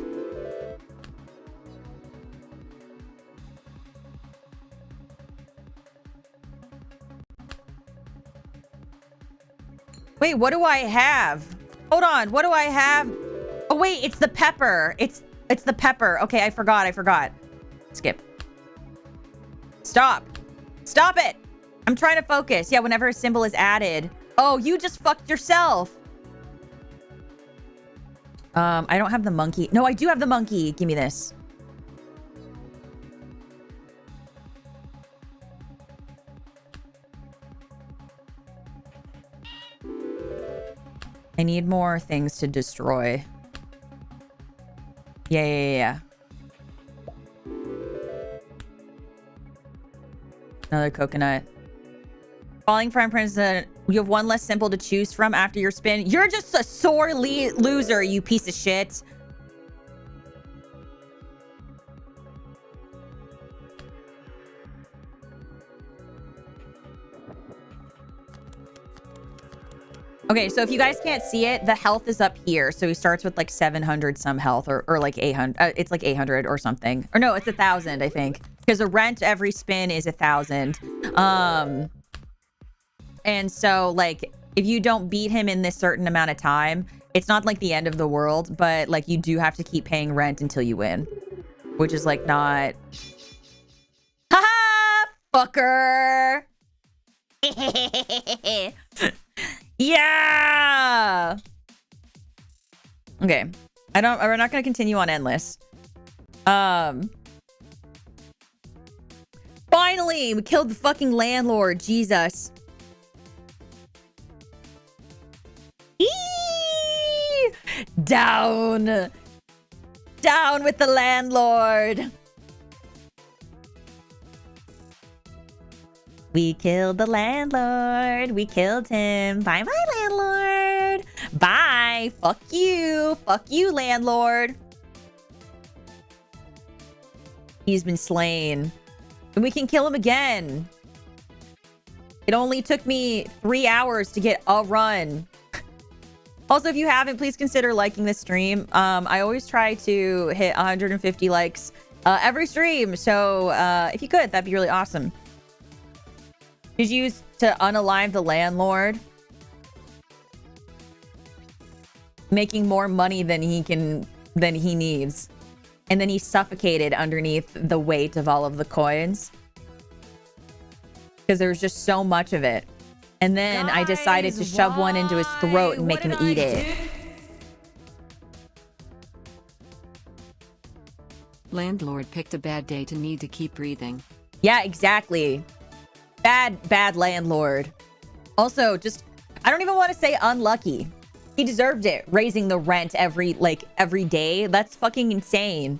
Wait, what do I have? Hold on, what do I have? Oh wait, it's the pepper. It's the pepper. Okay, I forgot. Skip. Stop. Stop it. I'm trying to focus. Yeah, whenever a symbol is added. Oh, you just fucked yourself. I don't have the monkey. No, I do have the monkey. Give me this. I need more things to destroy. Yeah. Another coconut. Falling from president. You have one less symbol to choose from after your spin. You're just a sore loser, you piece of shit. Okay, so if you guys can't see it, the health is up here. So he starts with like 700 some health or like 800. It's like 800 or something. Or no, it's 1,000, I think. Because the rent every spin is 1,000. And so like if you don't beat him in this certain amount of time, it's not like the end of the world, but like you do have to keep paying rent until you win. Which is like not... Haha! Fucker! Yeah! Okay. We're not gonna continue on endless. Finally! We killed the fucking landlord. Jesus. Eee! Down! Down with the landlord! We killed the landlord. We killed him. Bye-bye, landlord. Bye. Fuck you. Fuck you, landlord. He's been slain. And we can kill him again. It only took me 3 hours to get a run. Also, if you haven't, please consider liking this stream. I always try to hit 150 likes every stream. So if you could, that'd be really awesome. He's used to unalive the landlord, making more money than he needs, and then he's suffocated underneath the weight of all of the coins because there's just so much of it. And then I decided to shove one into his throat and make him eat it. Landlord picked a bad day to need to keep breathing. Yeah, exactly. Bad landlord. Also, just, I don't even want to say unlucky. He deserved it, raising the rent every day. That's fucking insane.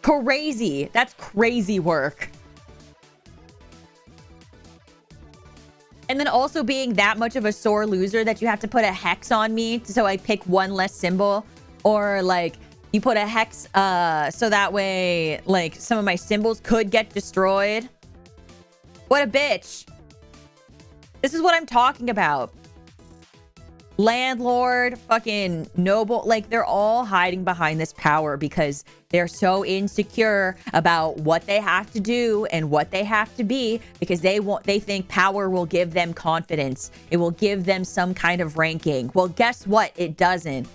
Crazy. That's crazy work. And then also being that much of a sore loser that you have to put a hex on me so I pick one less symbol. Or like you put a hex so that way like some of my symbols could get destroyed. What a bitch. This is what I'm talking about. Landlord, fucking noble, like they're all hiding behind this power because they're so insecure about what they have to do and what they have to be because they think power will give them confidence. It will give them some kind of ranking. Well, guess what? It doesn't.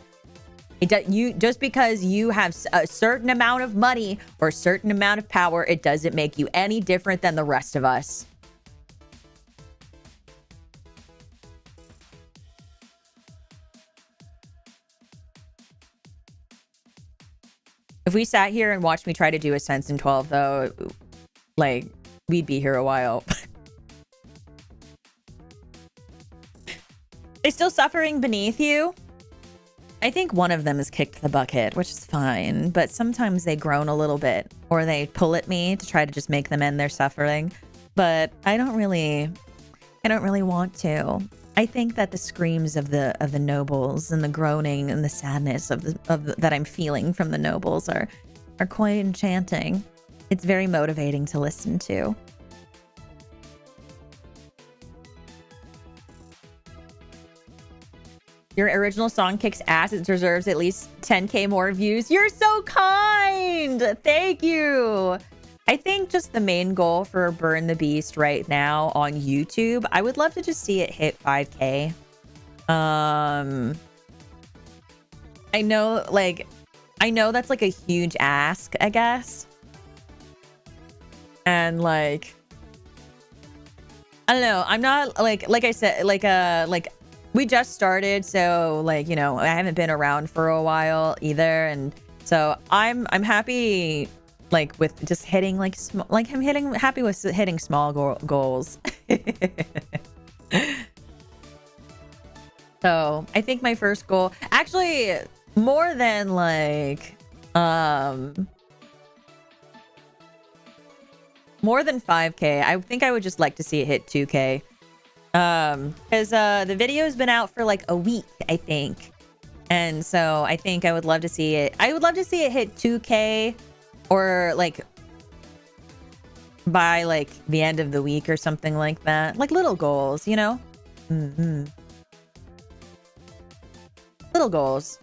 Just because you have a certain amount of money or a certain amount of power, it doesn't make you any different than the rest of us. If we sat here and watched me try to do a sense in 12, though, like, we'd be here a while. They still suffering beneath you? I think one of them has kicked the bucket, which is fine. But sometimes they groan a little bit, or they pull at me to try to just make them end their suffering. But I don't really want to. I think that the screams of the nobles and the groaning and the sadness that I'm feeling from the nobles are quite enchanting. It's very motivating to listen to. Your original song kicks ass. It deserves at least 10K more views. You're so kind. Thank you. I think just the main goal for Burn the Beast right now on YouTube, I would love to just see it hit 5K. I know that's like a huge ask, I guess. And like, I don't know. I'm not like I said, like we just started, so like, you know, I haven't been around for a while either, and so I'm happy like with just hitting like happy with hitting small goals. So I think my first goal, actually more than like more than 5K, I think I would just like to see it hit 2K. Because the video's been out for like a week, I think. And so I think I would love to see it. I would love to see it hit 2K or like by like the end of the week or something like that. Like little goals, you know? Little goals.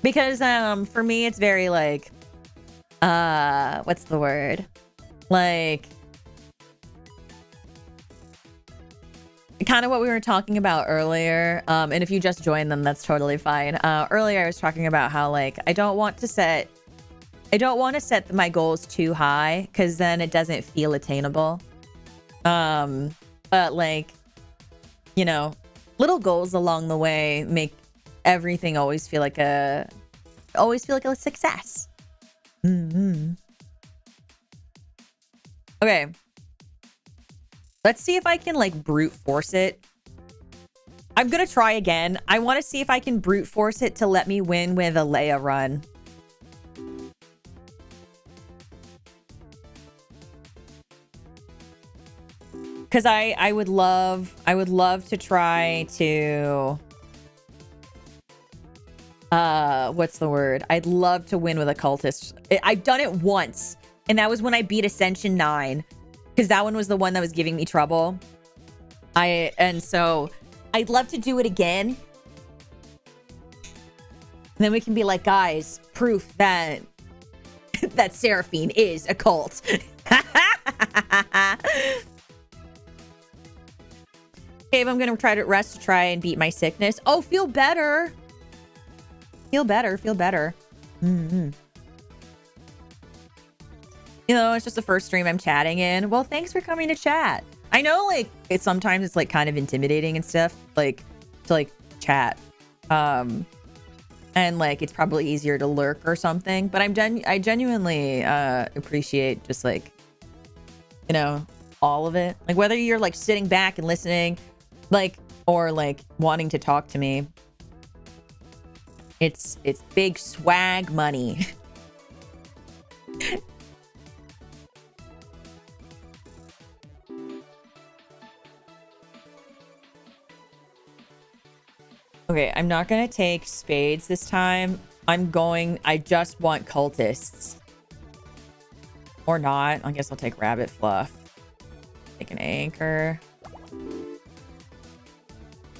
Because for me it's very like what's the word? Like kind of what we were talking about earlier, and if you just joined them, that's totally fine. Earlier I was talking about how like I don't want to set my goals too high because then it doesn't feel attainable. But like, you know, little goals along the way make everything always feel like a success. Okay. Let's see if I can like brute force it. I'm gonna try again. I want to see if I can brute force it to let me win with a Leia run. Because I would love to try to what's the word? I'd love to win with a cultist. I've done it once, and that was when I beat Ascension 9. Because that one was the one that was giving me trouble. And so I'd love to do it again. And then we can be like, guys, proof that Seraphine is a cult. Gabe, I'm gonna try to rest to try and beat my sickness. Oh, feel better. Feel better. You know, it's just the first stream I'm chatting in. Well, thanks for coming to chat. I know, like, sometimes it's, like, kind of intimidating and stuff, like, to, like, chat. And, like, it's probably easier to lurk or something. But I genuinely appreciate just, like, you know, all of it. Like, whether you're, like, sitting back and listening, like, or, like, wanting to talk to me. It's big swag money. Okay, I'm not gonna take spades this time. I just want cultists. Or not. I guess I'll take rabbit fluff. Take an anchor.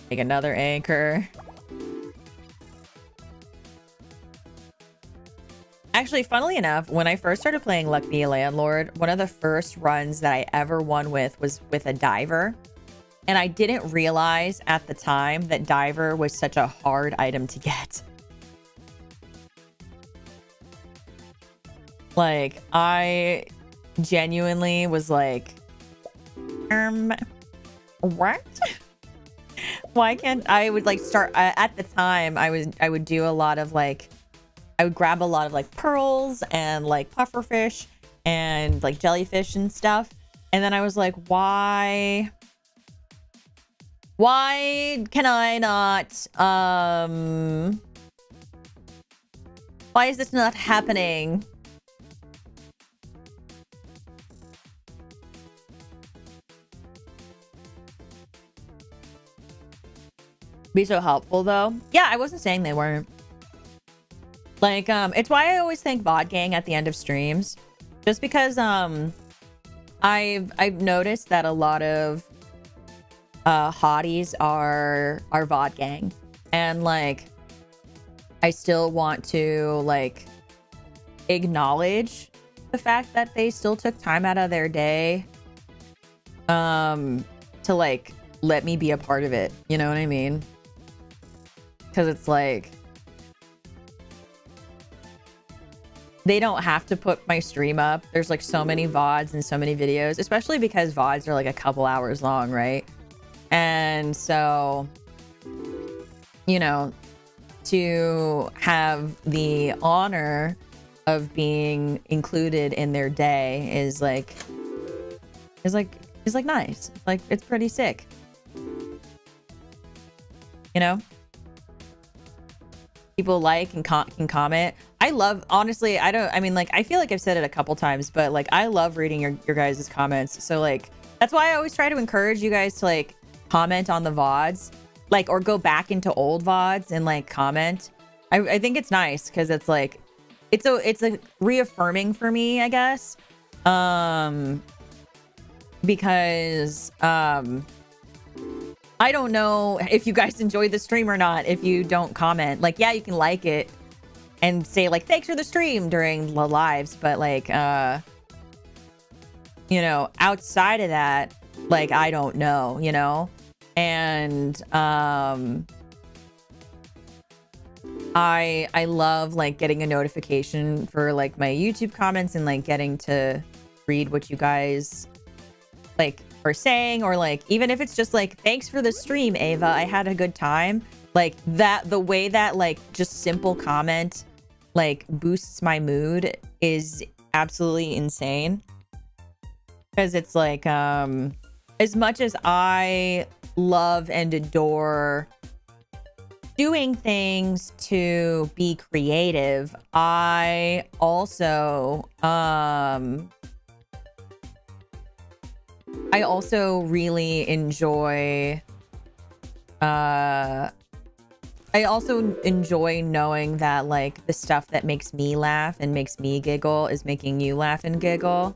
Take another anchor. Actually, funnily enough, when I first started playing Luck Be a Landlord, one of the first runs that I ever won with was with a diver. And I didn't realize at the time that diver was such a hard item to get. Like, I genuinely was like, what? Why can't I would like start at the time I would do a lot of like, I would grab a lot of like pearls and like pufferfish and like jellyfish and stuff. And then I was like, why Why can I not, why is this not happening? Be so helpful though. Yeah, I wasn't saying they weren't. Like, it's why I always thank VOD Gang at the end of streams. Just because, I've noticed that a lot of hotties are VOD Gang. And like, I still want to like acknowledge the fact that they still took time out of their day to like let me be a part of it. You know what I mean? Because it's like, they don't have to put my stream up. There's like so many VODs and so many videos, especially because VODs are like a couple hours long, right? And so, you know, to have the honor of being included in their day is like nice. Like, it's pretty sick. You know? People like and can comment. I love, honestly, I mean, like, I feel like I've said it a couple times, but like, I love reading your guys' comments. So like, that's why I always try to encourage you guys to like comment on the VODs, like, or go back into old VODs and like comment. I think it's nice because it's like, it's a reaffirming for me, I guess. Because, I don't know if you guys enjoy the stream or not if you don't comment. Like, yeah, you can like it and say like, thanks for the stream during the lives. But like, you know, outside of that, like, I don't know, you know? And I love like getting a notification for like my YouTube comments and like getting to read what you guys like are saying, or like, even if it's just like, thanks for the stream, Ava, I had a good time. Like that, the way that like just simple comment like boosts my mood is absolutely insane. Because it's like, as much as I love and adore doing things to be creative, I also really enjoy I also enjoy knowing that like the stuff that makes me laugh and makes me giggle is making you laugh and giggle.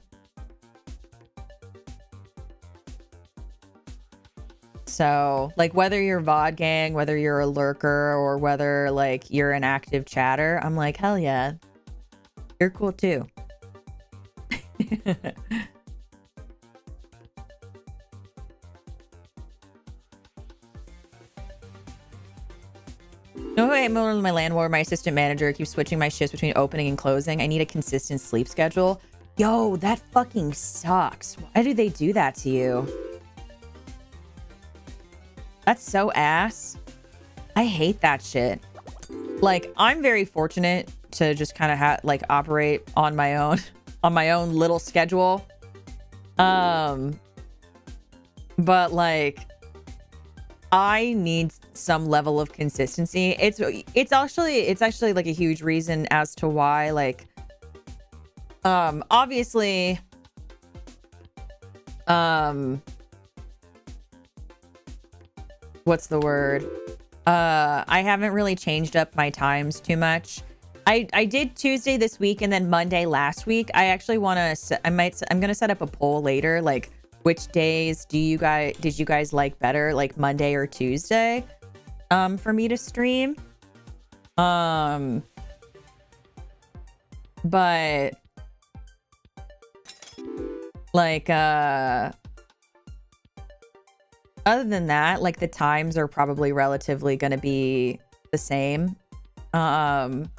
So like, whether you're VOD Gang, whether you're a lurker, or whether like you're an active chatter, I'm like, hell yeah, you're cool too. No, I'm my landlord, my assistant manager keeps switching my shifts between opening and closing. I need a consistent sleep schedule. Yo, that fucking sucks. Why do they do that to you? That's so ass. I hate that shit. Like, I'm very fortunate to just kind of like operate on my own, on my own little schedule. But like, I need some level of consistency. It's actually like a huge reason as to why, like, obviously, what's the word? I haven't really changed up my times too much. I did Tuesday this week and then Monday last week. I actually want to, I'm going to set up a poll later, like, which days did you guys like better, like Monday or Tuesday, for me to stream? But like, other than that, like the times are probably relatively going to be the same. And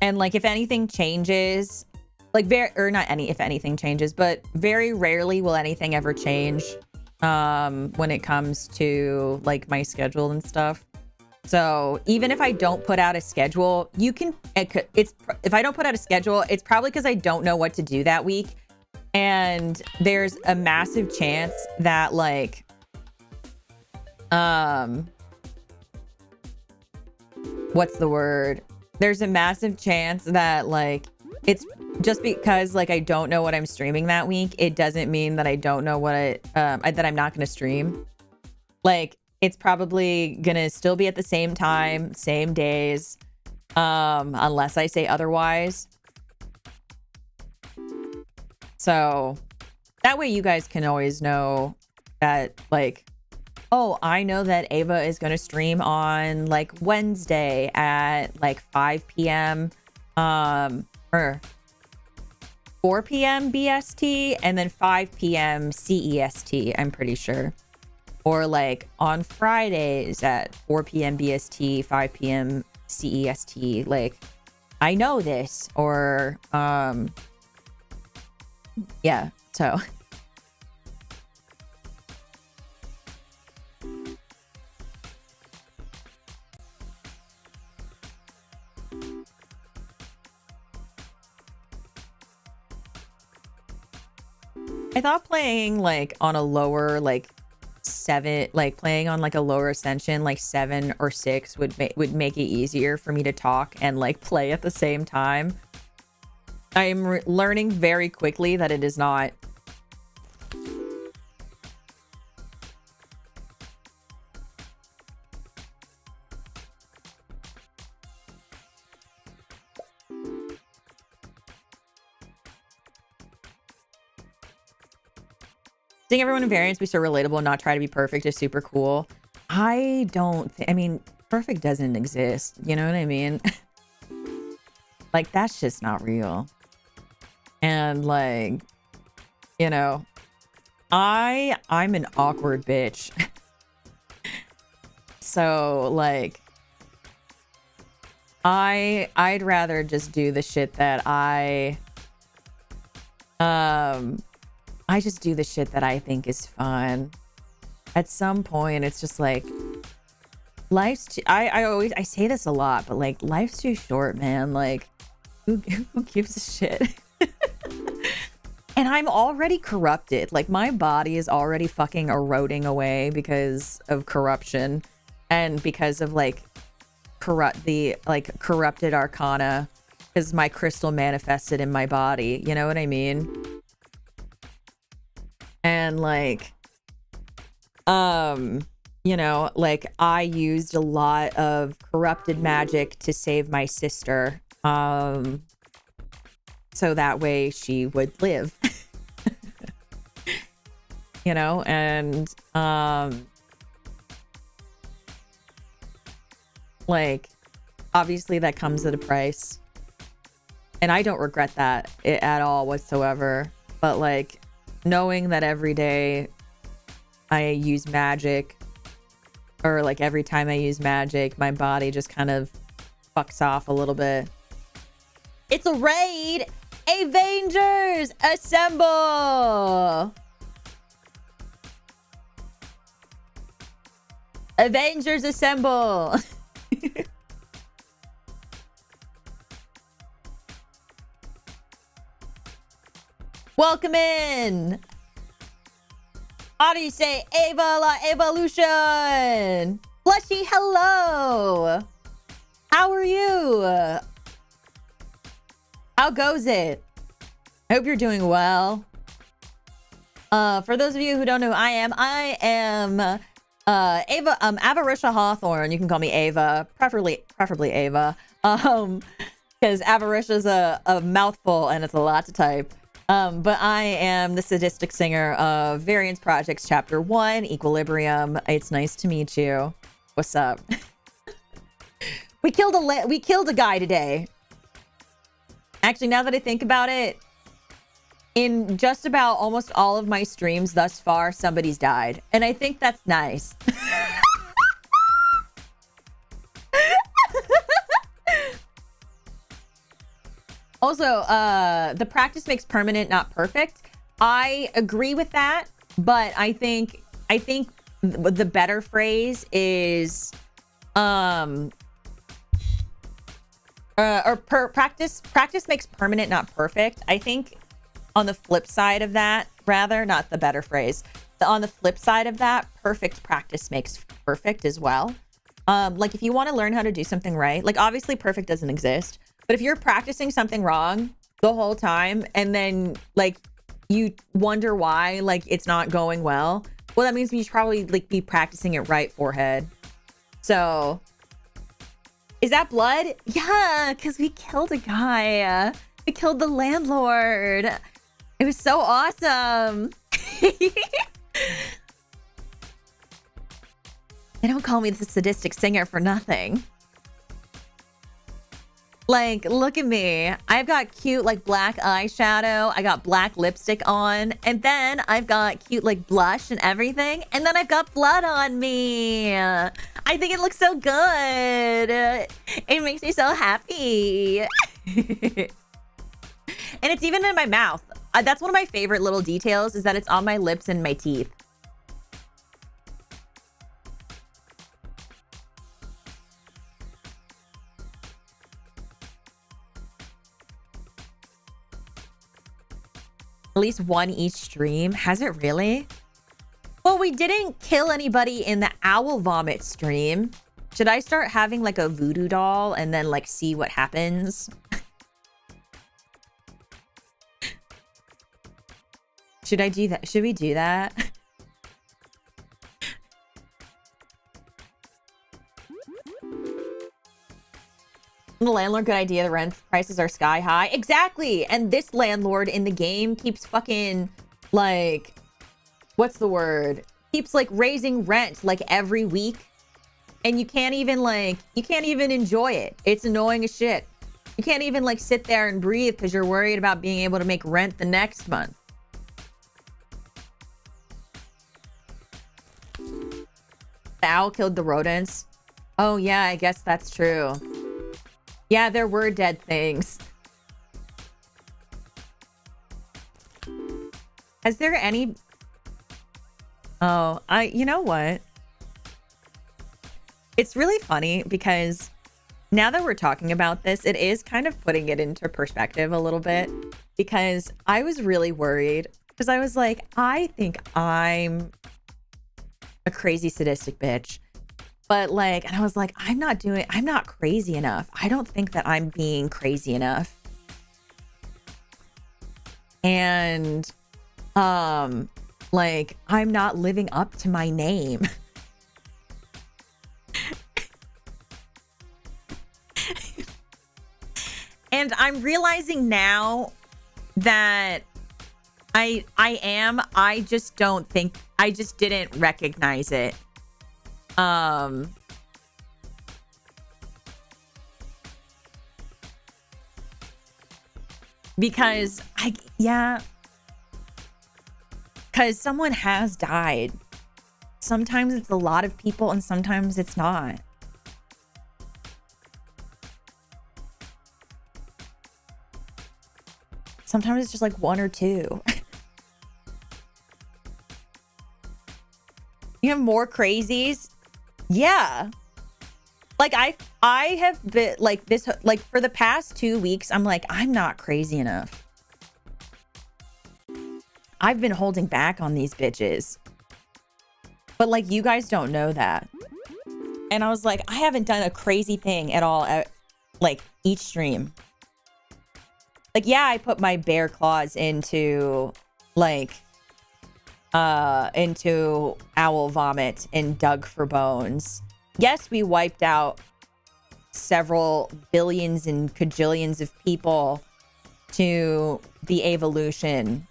like, if anything changes, like if anything changes, but very rarely will anything ever change when it comes to like my schedule and stuff. So even if I don't put out a schedule, if I don't put out a schedule, it's probably because I don't know what to do that week. And there's a massive chance that like what's the word? There's a massive chance that like it's just because like I don't know what I'm streaming that week, it doesn't mean that I don't know what that I'm not gonna stream. Like it's probably gonna still be at the same time, same days, unless I say otherwise. So that way you guys can always know that like, oh, I know that Ava is going to stream on like Wednesday at like 5 p.m. Or 4 p.m. BST and then 5 p.m. CEST, I'm pretty sure. Or like on Fridays at 4 p.m. BST, 5 p.m. CEST. Like, I know this. Or, yeah, so. I thought playing like on a lower like 7, like playing on like a lower ascension like 7 or 6 would make it easier for me to talk and like play at the same time. I am learning very quickly that it is not. Seeing everyone in Variance be so relatable and not try to be perfect is super cool. I mean, perfect doesn't exist. You know what I mean? Like, that's just not real. And like, you know, I'm an awkward bitch. So like, I'd rather just do the shit that I just do the shit that I think is fun. At some point, it's just like, I say this a lot, but like, life's too short, man. Like, who gives a shit? And I'm already corrupted. Like, my body is already fucking eroding away because of corruption and because of like corrupted arcana, because my crystal manifested in my body. You know what I mean? And like, you know, like I used a lot of corrupted magic to save my sister. So that way she would live. You know, and like obviously that comes at a price. And I don't regret that at all whatsoever. But like, knowing that every day I use magic, or like every time I use magic, my body just kind of fucks off a little bit. It's a raid! Avengers, assemble! Avengers, assemble! Welcome in! How do you say Ava La Evolution? Blushy, hello! How are you? How goes it? I hope you're doing well. For those of you who don't know who I am Ava, Avaritia Hawthorne. You can call me Ava, preferably Ava. Because Avaritia's a mouthful and it's a lot to type. But I am the sadistic singer of Variance Projects Chapter 1, Equilibrium. It's nice to meet you. What's up? We killed a guy today. Actually, now that I think about it, in just about almost all of my streams thus far, somebody's died. And I think that's nice. Also, the practice makes permanent, not perfect. I agree with that, but I think the better phrase is practice makes permanent, not perfect. I think on the flip side of that, rather, not the better phrase. on the flip side of that, perfect practice makes perfect as well. Like if you want to learn how to do something right, like obviously perfect doesn't exist, but if you're practicing something wrong the whole time and then like you wonder why like it's not going well, well, that means you should probably like be practicing it right, forehead. So is that blood? Yeah, because we killed a guy. We killed the landlord. It was so awesome. They don't call me the sadistic singer for nothing. Like, look at me. I've got cute, like, black eyeshadow. I got black lipstick on. And then I've got cute, like, blush and everything. And then I've got blood on me. I think it looks so good. It makes me so happy. And it's even in my mouth. That's one of my favorite little details, is that it's on my lips and my teeth. At least one each stream. Has it really? Well, we didn't kill anybody in the owl vomit stream. Should I start having like a voodoo doll and then like see what happens? Should I do that? Should we do that? The landlord, good idea. The rent prices are sky high. Exactly. And this landlord in the game keeps fucking like, what's the word? Keeps like raising rent like every week. And you can't even like, you can't even enjoy it. It's annoying as shit. You can't even like sit there and breathe because you're worried about being able to make rent the next month. The owl killed the rodents. Oh yeah, I guess that's true. Yeah, there were dead things. Has there any... Oh, you know what? It's really funny because now that we're talking about this, it is kind of putting it into perspective a little bit, because I was really worried because I was like, I think I'm a crazy sadistic bitch. But like, and I was like, I'm not crazy enough. I don't think that I'm being crazy enough. And, like, I'm not living up to my name. And I'm realizing now that I am, I just didn't recognize it. Because because someone has died. Sometimes it's a lot of people and sometimes it's not. Sometimes it's just like one or two. You have more crazies? Yeah. Like I have been like this, like for the past 2 weeks, I'm like, I'm not crazy enough. I've been holding back on these bitches. But like, you guys don't know that. And I was like, I haven't done a crazy thing at all at like each stream. Like, yeah, I put my bear claws into like, into owl vomit and dug for bones. Yes, we wiped out several billions and cajillions of people to the evolution.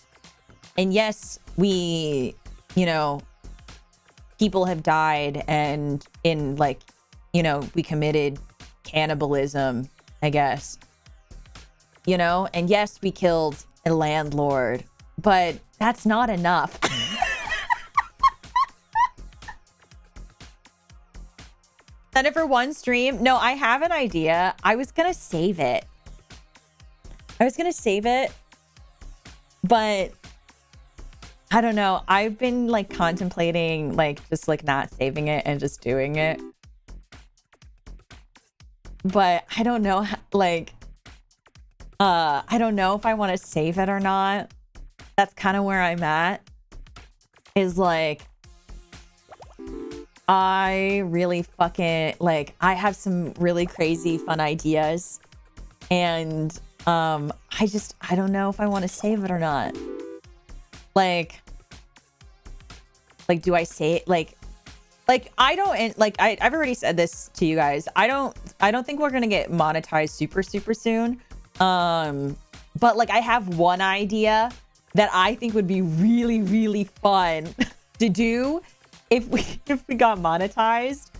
And yes, we, you know, people have died and in like, you know, we committed cannibalism, I guess. You know, and yes, we killed a landlord, but that's not enough. Done it for one stream? No, I have an idea. I was gonna save it. But I don't know. I've been like contemplating like just like not saving it and just doing it. But I don't know, like, I don't know if I want to save it or not. That's kind of where I'm at. is like, I really fucking, like, I have some really crazy fun ideas. And I don't know if I want to save it or not. Like, do I say it? Like I don't, and like I've already said this to you guys. I don't think we're gonna get monetized super soon. But like I have one idea that I think would be really fun to do if we got monetized.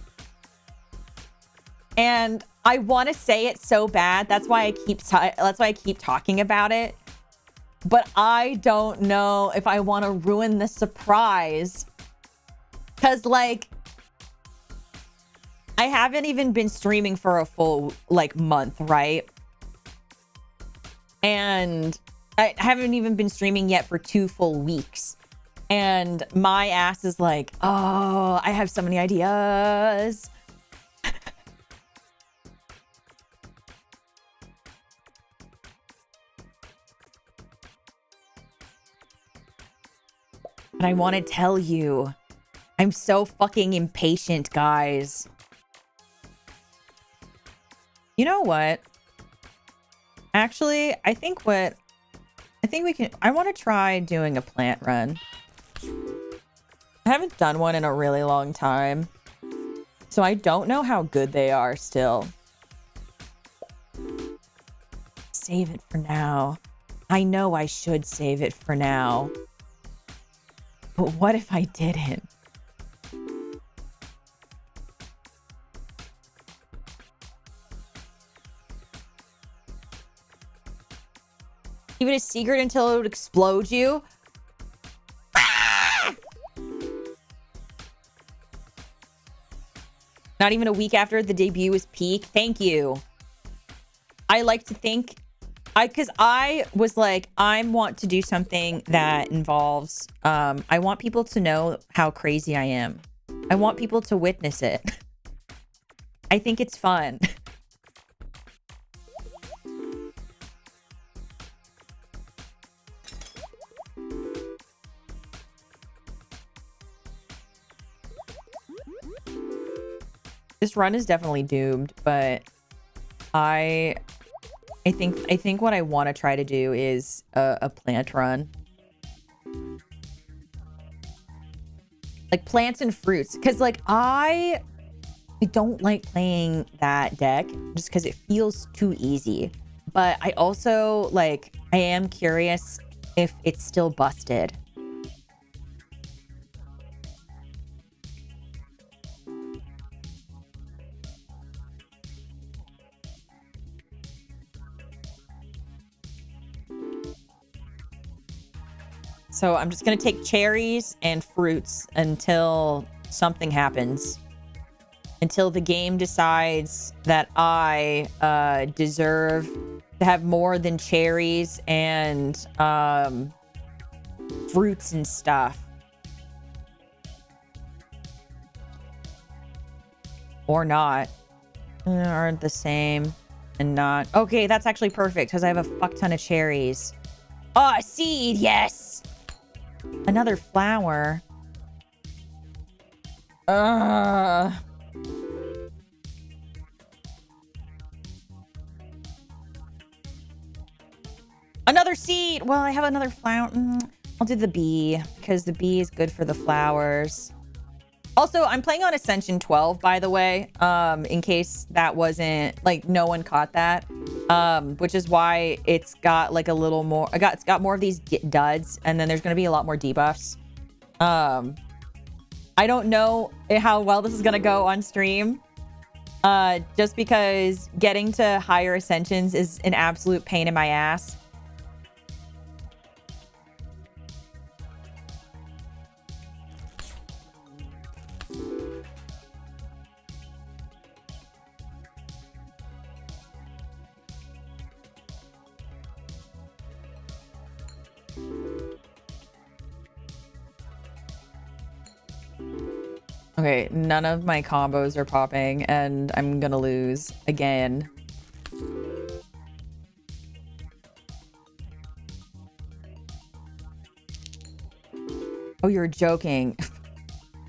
And I want to say it so bad. That's why I keep talking about it. But I don't know if I want to ruin the surprise. Cause like I haven't even been streaming for a full like month, right? And I haven't even been streaming yet for 2 full weeks. And my ass is like, oh, I have so many ideas. And I want to tell you, I'm so fucking impatient, guys. You know what? Actually, I think I want to try doing a plant run. I haven't done one in a really long time. So I don't know how good they are still. Save it for now. I know I should save it for now. But what if I didn't? Keep it a secret until it would explode you? Ah! Not even a week after the debut was peak. Thank you. I like to think... Because I was like, I want to do something that involves... I want people to know how crazy I am. I want people to witness it. I think it's fun. This run is definitely doomed, but I think what I want to try to do is a plant run. Like plants and fruits. Because like I don't like playing that deck just because it feels too easy. But I also like, I am curious if it's still busted. So I'm just going to take cherries and fruits until something happens. Until the game decides that I deserve to have more than cherries and fruits and stuff. Or not. Aren't the same and not. Okay, that's actually perfect because I have a fuck ton of cherries. Oh, a seed, yes! Another flower. Another seed! Well, I have another flower. I'll do the bee, because the bee is good for the flowers. Also, I'm playing on Ascension 12, by the way, in case that wasn't, like, no one caught that. Which is why it's got, like, a little more... It's got more of these duds, and then there's going to be a lot more debuffs. I don't know how well this is going to go on stream. Just because getting to higher Ascensions is an absolute pain in my ass. Okay, none of my combos are popping, and I'm gonna lose again. Oh, you're joking.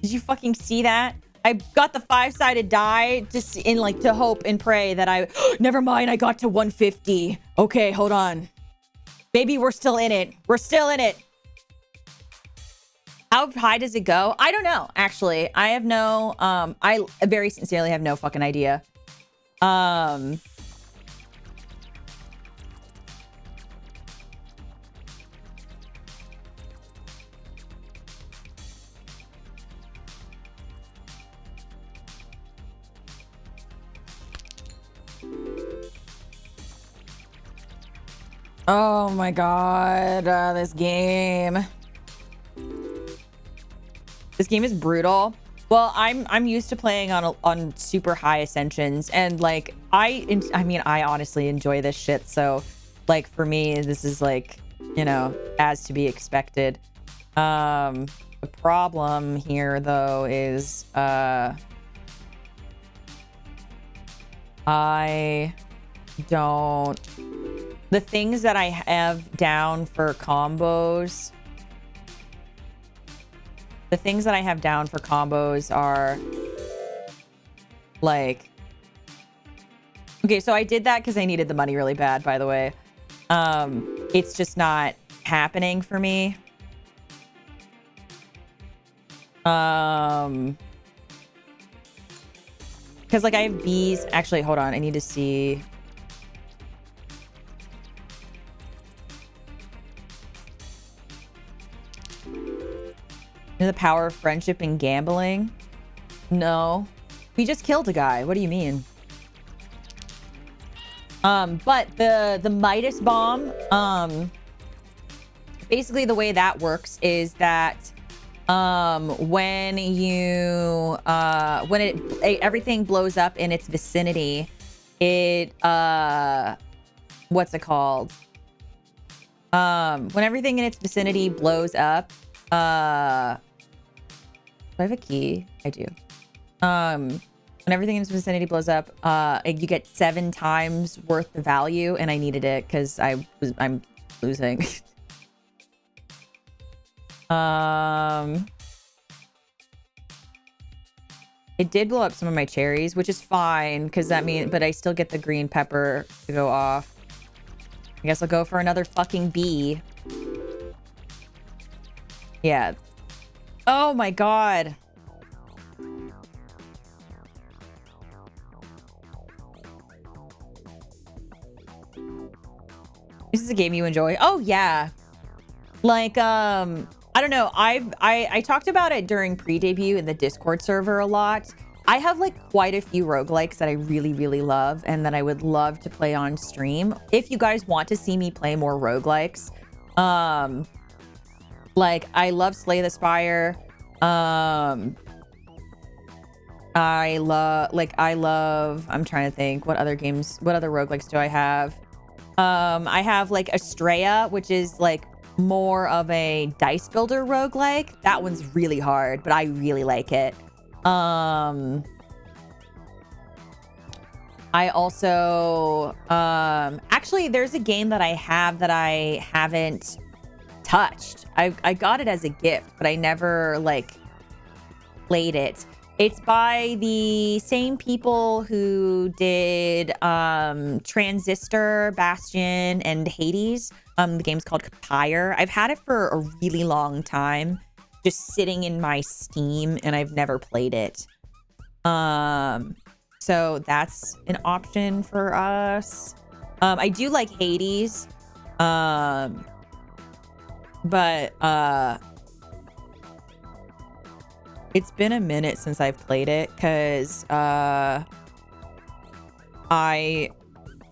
Did you fucking see that? I got the 5-sided die just in like to hope and pray that I never mind, I got to 150. Okay, hold on. Maybe we're still in it. We're still in it. How high does it go? I don't know, actually. I have no I very sincerely have no fucking idea. Oh my god, this game. This game is brutal. Well, I'm used to playing on super high ascensions, and like I mean I honestly enjoy this shit. So like for me, this is like, you know, as to be expected. The problem here though is I don't. The things that I have down for combos. The things that I have down for combos are like. Okay, so I did that because I needed the money really bad, by the way. It's just not happening for me. Because like I have bees. Actually, hold on. I need to see. The power of friendship and gambling? No. We just killed a guy. What do you mean? But the Midas bomb, basically the way that works is that when you when everything blows up in its vicinity, it what's it called? When everything in its vicinity blows up, do I have a key? I do. When everything in its vicinity blows up, you get 7 times worth the value, and I needed it because I'm losing. It did blow up some of my cherries, which is fine because that means, but I still get the green pepper to go off. I guess I'll go for another fucking bee. Yeah. Oh my god. This is a game you enjoy. Oh yeah. Like I don't know. I talked about it during pre-debut in the Discord server a lot. I have like quite a few roguelikes that I really, really love and that I would love to play on stream. If you guys want to see me play more roguelikes, like I love Slay the Spire. I love, I'm trying to think what other roguelikes do I have? I have like Astrea, which is like more of a dice builder roguelike. That one's really hard, but I really like it. I also actually there's a game that I have that I haven't touched. I got it as a gift, but I never like played it. It's by the same people who did Transistor, Bastion, and Hades. The game's called Pyre. I've had it for a really long time, just sitting in my Steam, and I've never played it. So that's an option for us. I do like Hades. But it's been a minute since I've played it because I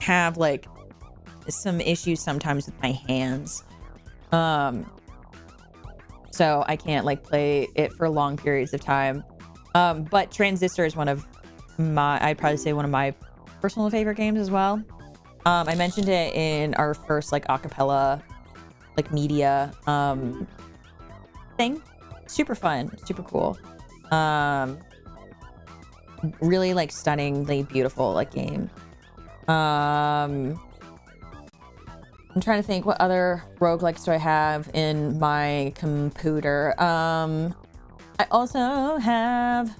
have like some issues sometimes with my hands. So I can't like play it for long periods of time. But Transistor is I'd probably say one of my personal favorite games as well. I mentioned it in our first like acapella like media thing. Super fun, super cool. Really like stunningly beautiful like game. I'm trying to think what other roguelikes do I have in my computer. I also have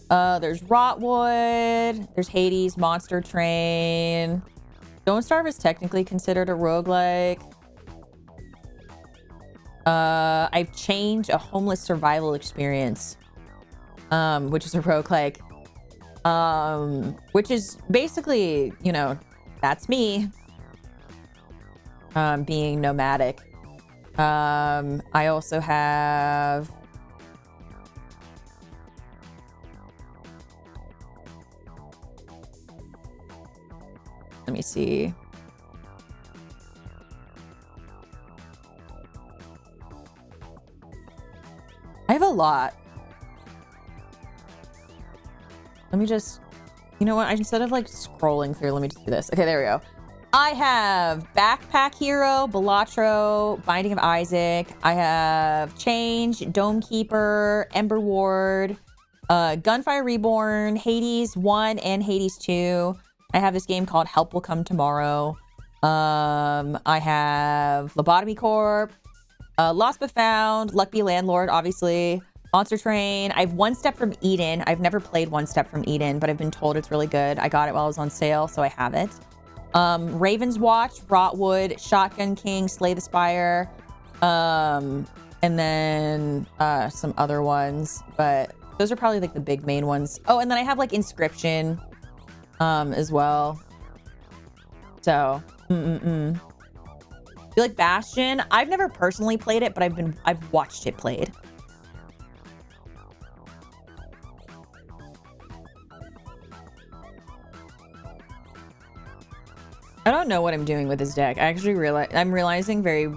there's Rotwood, there's Hades, Monster Train. Don't Starve is technically considered a roguelike. I've changed a homeless survival experience, which is a roguelike. Which is basically, you know, that's me. Being nomadic. I also have let me see. I have a lot. Let me just, you know what? Instead of like scrolling through, let me just do this. Okay, there we go. I have Backpack Hero, Balatro, Binding of Isaac. I have Change, Dome Keeper, Ember Ward, Gunfire Reborn, Hades 1 and Hades 2. I have this game called Help Will Come Tomorrow. I have Lobotomy Corp, Lost But Found, Luck Be Landlord, obviously. Monster Train. I have One Step from Eden. I've never played One Step from Eden, but I've been told it's really good. I got it while it was on sale, so I have it. Raven's Watch, Rotwood, Shotgun King, Slay the Spire, and then some other ones, but those are probably like the big main ones. Oh, and then I have like Inscription as well. So, You like Bastion? I've never personally played it, but I've watched it played. I don't know what I'm doing with this deck. I actually I'm realizing very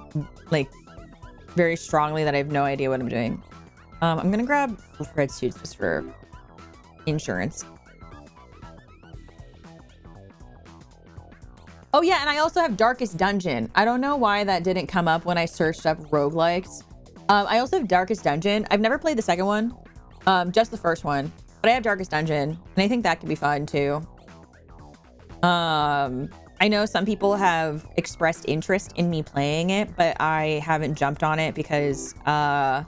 strongly that I have no idea what I'm doing. I'm gonna grab red suits just for insurance. Oh yeah, and I also have Darkest Dungeon. I don't know why that didn't come up when I searched up roguelikes. I also have Darkest Dungeon. I've never played the second one, just the first one, but I have Darkest Dungeon, and I think that could be fun too. I know some people have expressed interest in me playing it, but I haven't jumped on it because I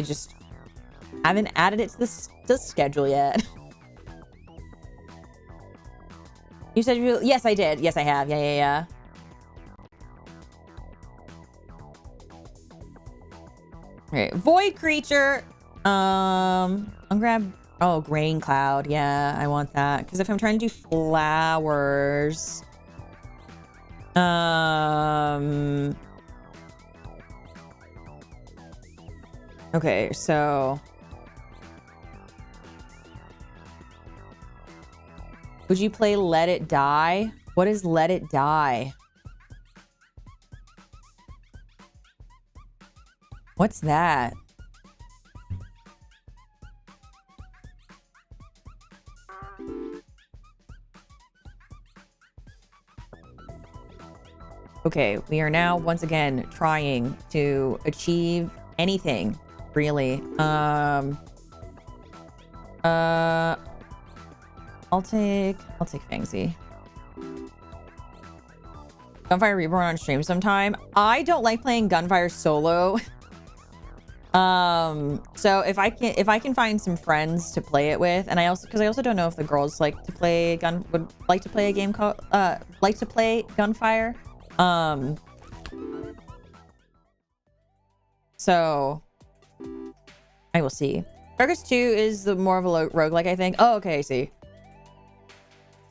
just haven't added it to the schedule yet. You said yes, I did. Yes, I have. Yeah. Okay, Void Creature. I'm grab. Oh, Grain Cloud. Yeah, I want that. Because if I'm trying to do flowers... Okay, so... Would you play Let It Die? What is Let It Die? What's that? Okay, we are now once again trying to achieve anything, really. I'll take Fangsy. Gunfire Reborn on stream sometime. I don't like playing Gunfire solo. So if I can find some friends to play it with, and I also don't know if the girls would like to play a game called Gunfire. So I will see. Darkest 2 is the more of a roguelike, I think. Oh, okay, I see.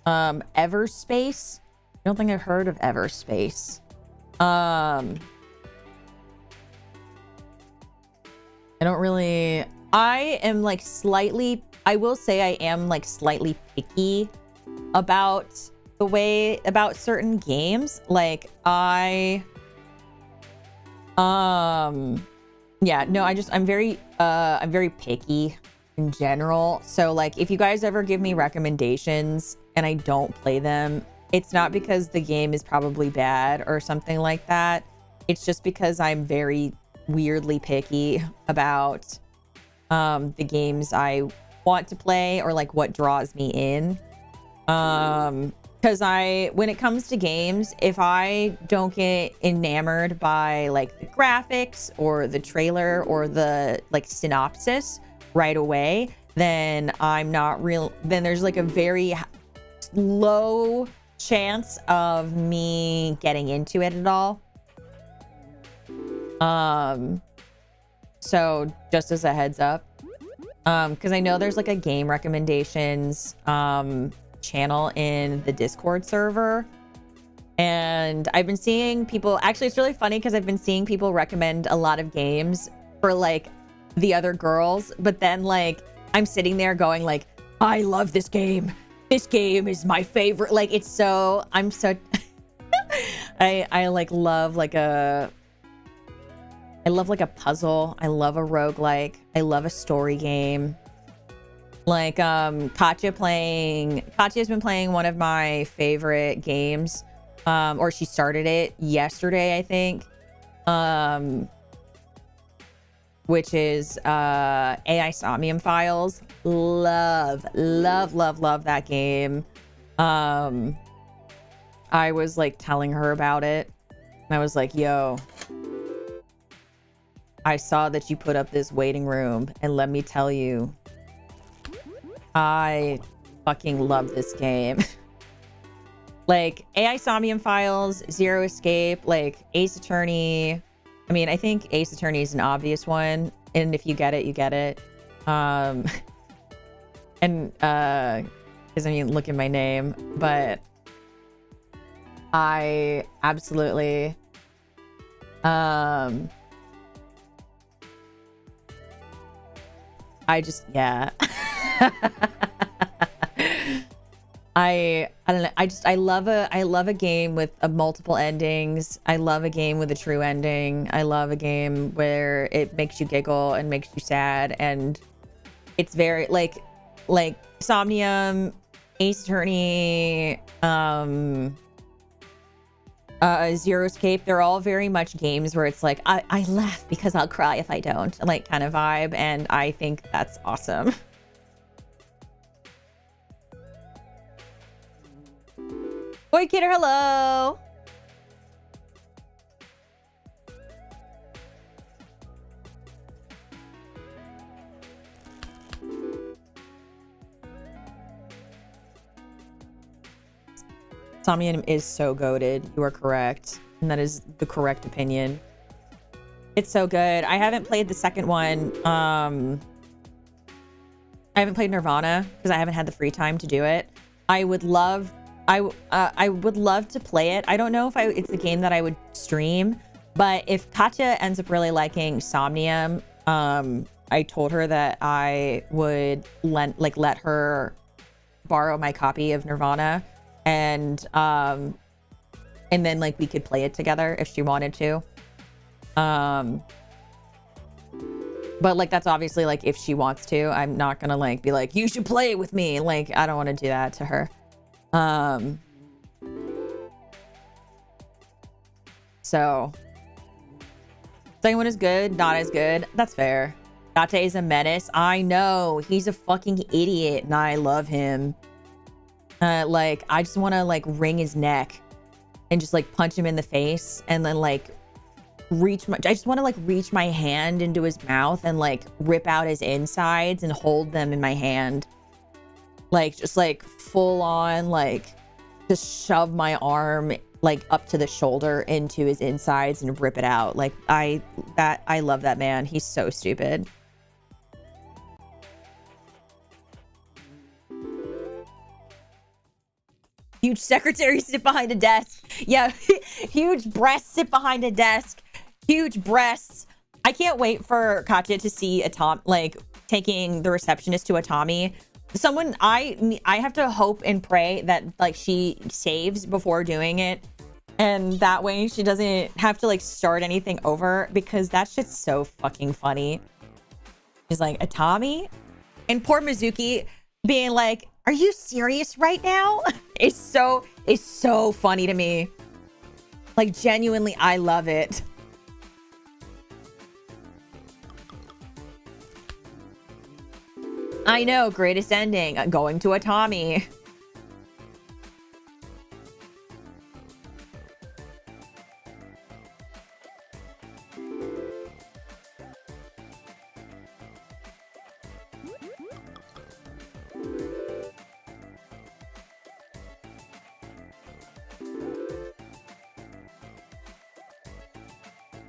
Everspace. I don't think I've heard of Everspace. I don't really... I am like slightly... I will say I am like slightly picky about the way... about certain games. Like, yeah, no, I'm very picky in general. So like, if you guys ever give me recommendations and I don't play them, it's not because the game is probably bad or something like that. It's just because I'm very weirdly picky about the games I want to play or like what draws me in. Because when it comes to games, if I don't get enamored by like the graphics or the trailer or the like synopsis right away, then then there's like a very low chance of me getting into it at all. So just as a heads up, because I know there's like a game recommendations channel in the Discord server, and I've been seeing people, actually it's really funny because I've been seeing people recommend a lot of games for like the other girls, but then like I'm sitting there going like, I love this game is my favorite. Like it's so, I'm so I like love like a puzzle. I love a roguelike. I love a story game. Like Katya's been playing one of my favorite games, or she started it yesterday, I think, which is AI Somnium Files. Love that game. I was like telling her about it, and I was like, yo, I saw that you put up this waiting room, and let me tell you, I fucking love this game. Like AI Somnium Files, Zero Escape, like Ace Attorney. I mean, I think Ace Attorney is an obvious one, and if you get it, you get it. And because I mean, look at my name, but I absolutely I just, yeah. I don't know. I love a game with multiple endings. I love a game with a true ending. I love a game where it makes you giggle and makes you sad, and it's very like Somnium, Ace Attorney, Zero Escape. They're all very much games where it's like I laugh because I'll cry if I don't, like kind of vibe, and I think that's awesome. Boy Kidder, hello. Somnium is so goated. You are correct. And that is the correct opinion. It's so good. I haven't played the second one. I haven't played Nirvana because I haven't had the free time to do it. I would love to play it. I don't know if it's a game that I would stream, but if Katya ends up really liking Somnium, I told her that I would let her borrow my copy of Nirvana, and then like we could play it together if she wanted to. But like that's obviously like if she wants to. I'm not gonna like be like, you should play it with me. Like I don't want to do that to her. So second one is good, not as good. That's fair. Date is a menace. I know, he's a fucking idiot and I love him. Like I just want to like wring his neck and just like punch him in the face, and then like I just want to like reach my hand into his mouth and like rip out his insides and hold them in my hand. Like just like full on like just shove my arm like up to the shoulder into his insides and rip it out. Like I love that man. He's so stupid. Huge secretary sit behind a desk. Yeah, huge breasts sit behind a desk. Huge breasts. I can't wait for Katya to see a Tom like taking the receptionist to a Tommy. Someone I have to hope and pray that like she saves before doing it, and that way she doesn't have to like start anything over, because that shit's so fucking funny. She's like, a Tommy? And poor Mizuki being like, are you serious right now? It's so funny to me. Like genuinely, I love it. I know, greatest ending, going to a Tommy.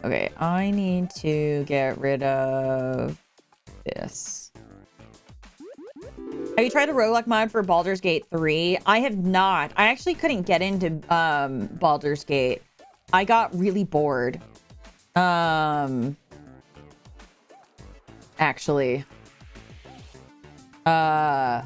Okay, I need to get rid of this. Have you tried the roguelike mod for Baldur's Gate 3? I have not. I actually couldn't get into Baldur's Gate. I got really bored. Actually. I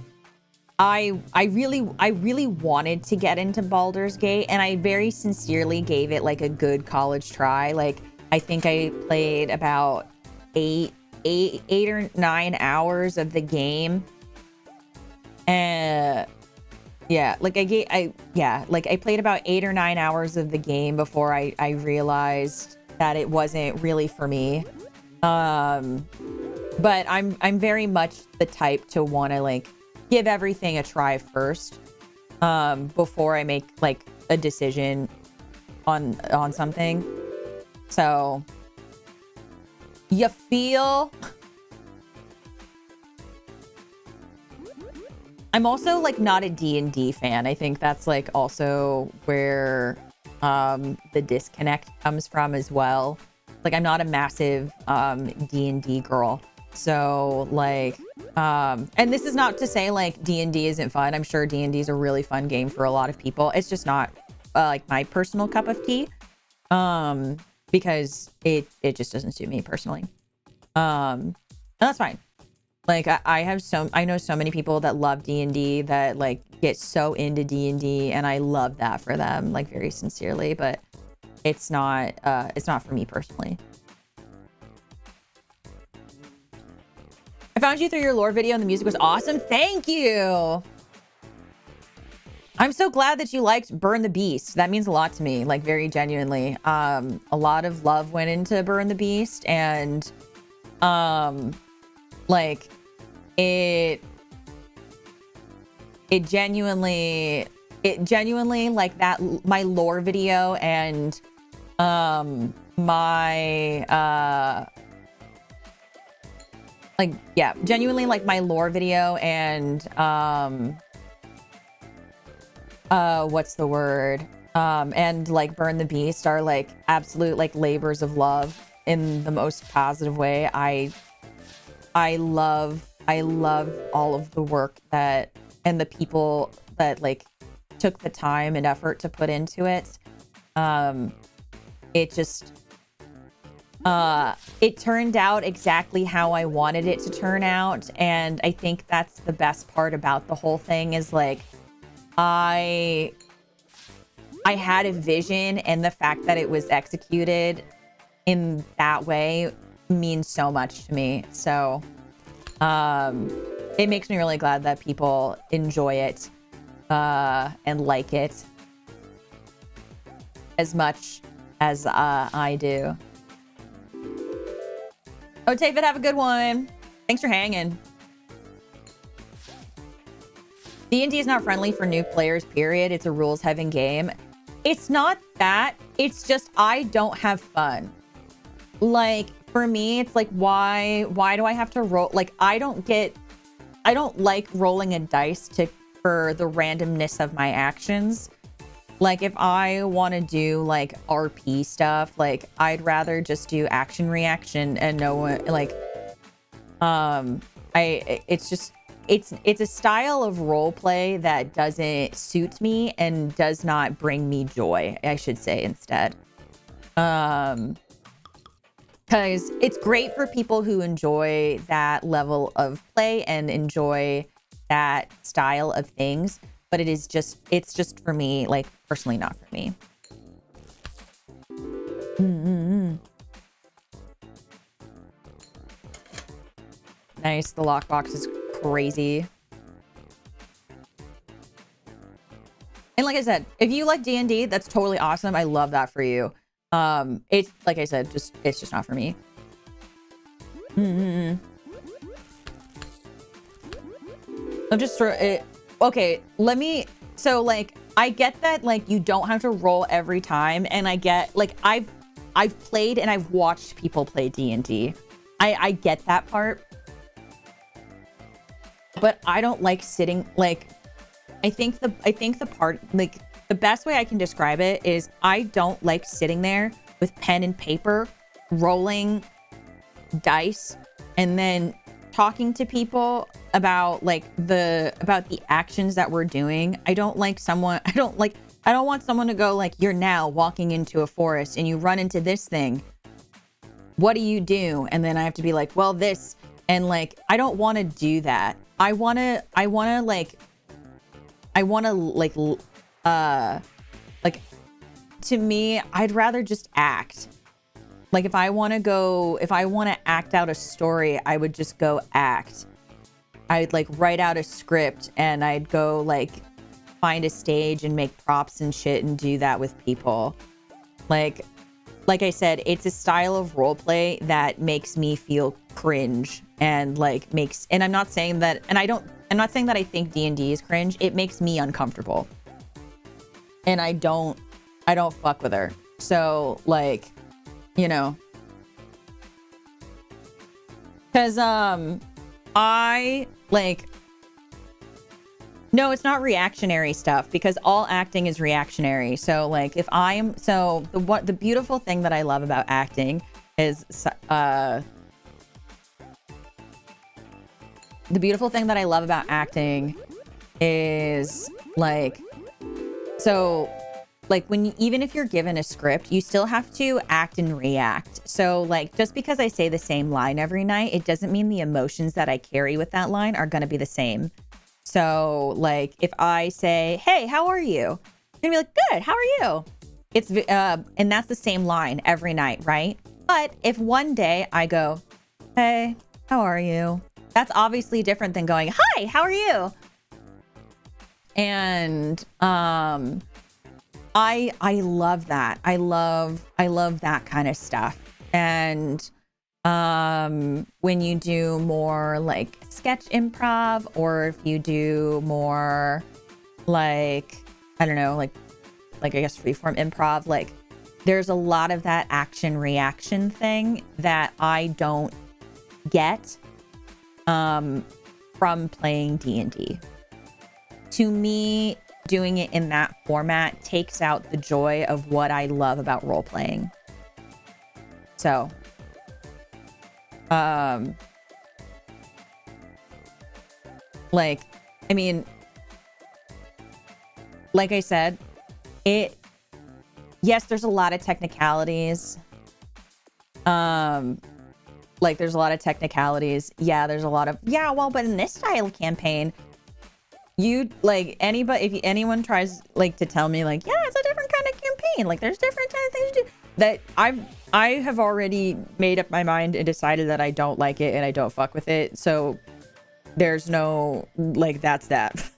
really wanted to get into Baldur's Gate, and I very sincerely gave it like a good college try. Like, I think I played about eight or 9 hours of the game. Yeah, like I played about 8 or 9 hours of the game before I realized that it wasn't really for me. But I'm very much the type to want to like give everything a try first, before I make like a decision on something. So you feel? I'm also like not a D&D fan. I think that's like also where the disconnect comes from as well. Like, I'm not a massive D&D girl. So like, and this is not to say like D&D isn't fun. I'm sure D&D is a really fun game for a lot of people. It's just not like my personal cup of tea, because it just doesn't suit me personally. And that's fine. Like, I know so many people that love D&D that like get so into D&D, and I love that for them, like very sincerely, but it's not for me personally. I found you through your lore video and the music was awesome. Thank you. I'm so glad that you liked Burn the Beast. That means a lot to me, like very genuinely. A lot of love went into Burn the Beast, and like it genuinely like that, my lore video and my like, yeah, genuinely like my lore video and what's the word, and like Burn the Beast are like absolute like labors of love in the most positive way. I love all of the work that, and the people that like took the time and effort to put into it. It just it turned out exactly how I wanted it to turn out, and I think that's the best part about the whole thing is like I had a vision, and the fact that it was executed in that way means so much to me. So it makes me really glad that people enjoy it and like it as much as I do. Oh, David, have a good one. Thanks for hanging. D&D is not friendly for new players, period. It's a rules-heavy game. It's not that. It's just I don't have fun. Like, for me, it's like, why do I have to roll? Like, I don't like rolling a dice for the randomness of my actions. Like, if I want to do like RP stuff, like I'd rather just do action reaction and no one like, it's a style of role play that doesn't suit me and does not bring me joy, I should say instead. Because it's great for people who enjoy that level of play and enjoy that style of things, but it's just for me, like personally not for me. Nice, the lockbox is crazy. And like I said, if you like D&D, that's totally awesome. I love that for you. It's like I said, it's just not for me. I'll just throw it. Okay, so like I get that like you don't have to roll every time, and I get like I've played and I've watched people play D&D. I get that part. But I don't like sitting, like I think the part, like the best way I can describe it is I don't like sitting there with pen and paper rolling dice and then talking to people about like the actions that we're doing. I don't want someone to go like, you're now walking into a forest and you run into this thing. What do you do? And then I have to be like, well, this, and like, I don't want to do that. I want to to me, I'd rather just act. Like if I want to act out a story, I would just go act. I'd like write out a script and I'd go like find a stage and make props and shit and do that with people. Like I said, it's a style of roleplay that makes me feel cringe and and I'm not saying that, and I'm not saying that I think D&D is cringe. It makes me uncomfortable. And I don't fuck with her. So like, you know, cause I like, no, it's not reactionary stuff because all acting is reactionary. So like the beautiful thing that I love about acting is the beautiful thing that I love about acting is like, so like even if you're given a script, you still have to act and react. So like, just because I say the same line every night, it doesn't mean the emotions that I carry with that line are going to be the same. So like, if I say, hey, how are you? You're gonna be like, good, how are you? It's, and that's the same line every night, right? But if one day I go, hey, how are you? That's obviously different than going, hi, how are you? And, I love that. I love that kind of stuff. And when you do more like sketch improv, or if you do more like, I don't know, like I guess freeform improv, like there's a lot of that action reaction thing that I don't get from playing D&D. To me, doing it in that format takes out the joy of what I love about role playing. So, like, I mean, like I said, yes, there's a lot of technicalities. Like there's a lot of technicalities. Yeah, there's a lot of, yeah, well, but in this style of campaign, you like if anyone tries like to tell me like, yeah, it's a different kind of campaign, like there's different kind of things to do, that I have already made up my mind and decided that I don't like it and I don't fuck with it. So there's no like, that's that.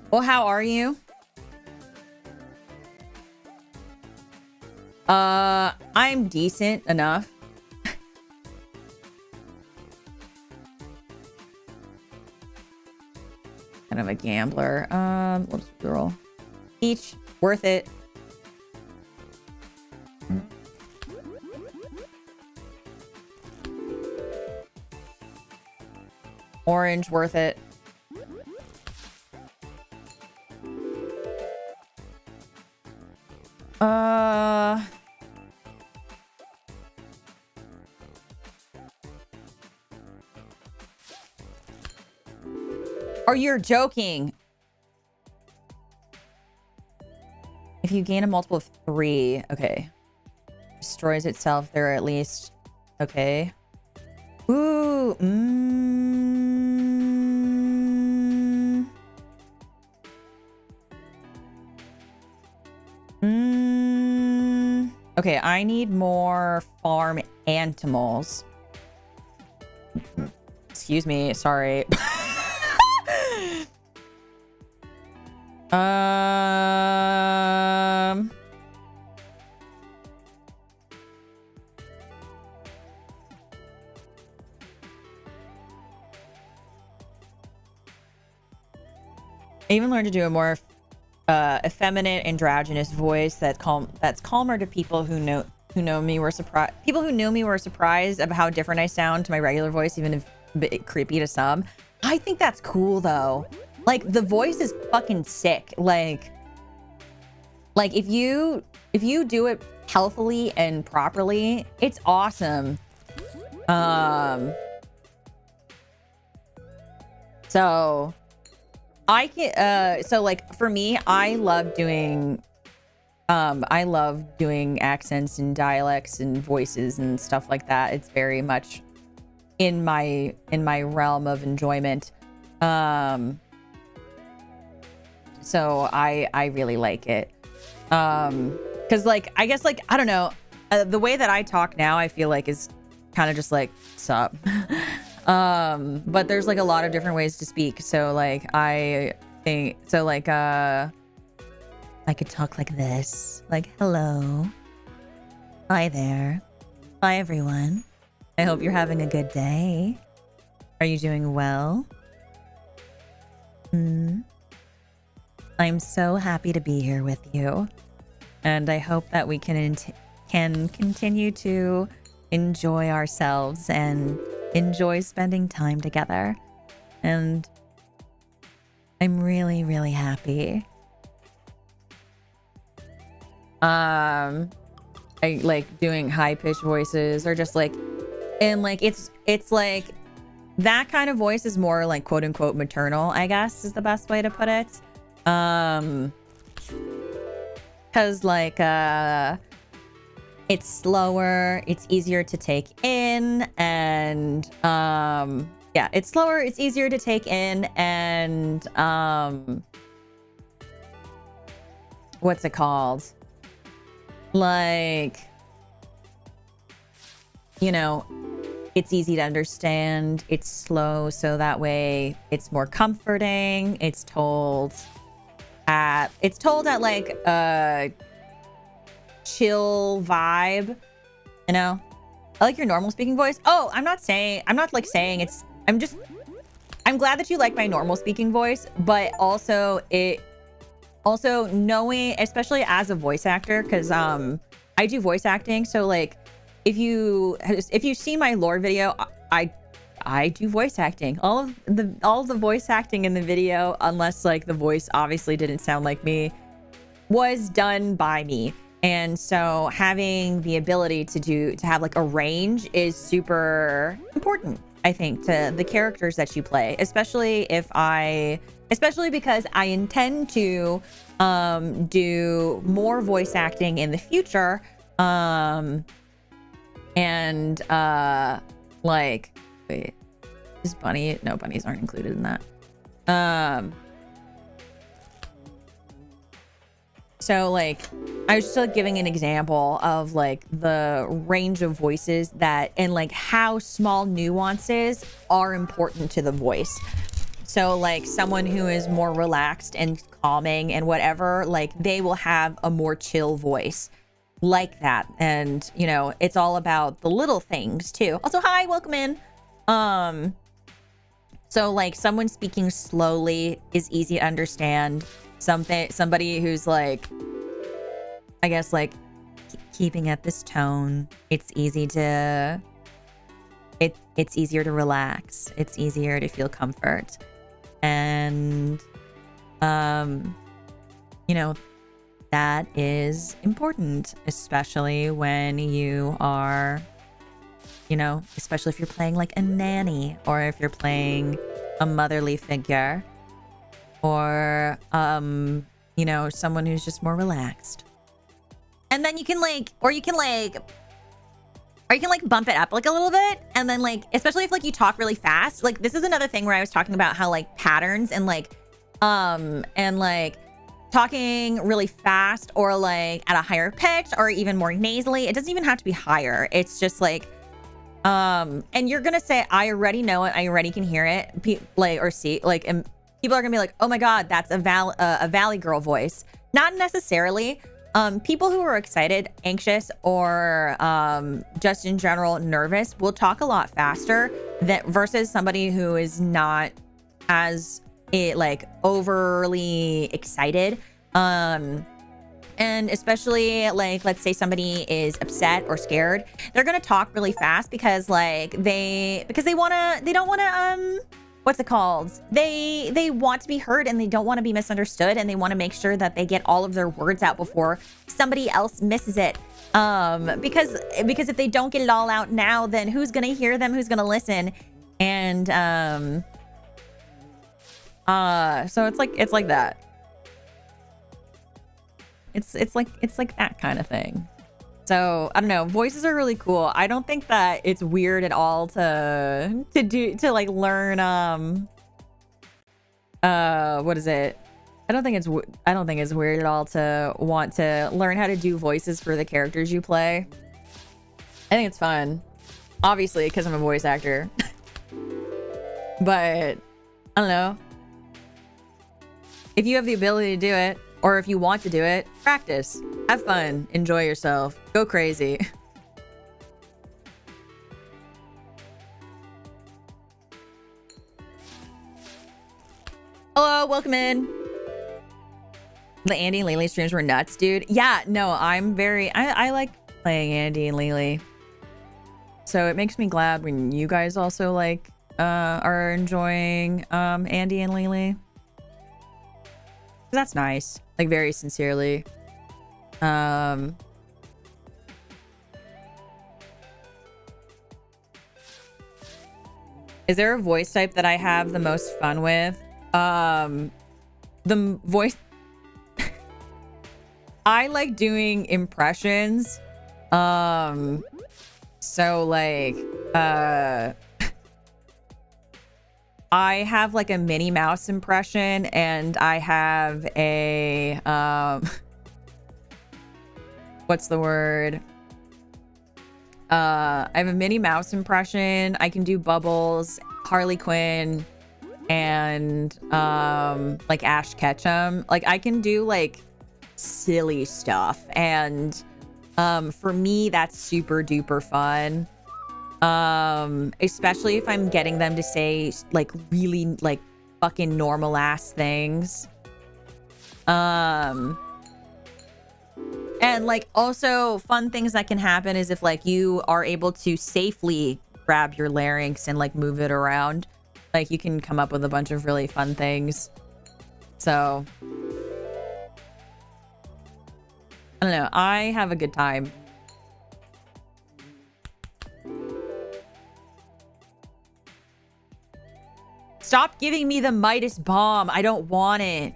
Well, how are you? I'm decent enough. Kind of a gambler. Let's roll. Each worth it. Orange worth it. Or you're joking. If you gain a multiple of 3, okay. Destroys itself, there are at least, okay. Ooh, Okay, I need more farm animals. Excuse me, sorry. I even learned to do a more effeminate androgynous voice that's calmer to people who who know me were surprised. People who knew me were surprised of how different I sound to my regular voice, even if a bit creepy to some. I think that's cool though. Like the voice is fucking sick. Like if you do it healthily and properly, it's awesome. So I can so like for me, I love doing accents and dialects and voices and stuff like that. It's very much in my realm of enjoyment. So I really like it. Cause like, I guess like, I don't know, the way that I talk now, I feel like is kind of just like, sup. But there's like a lot of different ways to speak. So like, I think, so like, I could talk like this, like, hello, hi there, hi everyone. I hope you're having a good day. Are you doing well? I'm so happy to be here with you. And I hope that we can continue to enjoy ourselves and enjoy spending time together. And I'm really, really happy. I like doing high-pitched voices or just like, and like, it's like that kind of voice is more like quote unquote maternal, I guess is the best way to put it. Cause like, it's slower, it's easier to take in, and, yeah, it's slower, it's easier to take in, and, what's it called? Like, you know, it's easy to understand, it's slow, so that way it's more comforting. It's told at like a chill vibe, you know? I like your normal speaking voice. Oh, I'm not like saying it's, I'm glad that you like my normal speaking voice, but also knowing, especially as a voice actor, because I do voice acting, so like if you see my lore video, I do voice acting. All of the voice acting in the video, unless like the voice obviously didn't sound like me, was done by me. And so having the ability to have like a range is super important, I think, to the characters that you play, especially because I intend to do more voice acting in the future. Like, wait, is bunny? No, bunnies aren't included in that. So like, I was just like giving an example of like the range of voices that, and like how small nuances are important to the voice. So like someone who is more relaxed and calming and whatever, like they will have a more chill voice like that. And you know, it's all about the little things too. Also, hi, welcome in. So like someone speaking slowly is easy to understand. Somebody who's like, I guess like keeping at this tone, it's easier to relax. It's easier to feel comfort. And you know, that is important, especially when you are, you know, especially if you're playing like a nanny, or if you're playing a motherly figure, or you know, someone who's just more relaxed. And then you can bump it up like a little bit, and then like, especially if like you talk really fast. Like this is another thing where I was talking about how like patterns and like talking really fast, or like at a higher pitch, or even more nasally. It doesn't even have to be higher. It's just like and you're gonna say, I already know it, I already can hear it, or see, like, and people are gonna be like, oh my god, that's a Valley girl voice. Not necessarily. People who are excited, anxious, or just in general nervous will talk a lot faster versus somebody who is not as like overly excited. And especially like, let's say somebody is upset or scared, they're going to talk really fast because like they don't want to, what's it called? They want to be heard and they don't want to be misunderstood, and they want to make sure that they get all of their words out before somebody else misses it. Because if they don't get it all out now, then who's going to hear them? Who's going to listen? And, so it's like that. It's like that kind of thing. So I don't know. Voices are really cool. I don't think that it's weird at all to like learn. What is it? I don't think it's weird at all to want to learn how to do voices for the characters you play. I think it's fun, obviously, because I'm a voice actor. But I don't know. If you have the ability to do it, or if you want to do it, practice. Have fun. Enjoy yourself. Go crazy. Hello, welcome in. The Andy and Lily streams were nuts, dude. Yeah, no, I like playing Andy and Lily. So it makes me glad when you guys also like are enjoying Andy and Lily. That's nice. Like, very sincerely. Is there a voice type that I have the most fun with? The voice... I like doing impressions. So, like, I have like a Minnie Mouse impression, and I have a what's the word? I have a Minnie Mouse impression. I can do Bubbles, Harley Quinn, and like Ash Ketchum. Like I can do like silly stuff, and for me that's super duper fun. Especially if I'm getting them to say like really like fucking normal ass things. And like also fun things that can happen is if like you are able to safely grab your larynx and like move it around, like you can come up with a bunch of really fun things. So I don't know, I have a good time. Stop giving me the Midas bomb. I don't want it.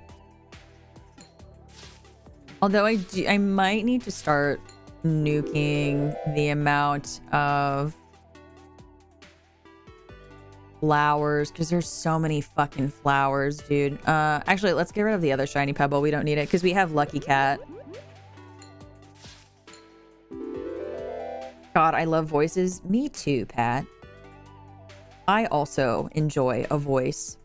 Although I might need to start nuking the amount of flowers, because there's so many fucking flowers, dude. Actually, let's get rid of the other shiny pebble. We don't need it because we have Lucky Cat. God, I love voices. Me too, Pat. I also enjoy a voice.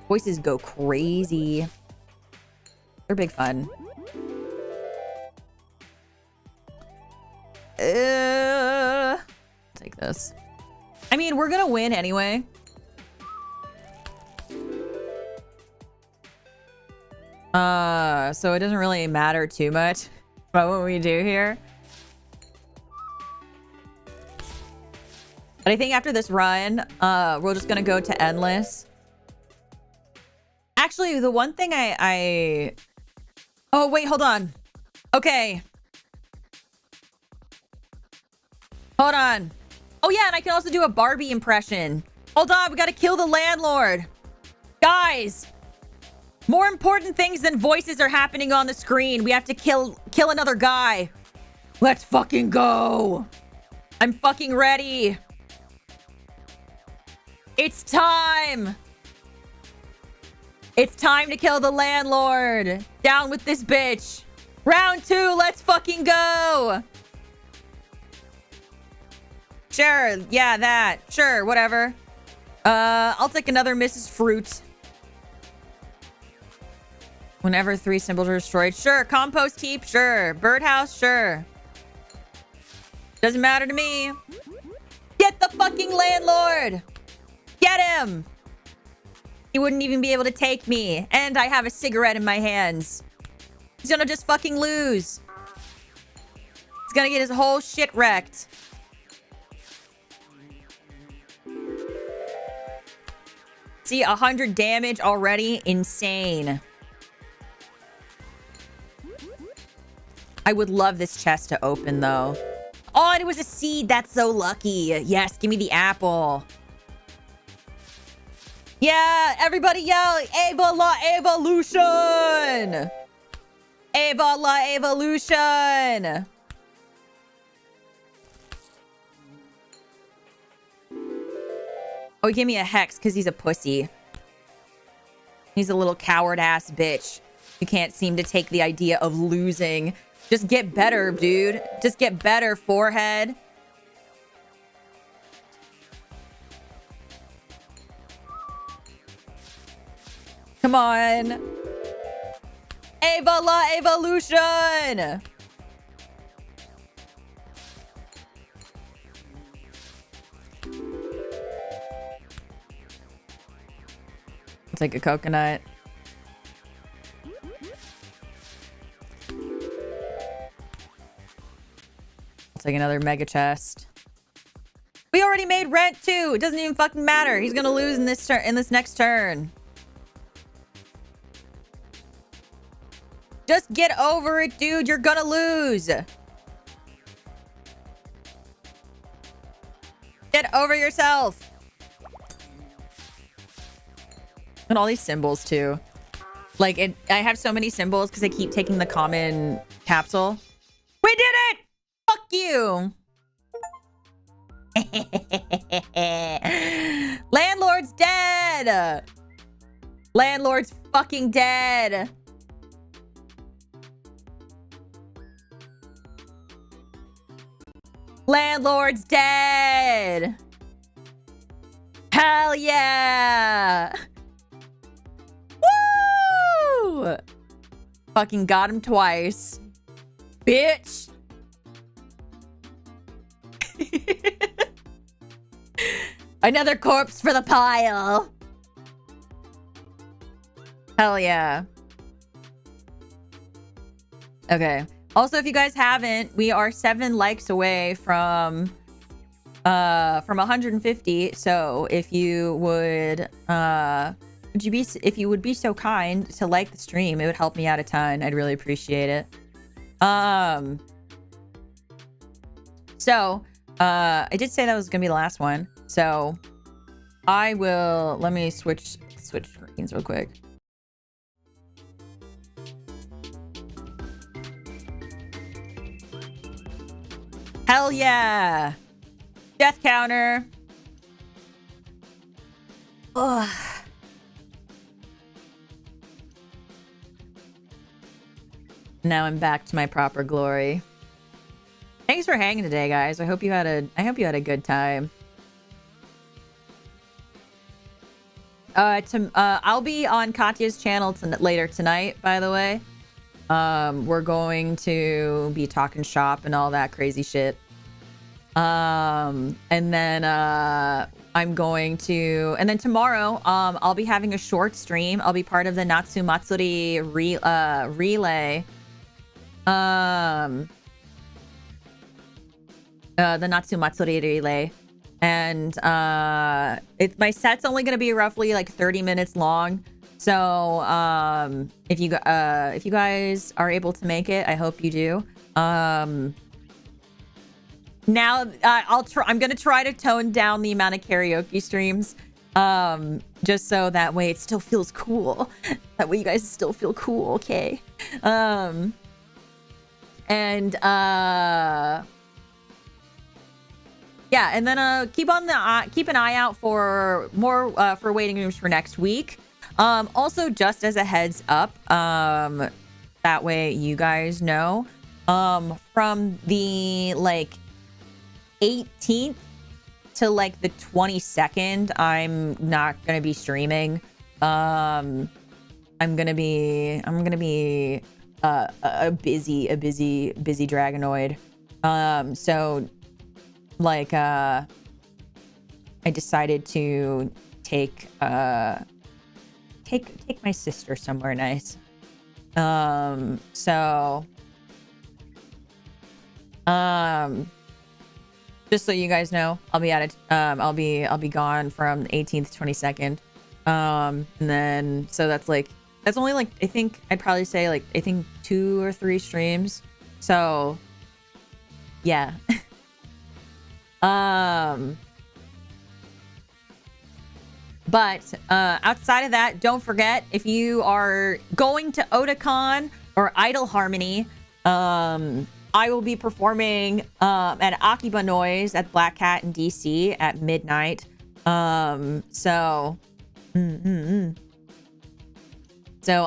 Voices go crazy. They're big fun. Take this. I mean, we're gonna win anyway. So it doesn't really matter too much about what we do here. But I think after this run, we're just gonna go to endless. Actually, the one thing oh, wait, hold on. Okay. Hold on. Oh, yeah, and I can also do a Barbie impression. Hold on, we gotta kill the landlord. Guys, more important things than voices are happening on the screen. We have to kill another guy. Let's fucking go. I'm fucking ready. It's time. It's time to kill the landlord. Down with this bitch. Round 2, let's fucking go. Sure, yeah, that. Sure, whatever. I'll take another Mrs. Fruit. Whenever 3 symbols are destroyed. Sure, compost heap, sure. Birdhouse, sure. Doesn't matter to me. Get the fucking landlord. Get him. He wouldn't even be able to take me. And I have a cigarette in my hands. He's gonna just fucking lose. He's gonna get his whole shit wrecked. See, 100 damage already? Insane. I would love this chest to open, though. Oh, and it was a seed. That's so lucky. Yes, give me the apple. Yeah, everybody yell, Ava La Evolution! Ava La Evolution! Oh, he gave me a hex because he's a pussy. He's a little coward-ass bitch. You can't seem to take the idea of losing. Just get better, dude. Just get better, forehead. Come on. Ava La Evolution! I'll take a coconut. I'll take another mega chest. We already made rent too. It doesn't even fucking matter. He's gonna lose in this turn, in this next turn. Just get over it, dude. You're gonna lose. Get over yourself. And all these symbols too. Like I have so many symbols because I keep taking the common capsule. We did it! Fuck you. Landlord's dead. Landlord's fucking dead. Landlord's dead. Hell yeah. Woo! Fucking got him twice. Bitch. Another corpse for the pile. Hell yeah. Okay. Also, if you guys haven't, we are 7 likes away from 150. So if you would if you would be so kind to like the stream, it would help me out a ton. I'd really appreciate it. So I did say that was gonna be the last one. So I will, let me switch screens real quick. Hell yeah. Death counter. Ugh. Now I'm back to my proper glory. Thanks for hanging today, guys. I hope you had a good time. I'll be on Katya's channel later tonight, by the way. We're going to be talking shop and all that crazy shit. And then tomorrow, I'll be having a short stream. I'll be part of the Natsu Matsuri relay. The Natsu Matsuri relay. And my set's only gonna be roughly like 30 minutes long. So if you guys are able to make it, I hope you do. Now I'm gonna try to tone down the amount of karaoke streams, just so that way it still feels cool. That way you guys still feel cool, okay? Yeah, and then keep an eye out for more for waiting rooms for next week. Also, just as a heads up, that way you guys know, from the like 18th to like the 22nd, I'm not gonna be streaming. I'm gonna be a busy Dragonoid. So like I decided to take take my sister somewhere nice. So just so you guys know, I'll be at it. I'll be gone from the 18th to 22nd. And then so that's only like, I think I'd probably say like, I think 2 or 3 streams. So yeah. But outside of that, don't forget, if you are going to Otakon or Idle Harmony, I will be performing at Akiba Noise at Black Cat in DC at midnight. So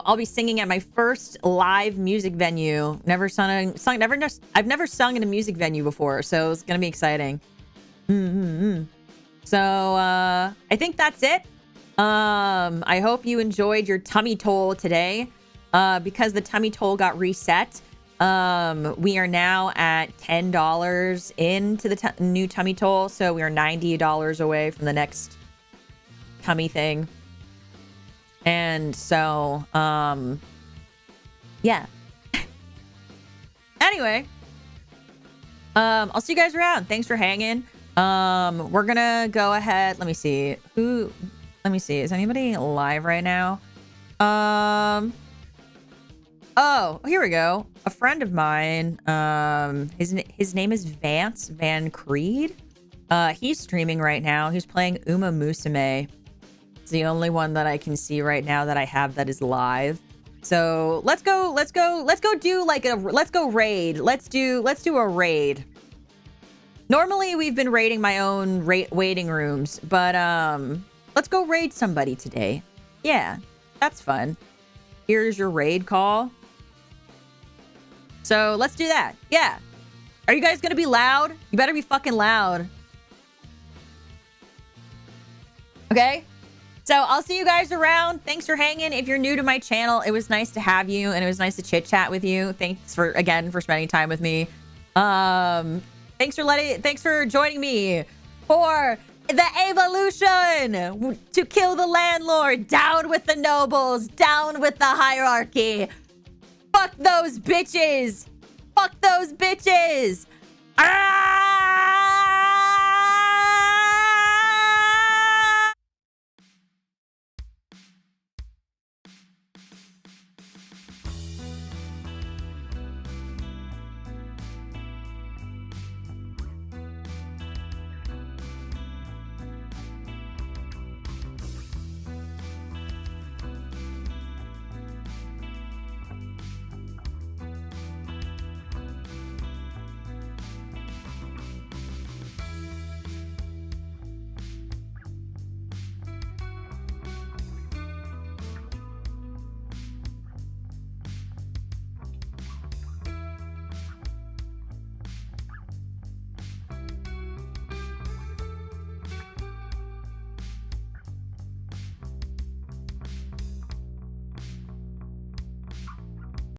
I'll be singing at my first live music venue. I've never sung in a music venue before, so it's gonna be exciting. So I think that's it. I hope you enjoyed your tummy toll today. Because the tummy toll got reset, we are now at $10 into the new tummy toll, so we are $90 away from the next tummy thing. And so yeah. Anyway, I'll see you guys around. Thanks for hanging. We're gonna go ahead. Let me see. Is anybody live right now? Oh, here we go. A friend of mine, his name is Vance Van Creed. He's streaming right now. He's playing Uma Musume. It's the only one that I can see right now that I have that is live. So let's go do like let's go raid. Let's do a raid. Normally we've been raiding my own waiting rooms, but let's go raid somebody today. Yeah, that's fun. Here's your raid call. So let's do that. Yeah. Are you guys gonna be loud? You better be fucking loud. Okay? So I'll see you guys around. Thanks for hanging. If you're new to my channel, it was nice to have you, and it was nice to chit chat with you. Thanks for spending time with me. Thanks for joining me for the evolution to kill the landlord. Down with the nobles, down with the hierarchy. Fuck those bitches. Fuck those bitches. Ah!